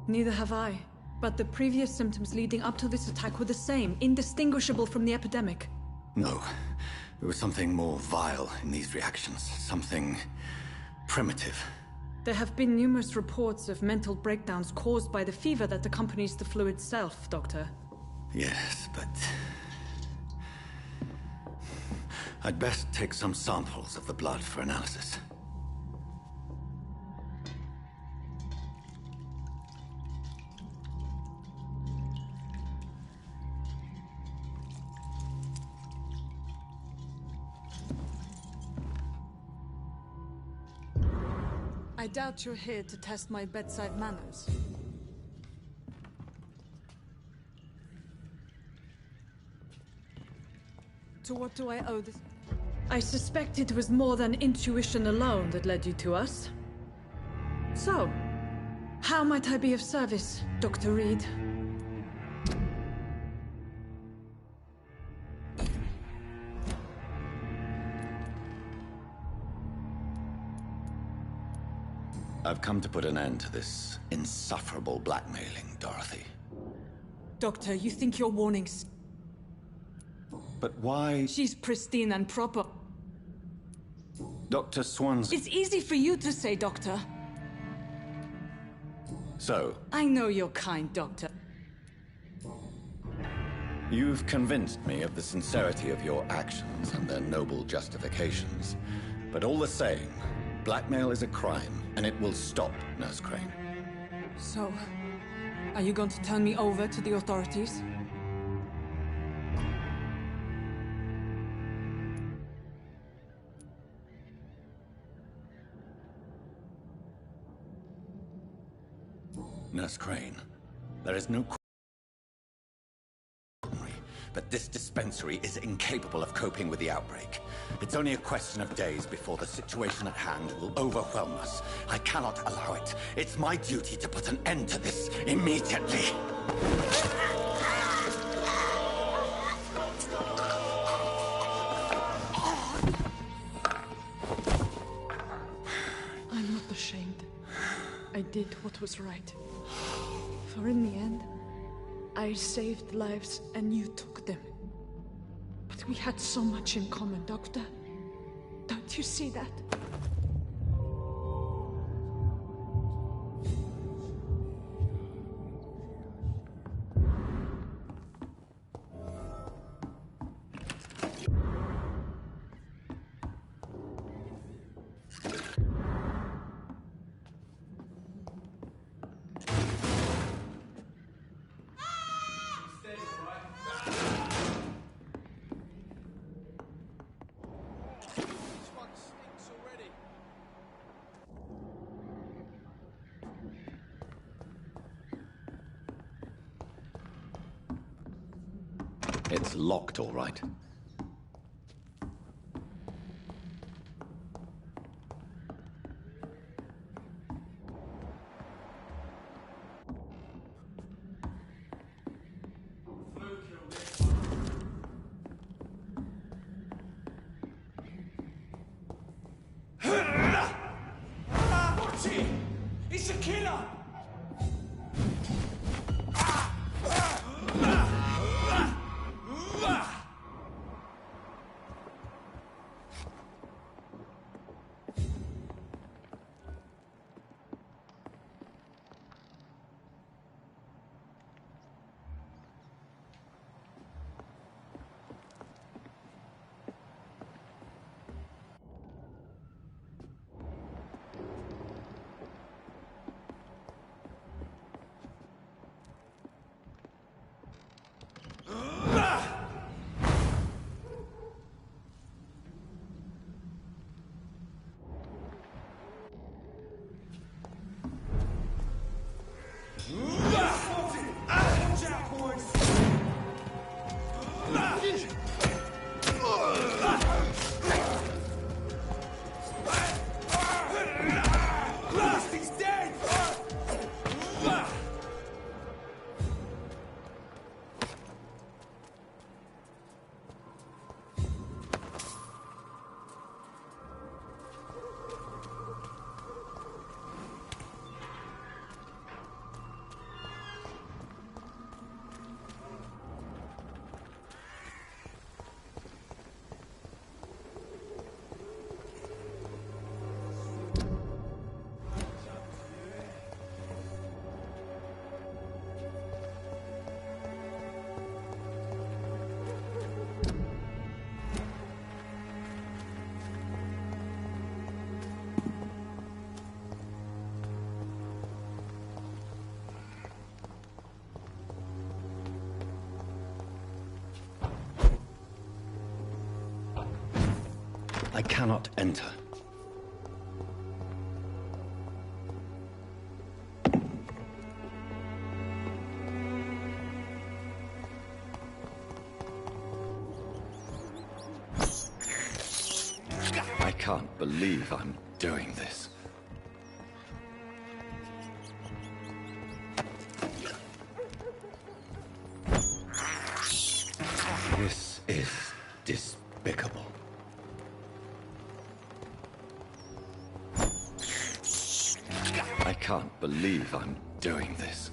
Neither have I. But the previous symptoms leading up to this attack were the same, indistinguishable from the epidemic. No. There was something more vile in these reactions. Something primitive. There have been numerous reports of mental breakdowns caused by the fever that accompanies the flu itself, Doctor. Yes, but... I'd best take some samples of the blood for analysis. I doubt you're here to test my bedside manners. To what do I owe this? I suspect it was more than intuition alone that led you to us. So, how might I be of service, Dr. Reed? I've come to put an end to this insufferable blackmailing, Dorothy. Doctor, you think your warnings... But why... She's pristine and proper. Dr. Swan's... It's easy for you to say, Doctor. So, I know you're kind, Doctor. you've convinced me of the sincerity of your actions and their noble justifications. But all the same, blackmail is a crime, and it will stop, Nurse Crane. So, are you going to turn me over to the authorities? Nurse Crane, there is no but this dispensary is incapable of coping with the outbreak. It's only a question of days before the situation at hand will overwhelm us. I cannot allow it. It's my duty to put an end to this immediately. I'm not ashamed. I did what was right. For in the end, I saved lives and you took them. But we had so much in common, Doctor. Don't you see that? It's locked, all right. Watch it! It's a killer! Watch out, boys! He's dead! I cannot enter. I can't believe I'm doing this. This is despicable. I can't believe I'm doing this.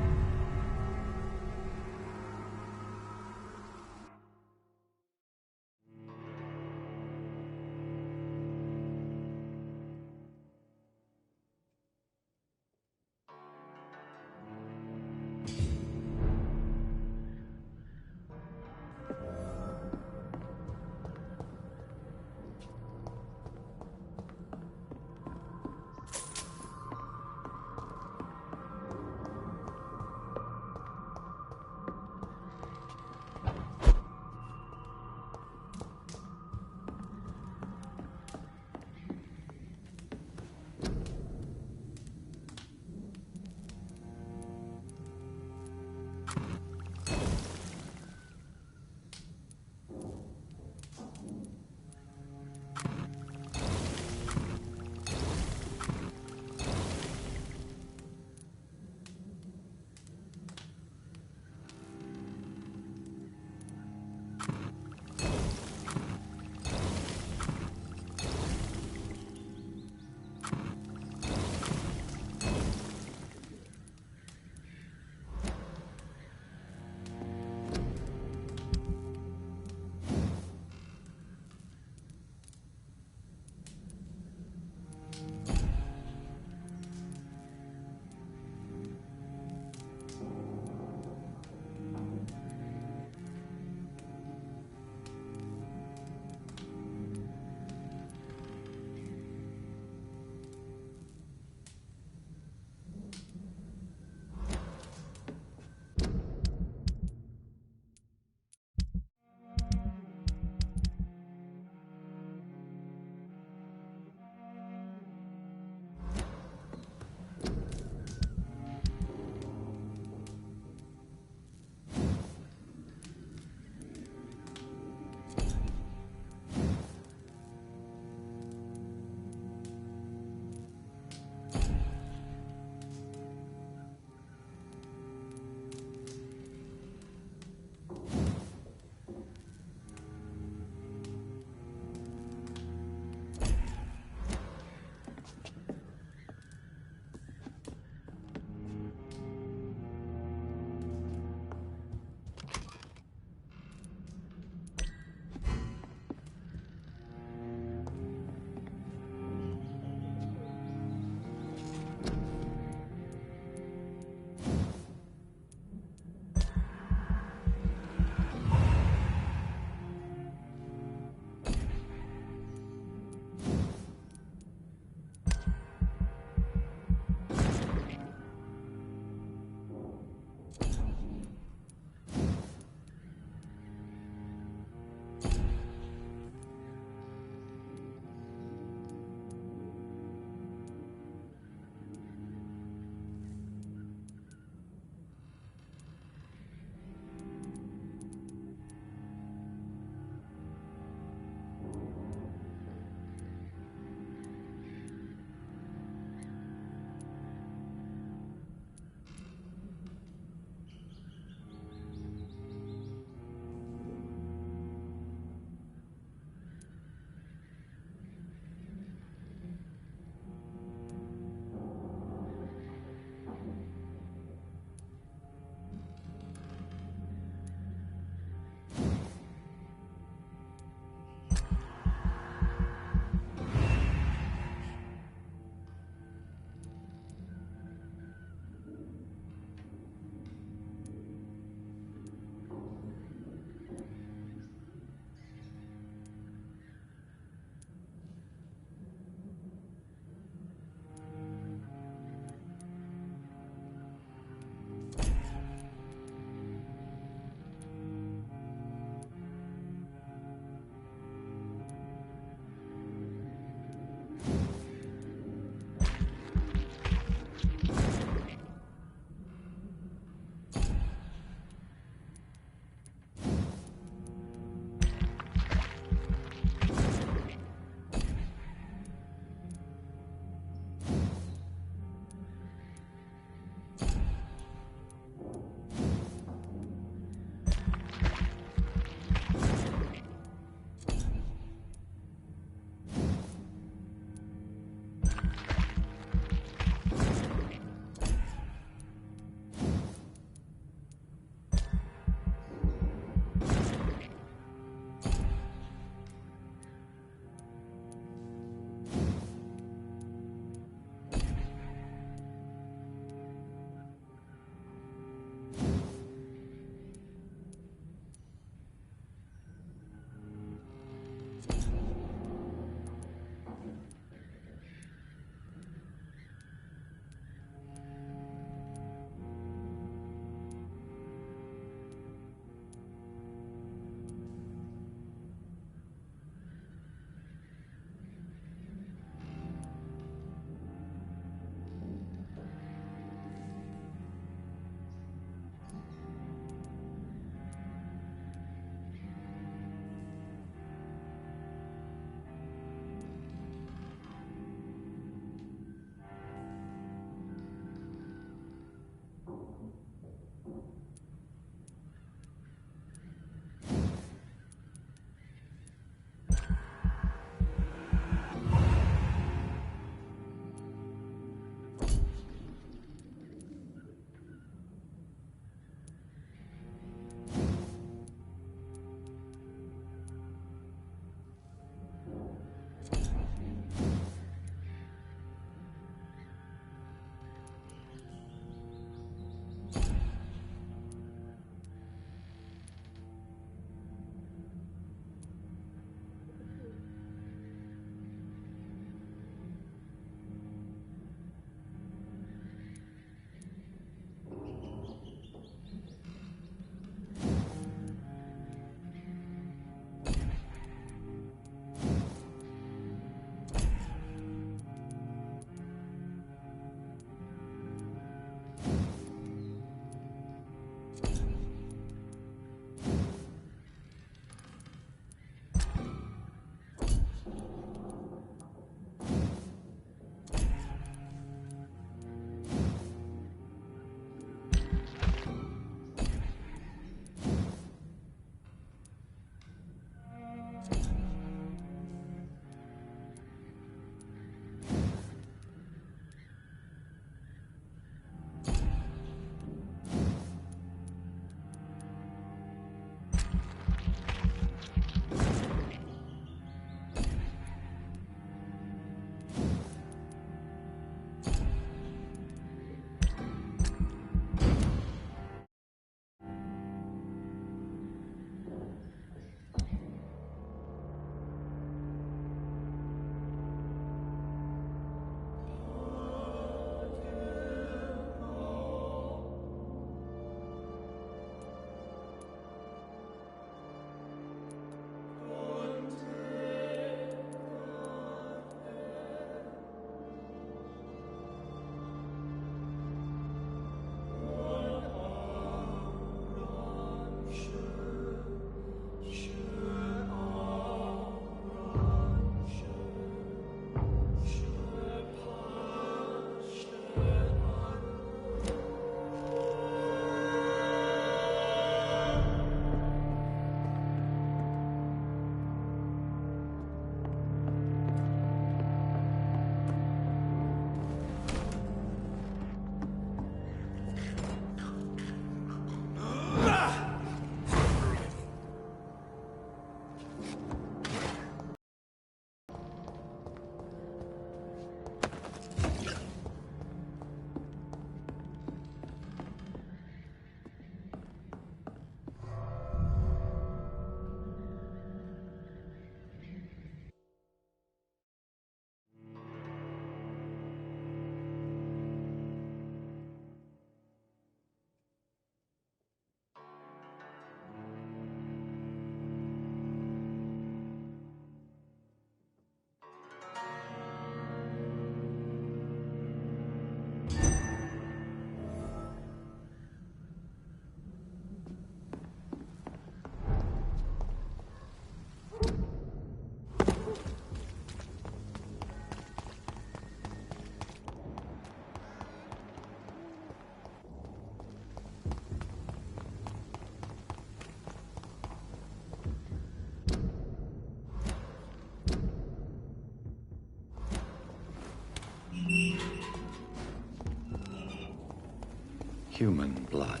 Human blood.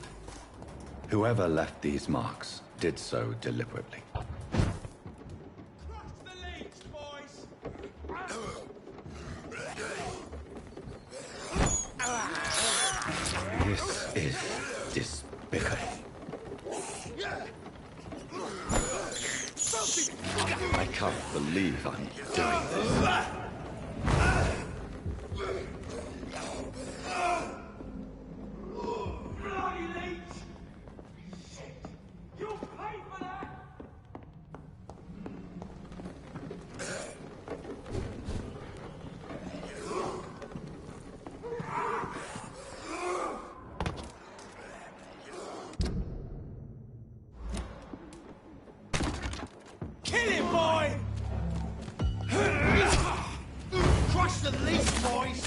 Whoever left these marks did so deliberately. This is despicable. I can't believe I'm doing this. Kill him, boy! Crush the least, boys!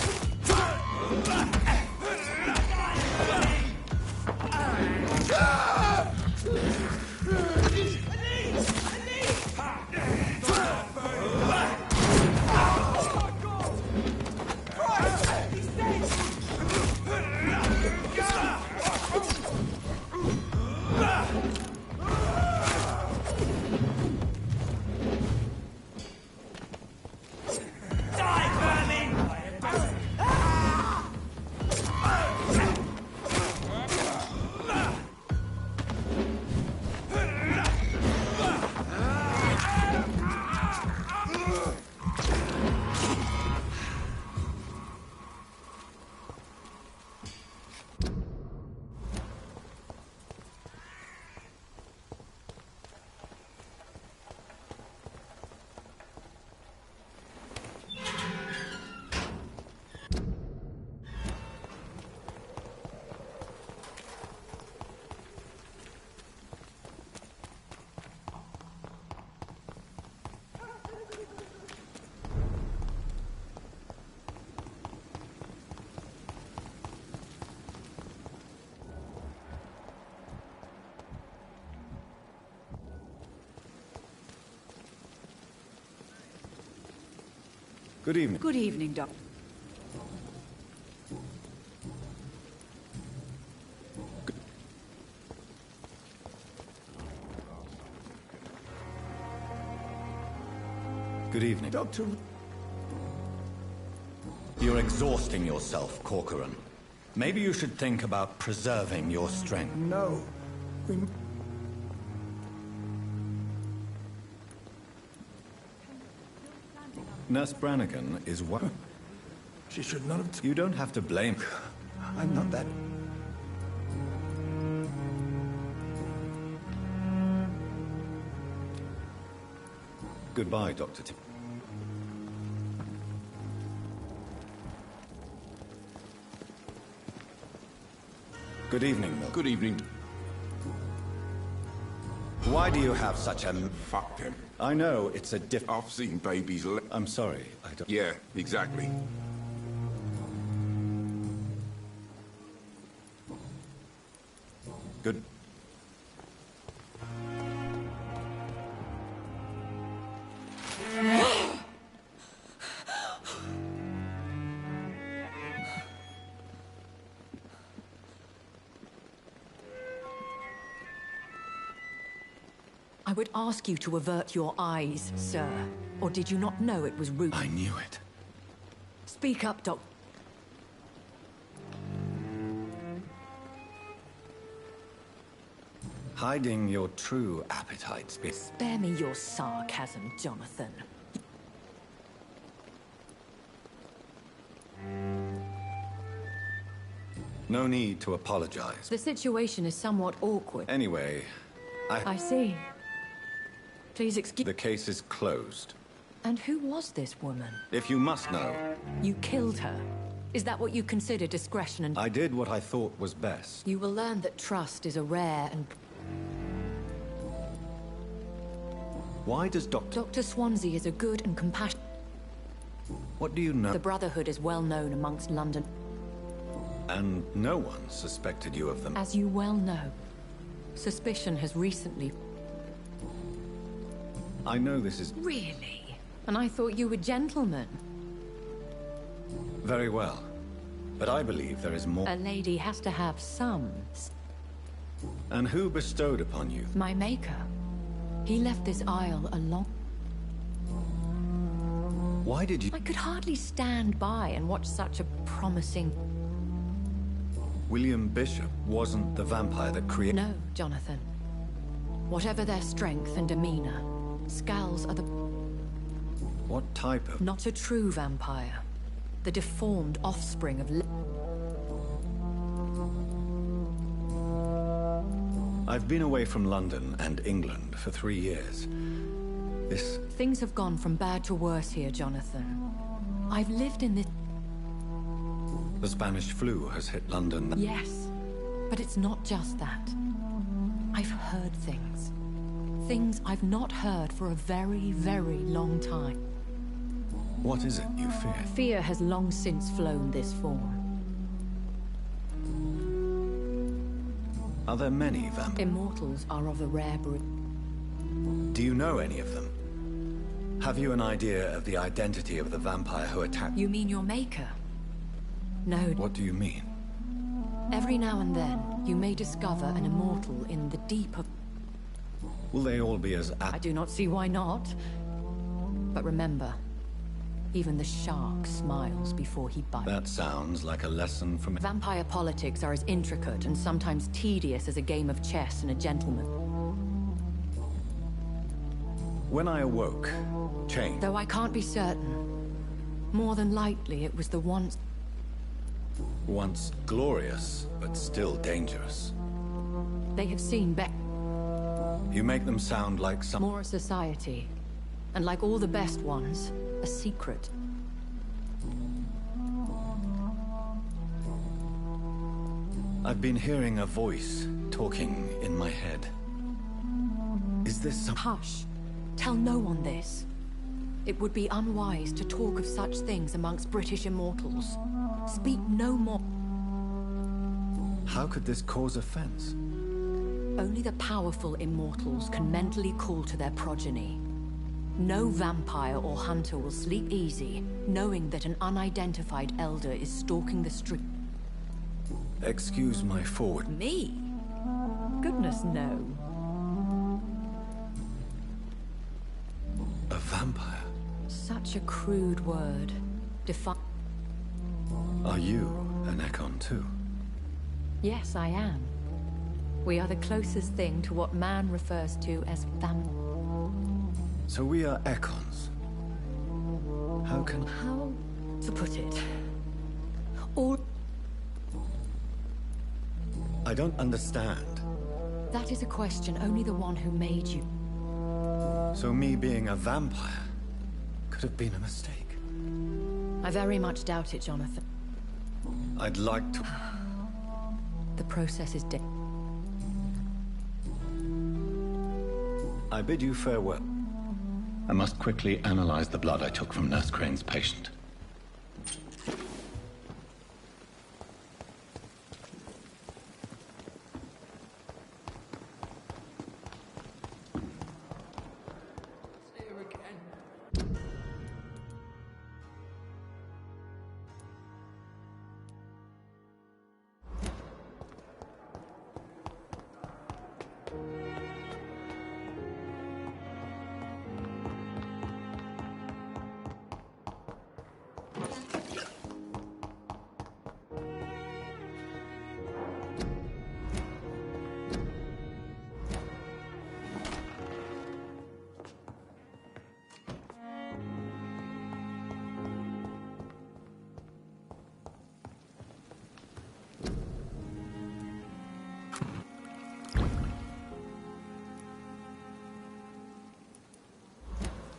Good evening. Good evening, Doc. Good evening. Doctor... You're exhausting yourself, Corcoran. Maybe you should think about preserving your strength. No. We... Nurse Brannigan is what? She should not have... You don't have to blame. I'm not that... Goodbye, Dr. T. Good evening, Milk. Good evening. Why do you have such a... Fuck them. I know, it's a I've seen babies... I'm sorry, I don't... Yeah, exactly. Good... I would ask you to avert your eyes, sir. Or did you not know it was rude? I knew it. Speak up, Doc. Hiding your true appetites. Spare me your sarcasm, Jonathan. No need to apologize. The situation is somewhat awkward. Anyway, I see. Please excuse... The case is closed. And who was this woman? If you must know... You killed her. Is that what you consider discretion and... I did what I thought was best. You will learn that trust is a rare and... Why does Dr. Swansea is a good and compassionate... What do you know? The Brotherhood is well known amongst London. And no one suspected you of them. As you well know, suspicion has recently... I know this is... Really? And I thought you were gentlemen. Very well. But I believe there is more. A lady has to have some. And who bestowed upon you? My maker. He left this isle a long... Why did you... I could hardly stand by and watch such a promising... William Bishop wasn't the vampire that created... No, Jonathan. Whatever their strength and demeanor, Scowls are the... What type of... Not a true vampire. The deformed offspring of... I've been away from London and England for 3 years. This... Things have gone from bad to worse here, Jonathan. I've lived in this... The Spanish flu has hit London. Yes, but it's not just that. I've heard things. Things I've not heard for a very, very long time. What is it you fear? Fear has long since flown this form. Are there many vampires? Immortals are of a rare breed. Do you know any of them? Have you an idea of the identity of the vampire who attacked? You mean your maker? No. What do you mean? Every now and then, you may discover an immortal in the deep of... Will they all be as... I do not see why not. But remember, even the shark smiles before he bites. That sounds like a lesson from... Vampire politics are as intricate and sometimes tedious as a game of chess and a gentleman. When I awoke, change. Though I can't be certain, more than likely it was the once glorious, but still dangerous. They have seen better. You make them sound like some... More a society, and like all the best ones, a secret. I've been hearing a voice talking in my head. Is this some... Hush. Tell no one this. It would be unwise to talk of such things amongst British immortals. Speak no more. How could this cause offense? Only the powerful immortals can mentally call to their progeny. No vampire or hunter will sleep easy, knowing that an unidentified elder is stalking the street. Excuse my forward... Me? Goodness, no. A vampire? Such a crude word. Are you an Ekon too? Yes, I am. We are the closest thing to what man refers to as vamp. So we are Ekons. How to put it? All... I don't understand. That is a question only the one who made you. So me being a vampire could have been a mistake. I very much doubt it, Jonathan. I'd like to... The process is dead. I bid you farewell. I must quickly analyze the blood I took from Nurse Crane's patient.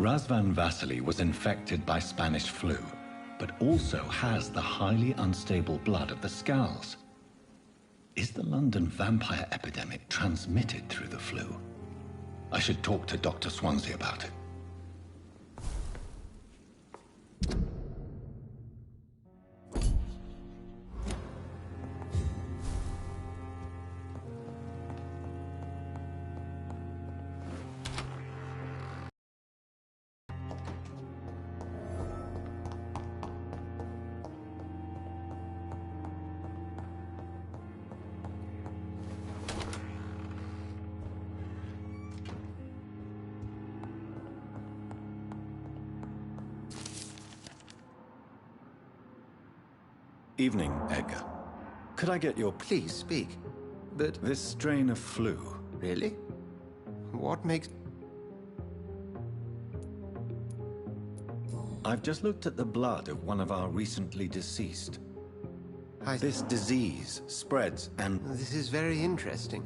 Razvan Vasily was infected by Spanish flu, but also has the highly unstable blood of the Scowls. Is the London vampire epidemic transmitted through the flu? I should talk to Dr. Swansea about it. Evening, Edgar. Could I get your... Please speak. But... This strain of flu... Really? What makes... I've just looked at the blood of one of our recently deceased. This disease spreads and... This is very interesting.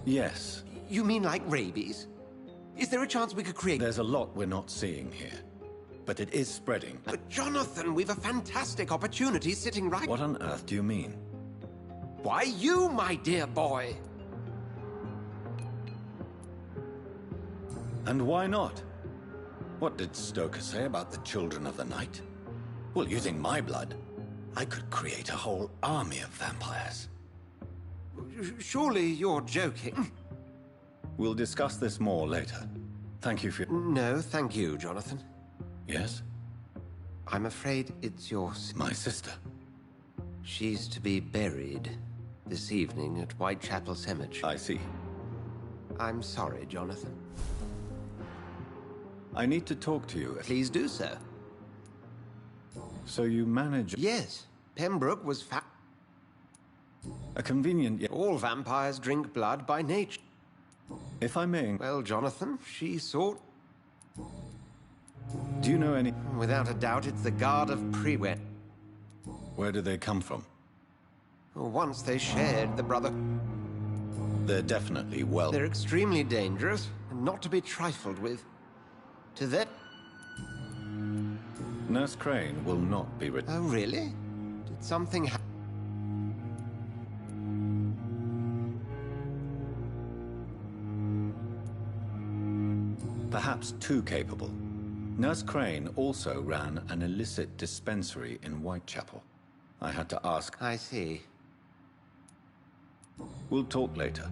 Yes. You mean like rabies? Is there a chance we could create... There's a lot we're not seeing here. But it is spreading. But Jonathan, we've a fantastic opportunity sitting right... What on earth do you mean? Why, you, my dear boy! And why not? What did Stoker say about the Children of the Night? Well, using my blood, I could create a whole army of vampires. Surely you're joking. We'll discuss this more later. Thank you for... No, thank you, Jonathan. Yes? I'm afraid it's your... My sister. She's to be buried this evening at Whitechapel Cemetery. I see. I'm sorry, Jonathan. I need to talk to you. Please do so. So you manage... Yes. Pembroke was a convenient... All vampires drink blood by nature. If I may... Well, Jonathan, she sought... Do you know any... Without a doubt, it's the Guard of Prewet. Where do they come from? Once they shared the brother... They're definitely well... They're extremely dangerous, and not to be trifled with. To that... Nurse Crane will not be... Oh, really? Did something happen? Perhaps too capable. Nurse Crane also ran an illicit dispensary in Whitechapel. I had to ask... I see. We'll talk later.